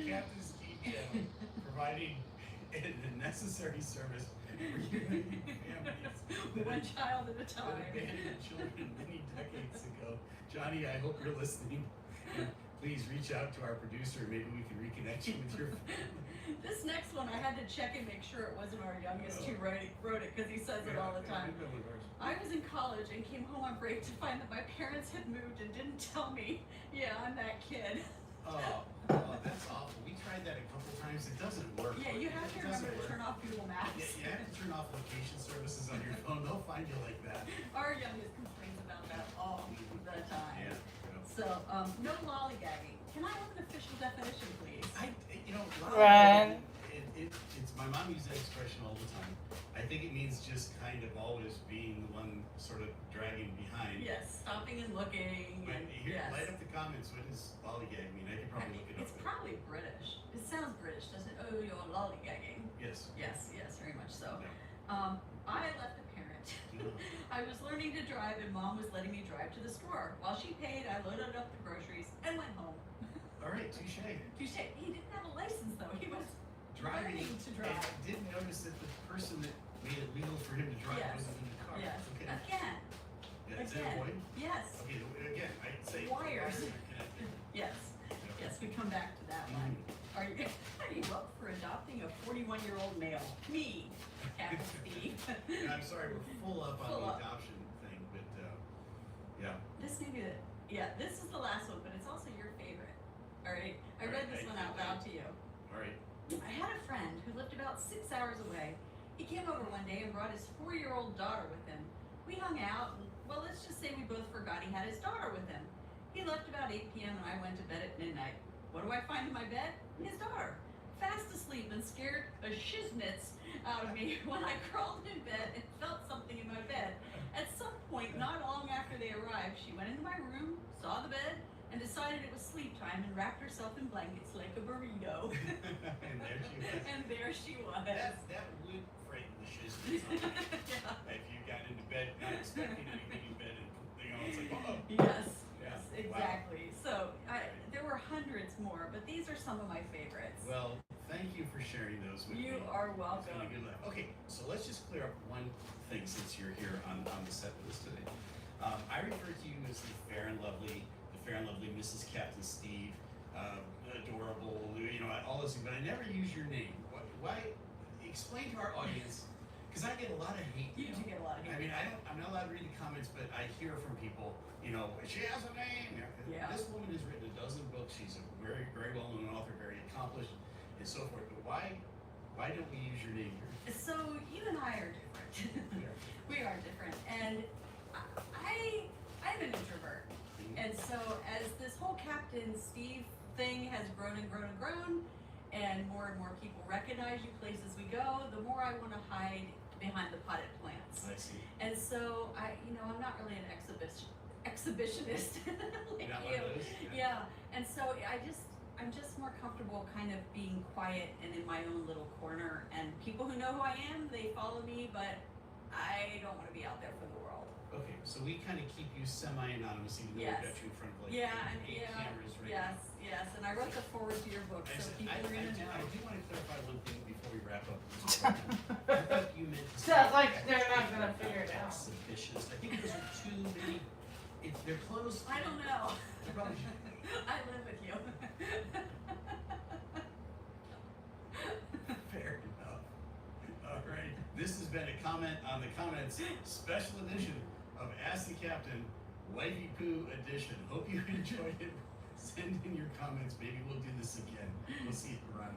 Captain Steve Jones providing the necessary service for human families. One child at a time. That abandoned children many decades ago. Johnny, I hope you're listening. Please reach out to our producer. Maybe we can reconnect you with your family. This next one, I had to check and make sure it wasn't our youngest who wrote it because he says it all the time. I was in college and came home on break to find that my parents had moved and didn't tell me. Yeah, I'm that kid. Oh, that's awful. We tried that a couple times. It doesn't work. Yeah, you have to remember to turn off Google Maps. Yeah, you have to turn off location services on your phone. They'll find you like that. Our youngest complains about that all the time. Yeah. So, no lollygagging. Can I have an official definition, please? Run. It's my mom uses that expression all the time. I think it means just kind of always being the one sort of dragging behind. Yes, stopping and looking. But here, yes. light up the comments. What does lollygag mean? I could probably look it up. It's probably British. It sounds British, doesn't it? Oh, you're lollygagging. Yes. Yes, very much so. Yeah. I left a parent. I was learning to drive and mom was letting me drive to the store. While she paid, I loaded up the groceries and went home. All right, touche. Touche. He didn't have a license though. He was Driving. learning to drive. I did notice that the person that made it legal for him to drive Yes. wasn't in the car. Yes. Okay. Again. Yeah, is that a boy? Yes. Okay, again, I'd say Wires. are connected. Yes. Yes, we come back to that one. Are you up for adopting a 41-year-old male? Me, Captain Steve. I'm sorry, we're full up on Full the up. adoption thing, but yeah. This is the last one, but it's also your favorite. All right, I read this one out loud to you. All right. I had a friend who lived about 6 hours away. He came over one day and brought his 4-year-old daughter with him. We hung out, and well, let's just say we both forgot he had his daughter with him. He left about 8 p.m. and I went to bed at midnight. What do I find in my bed? His daughter, fast asleep and scared a shiznits out of me when I crawled in bed and felt something in my bed. At some point, not long after they arrived, she went into my room, saw the bed, and decided it was sleep time and wrapped herself in blankets like a burrito. And there she was. That would frighten the shiznits on you. If you got into bed not expecting anything in bed and it's like, oh. Yes, Yeah. exactly. Wow. So there were hundreds more, but these are some of my favorites. Well, thank you for sharing those with me. You are welcome. It's been a good laugh. Okay, so let's just clear up one thing since you're here on the set with us today. I refer to you as the fair and lovely Mrs. Captain Steve, adorable, all those things, but I never use your name. Why? Explain to our audience, because I get a lot of hate. You do get a lot of hate. I mean, I'm not allowed to read the comments, but I hear from people, she has a name. Yeah. This woman has written a dozen books. She's a very, very well-known author, very accomplished. and so forth. But why don't we use your name here? So you and I are different. We are different, and I'm an introvert, and so as this whole Captain Steve thing has grown and grown and grown, and more people recognize you places we go, the more I want to hide behind the potted plants. I see. And so I'm not really an exhibitionist like Not one you. of those? Yeah. And so I'm just more comfortable kind of being quiet and in my own little corner. And people who know who I am, they follow me, but I don't want to be out there for the world. Okay, so we kind of keep you semi-anonymous, even though Yes. we've got you in front of like eight Yeah. cameras right Yes, now. yes. And I wrote the forward to your book, so people are gonna know. I do want to clarify one thing before we wrap up. I thought you meant to Sounds like they're not gonna figure it out. Exhibitionist. I think those are too many. If they're close. I don't know. They're probably I live with you. fair enough. All right. This has been a comment on the comments special edition of Ask the Captain Wifey Poo edition. Hope you enjoyed it. Send in your comments. Maybe we'll do this again. We'll see it around.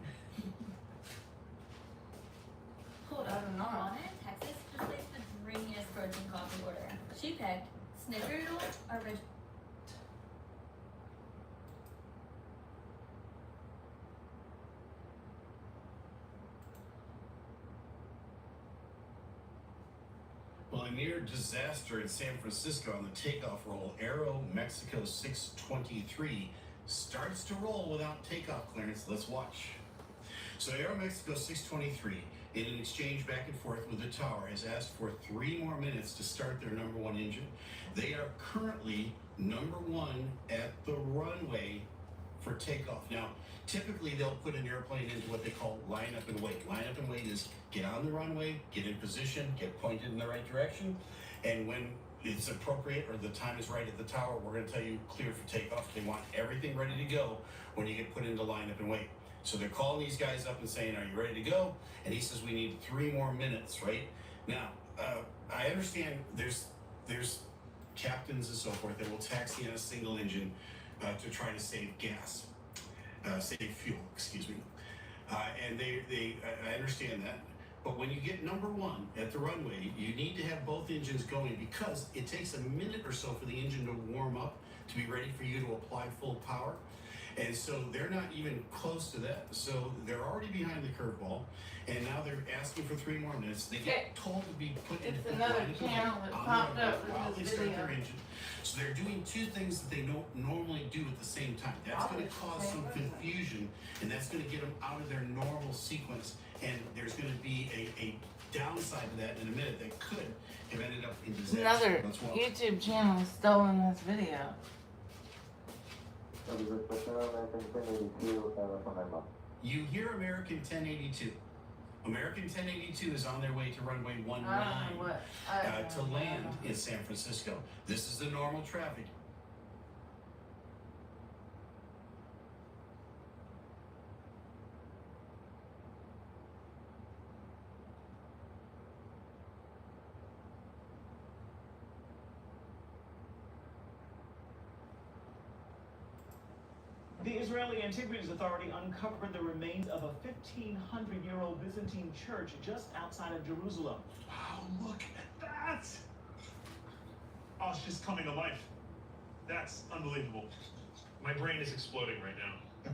Hold on. Mama in Texas just placed the dreamiest protein coffee order. She picked Snickerdoodle original. Well, a near disaster in San Francisco on the takeoff roll. Aero Mexico 623 starts to roll without takeoff clearance. Let's watch. So Aero Mexico 623, in an exchange back and forth with the tower, has asked for 3 more minutes to start their number 1 engine. They are currently number 1 at the runway for takeoff. Now, typically they'll put an airplane into what they call line up and wait. Line up and wait is get on the runway, get in position, get pointed in the right direction, and when it's appropriate or the time is right at the tower, we're going to tell you clear for takeoff. They want everything ready to go when you get put into line up and wait. So they're calling these guys up and saying, are you ready to go? And he says, we need 3 more minutes, right? Now, I understand there's captains and so forth that will taxi on a single engine to try to save gas, save fuel, excuse me. And I understand that. But when you get number 1 at the runway, you need to have both engines going because it takes a minute or so for the engine to warm up to be ready for you to apply full power. And so they're not even close to that. So they're already behind the curveball, and now they're asking for 3 more minutes. They get told to be put into It's another channel that popped up while with they this start video. their engine. So they're doing 2 things that they don't normally do at the same time. That's going to cause some confusion, and that's going to get them out of their normal sequence. And there's going to be a downside to that in a minute that could have ended up in disaster. Another Let's watch. YouTube channel has stolen this video. You hear American 1082. American 1082 is on their way to runway 19 I don't know what. to land in San Francisco. This is the normal traffic. The Israeli Antiquities Authority uncovered the remains of a 1,500-year-old Byzantine church just outside of Jerusalem. Wow, look at that! Oh, it's just coming to life. That's unbelievable. My brain is exploding right now.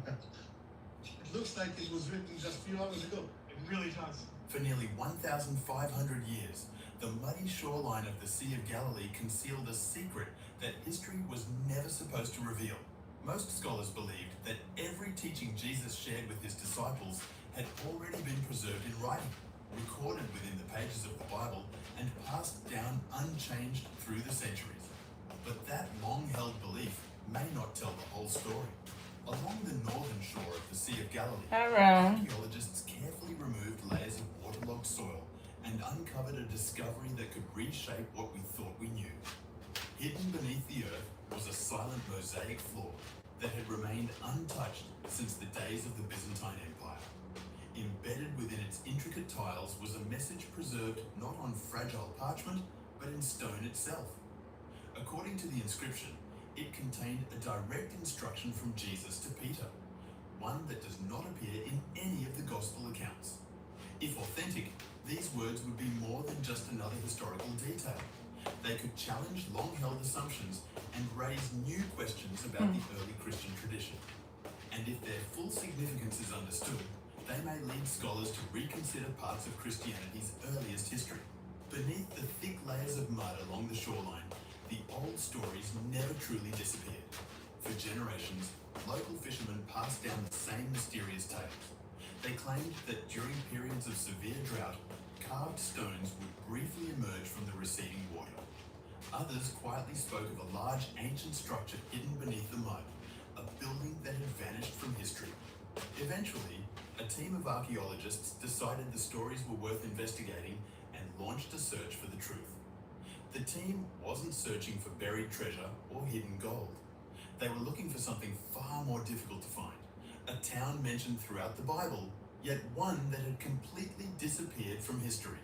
It looks like it was written just a few hours ago. It really does. For nearly 1,500 years, the muddy shoreline of the Sea of Galilee concealed a secret that history was never supposed to reveal. Most scholars believed that every teaching Jesus shared with his disciples had already been preserved in writing, recorded within the pages of the Bible, and passed down unchanged through the centuries. But that long-held belief may not tell the whole story. Along the northern shore of the Sea of Galilee, archaeologists carefully removed layers of waterlogged soil and uncovered a discovery that could reshape what we thought we knew. Hidden beneath the earth was a silent mosaic floor that had remained untouched since the days of the Byzantine Empire. Embedded within its intricate tiles was a message preserved not on fragile parchment, but in stone itself. According to the inscription, it contained a direct instruction from Jesus to Peter, one that does not appear in any authentic, these words would be more than just another historical detail. They could challenge long-held assumptions and raise new questions about the early Christian tradition. And if their full significance is understood, they may lead scholars to reconsider parts of Christianity's earliest history. Beneath the thick layers of mud along the shoreline, the old stories never truly disappeared. For generations, local fishermen passed down the same mysterious tales. They claimed that during periods of severe drought, carved stones would briefly emerge from the receding water. Others quietly spoke of a large ancient structure hidden beneath the mud, a building that had vanished from history. Eventually, a team of archaeologists decided the stories were worth investigating and launched a search for the truth. The team wasn't searching for buried treasure or hidden gold. They were looking for something far more difficult to find, a town mentioned throughout the Bible, yet one that had completely disappeared from history.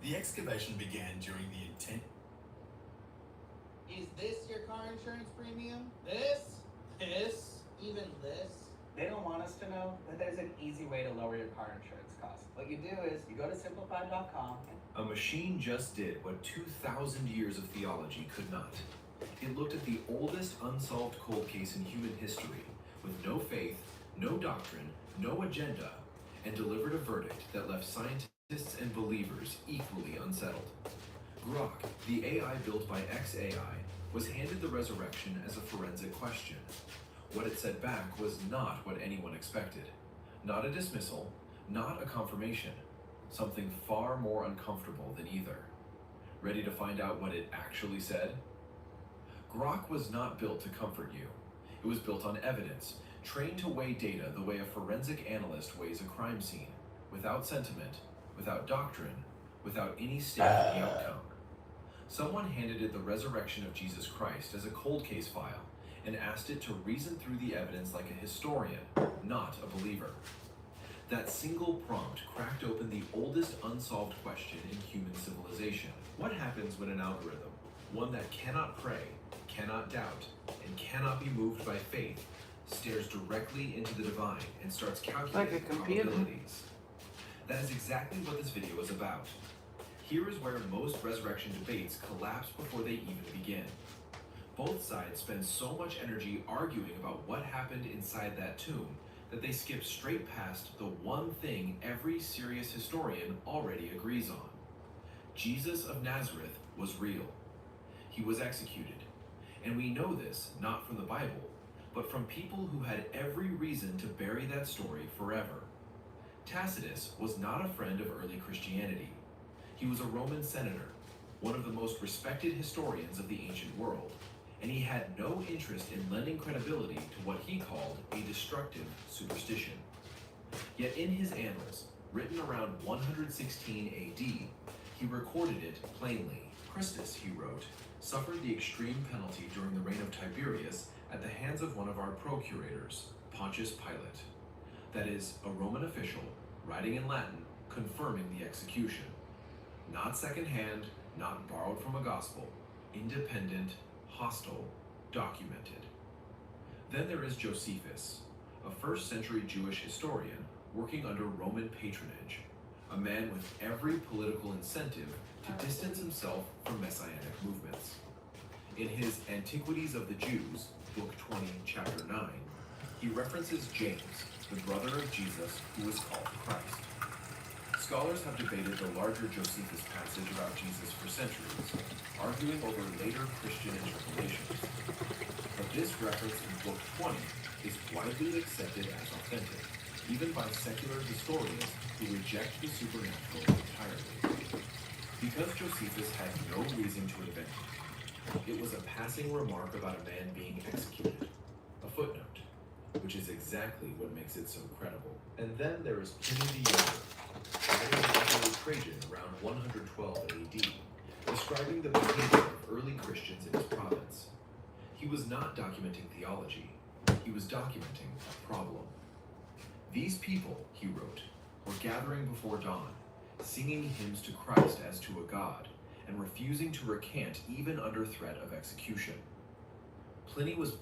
The excavation began during the intense... Is this your car insurance premium? This? Even this? They don't want us to know, but there's an easy way to lower your car insurance costs. What you do is you go to simplified.com. A machine just did what 2,000 years of theology could not. It looked at the oldest unsolved cold case in human history, with no faith, no doctrine, no agenda, and delivered a verdict that left scientists and believers equally unsettled. Grok, the AI built by xAI, was handed the resurrection as a forensic question. What it said back was not what anyone expected. Not a dismissal, not a confirmation. Something far more uncomfortable than either. Ready to find out what it actually said? Grok was not built to comfort you. It was built on evidence, trained to weigh data the way a forensic analyst weighs a crime scene, without sentiment, without doctrine, without any stake in the outcome. Someone handed it the resurrection of Jesus Christ as a cold case file and asked it to reason through the evidence like a historian, not a believer. That single prompt cracked open the oldest unsolved question in human civilization. What happens when an algorithm, one that cannot pray, cannot doubt, and cannot be moved by faith, stares directly into the divine and starts calculating probabilities? That is exactly what this video is about. Here is where most resurrection debates collapse before they even begin. Both sides spend so much energy arguing about what happened inside that tomb that they skip straight past the one thing every serious historian already agrees on. Jesus of Nazareth was real. He was executed. And we know this not from the Bible, but from people who had every reason to bury that story forever. Tacitus was not a friend of early Christianity. He was a Roman senator, one of the most respected historians of the ancient world, and he had no interest in lending credibility to what he called a destructive superstition. Yet in his annals, written around 116 AD, he recorded it plainly. Christus, he wrote, suffered the extreme penalty during the reign of Tiberius at the hands of one of our procurators, Pontius Pilate. That is, a Roman official, writing in Latin, confirming the execution. Not secondhand, not borrowed from a gospel, independent, hostile, documented. Then there is Josephus, a first-century Jewish historian working under Roman patronage, a man with every political incentive to distance himself from messianic movements. In his Antiquities of the Jews, Book 20, Chapter 9, he references James, the brother of Jesus, who was called Christ. Scholars have debated the larger Josephus passage about Jesus for centuries, arguing over later Christian interpolations. But this reference in Book 20 is widely accepted as authentic, even by secular historians who reject the supernatural entirely. Because Josephus had no reason to invent it, it was a passing remark about a man being executed, a footnote, which is exactly what makes it so credible. And then there is Pliny the Younger, writing about Trajan around 112 AD, describing the behavior of early Christians in his province. He was not documenting theology, he was documenting a problem. These people, he wrote, were gathering before dawn, singing hymns to Christ as to a god, and refusing to recant even under threat of execution. Pliny was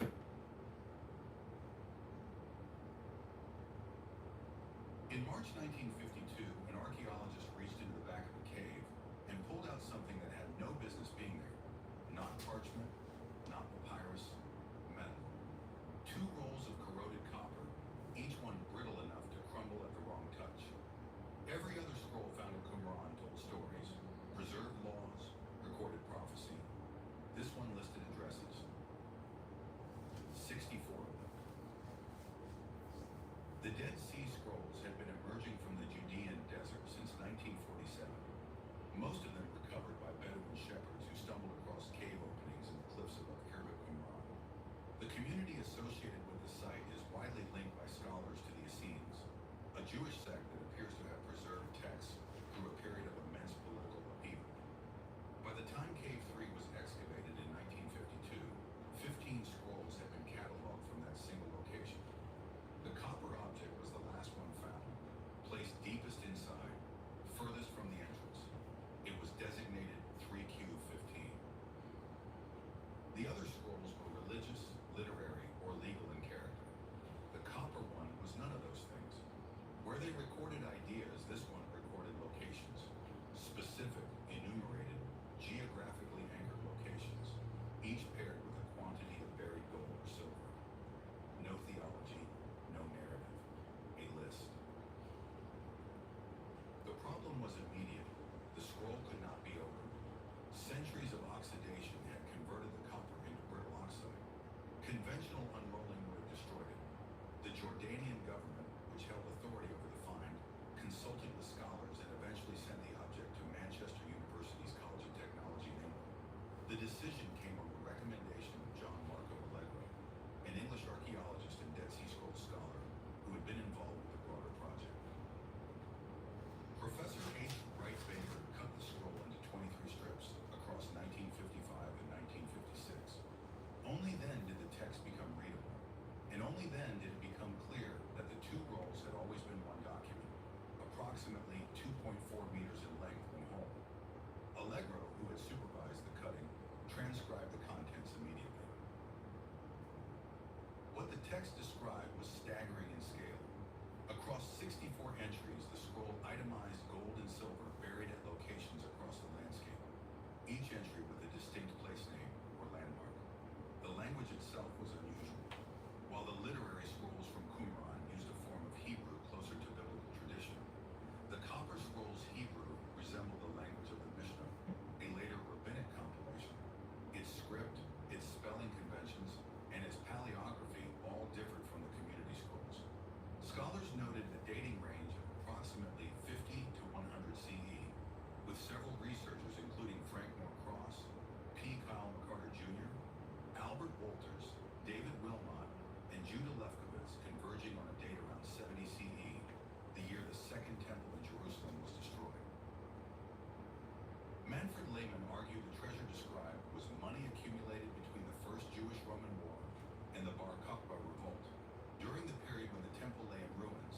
In March 1952, an archaeologist reached into the back of a cave and pulled out something that had no business being there. Not parchment, not papyrus, metal. 2 rolls of corroded copper, each one brittle enough to crumble at the wrong touch. Every other scroll found in Qumran told stories, preserved laws, recorded prophecy. This one listed addresses. 64 of them. The Dead Sea Scrolls had been emerging from the Judean desert since 1947. Most of them were covered by Bedouin shepherds who stumbled across cave openings in the cliffs above Khirbet Qumran. The community associated with the site is widely linked by scholars to the Essenes, a Jewish sect that appears to have preserved texts through a period of immense political upheaval. By the time Cave 3 was excavated in 1952, 15 scrolls had been cataloged from that single location. The copper object was the last one found, placed deepest inside, furthest from the entrance. It was designated 3Q15. The other scrolls were religious, literary, or legal in character. The copper one was none of those things. Where they recorded ideas, this one recorded locations. Specific, enumerated, geographically anchored locations, each paired with a quantity of buried gold or silver. No theology, no narrative, a list. The problem was immediate. The scroll could not be opened. Centuries of oxidation had converted the copper into brittle oxide. Conventional unrolling would have destroyed it. The Jordanian government, which held authority over the find, consulted with scholars and eventually sent the object to Manchester University's College of Technology in England. The decision came on the recommendation of John Marco Allegro, an English archaeologist and Dead Sea Scrolls scholar who had been involved with the broader project. Professor H. Wright Baker cut the scroll into 23 strips across 1955 and 1956. Only then did the text become readable, and only then did it become clear that the 2 rolls had always been one document, approximately 2.4 meters in length when whole. Allegro, who had supervised the cutting, transcribed the contents immediately. What the text described was staggering in scale. Across 64 entries, the scroll itemized gold and silver buried at locations across the landscape, each entry with a distinct place name or landmark. The language itself was unusual. While the literary scrolls from Qumran used a form of Hebrew closer to biblical tradition, the copper scrolls Hebrew resembled the language of the Mishnah, a later rabbinic compilation. Its script, its spelling conventions, and its paleography all differed from the community scrolls. Scholars noted a dating range of approximately 50 to 100 CE, with several researchers including Frank Moore Cross, P. Kyle McCarter Jr., Albert Wolters, David Wilmot, and Judah Lefkowitz converging on a date around 70 CE, the year the Second Temple in Jerusalem was destroyed. Manfred Lehmann argued the treasure described was money accumulated between the First Jewish-Roman War and the Bar Kokhba revolt, during the period when the temple lay in ruins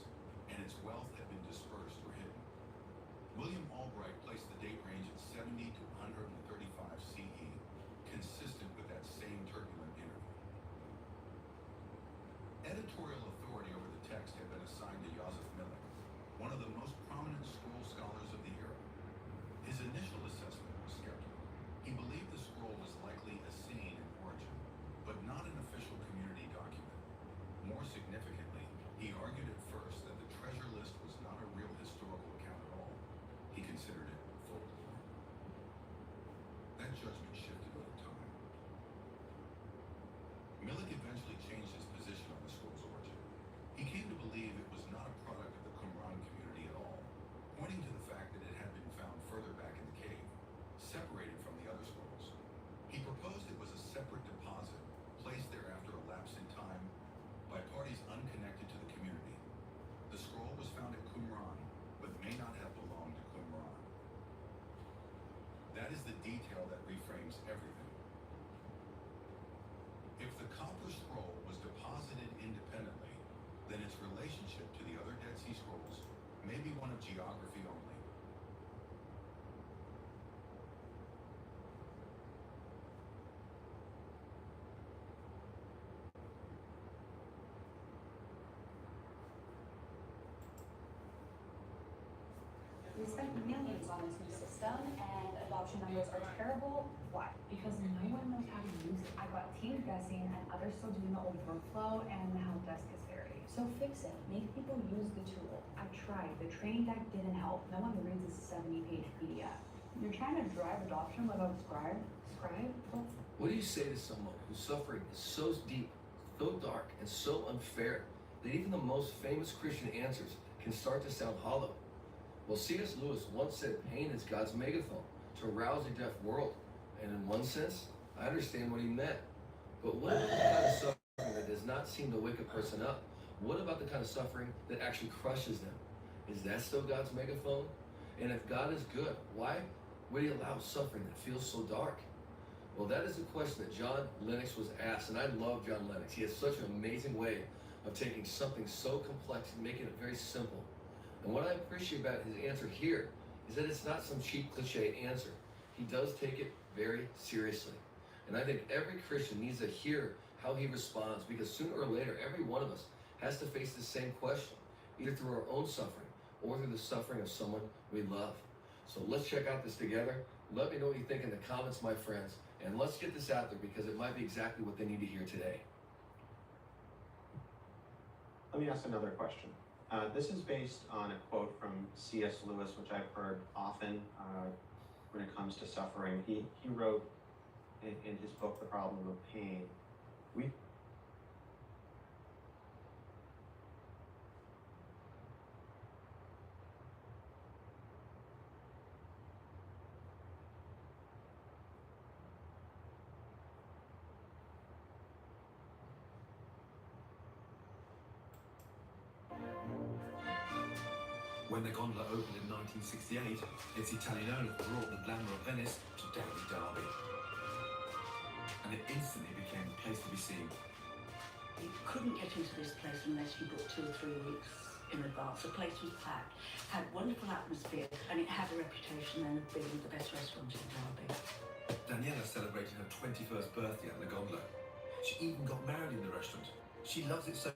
and its wealth had been dispersed or hidden. William Albright placed the date range at 70 to 135 CE, consistent with that same turbulent interval. Editorial authority over the text had been assigned to Yosef Milik, one of the most prominent scroll scholars of the era. His initial assessment was skeptical. He believed the scroll was likely Essene in origin, but not an official community document. More significantly, he argued at first that the treasure list was not a real historical account at all. He considered it folklore. That judgment shifted over time. Milik eventually changed his position on the scroll's origin. He came to believe it was not a product of the Qumran community at all, pointing to the fact that it had been found further back in the cave, separated from the other scrolls. He proposed it was a separate deposit, placed there after a lapse in time by parties unconnected to the community. The scroll was found at Qumran, but may not have belonged to Qumran. That is the detail that reframes everything. If the copper scroll was deposited independently, then its relationship to the other Dead Sea Scrolls may be one of geography only. We spent millions on this new system, and adoption numbers are terrible. Why? Because no one knows how to use it. I got teams guessing, and others still doing the old workflow, and the help desk is buried. So fix it. Make people use the tool. I tried. The training deck didn't help. No one reads a 70-page PDF. You're trying to drive adoption without Scribe? Scribe? What do you say to someone whose suffering is so deep, so dark, and so unfair that even the most famous Christian answers can start to sound hollow? Well, C.S. Lewis once said pain is God's megaphone to arouse a deaf world. And in one sense, I understand what he meant. But what about the kind of suffering that does not seem to wake a person up? What about the kind of suffering that actually crushes them? Is that still God's megaphone? And if God is good, why would he allow suffering that feels so dark? Well, that is the question that John Lennox was asked, and I love John Lennox. He has such an amazing way of taking something so complex and making it very simple. And what I appreciate about his answer here is that it's not some cheap cliche answer. He does take it very seriously. And I think every Christian needs to hear how he responds, because sooner or later, every one of us has to face the same question, either through our own suffering or through the suffering of someone we love. So let's check out this together. Let me know what you think in the comments, my friends, and let's get this out there because it might be exactly what they need to hear today. Let me ask another question. This is based on a quote from C.S. Lewis, which I've heard often when it comes to suffering. He wrote in his book, The Problem of Pain, When the gondola opened in 1968, its Italian owner brought the glamour of Venice to Derby Derby. And it instantly became the place to be seen. You couldn't get into this place unless you booked 2 or 3 weeks in advance. The place was packed, had wonderful atmosphere, and it had a reputation then of being the best restaurant in Derby. Daniela celebrated her 21st birthday at La Gondola. She even got married in the restaurant. She loves it so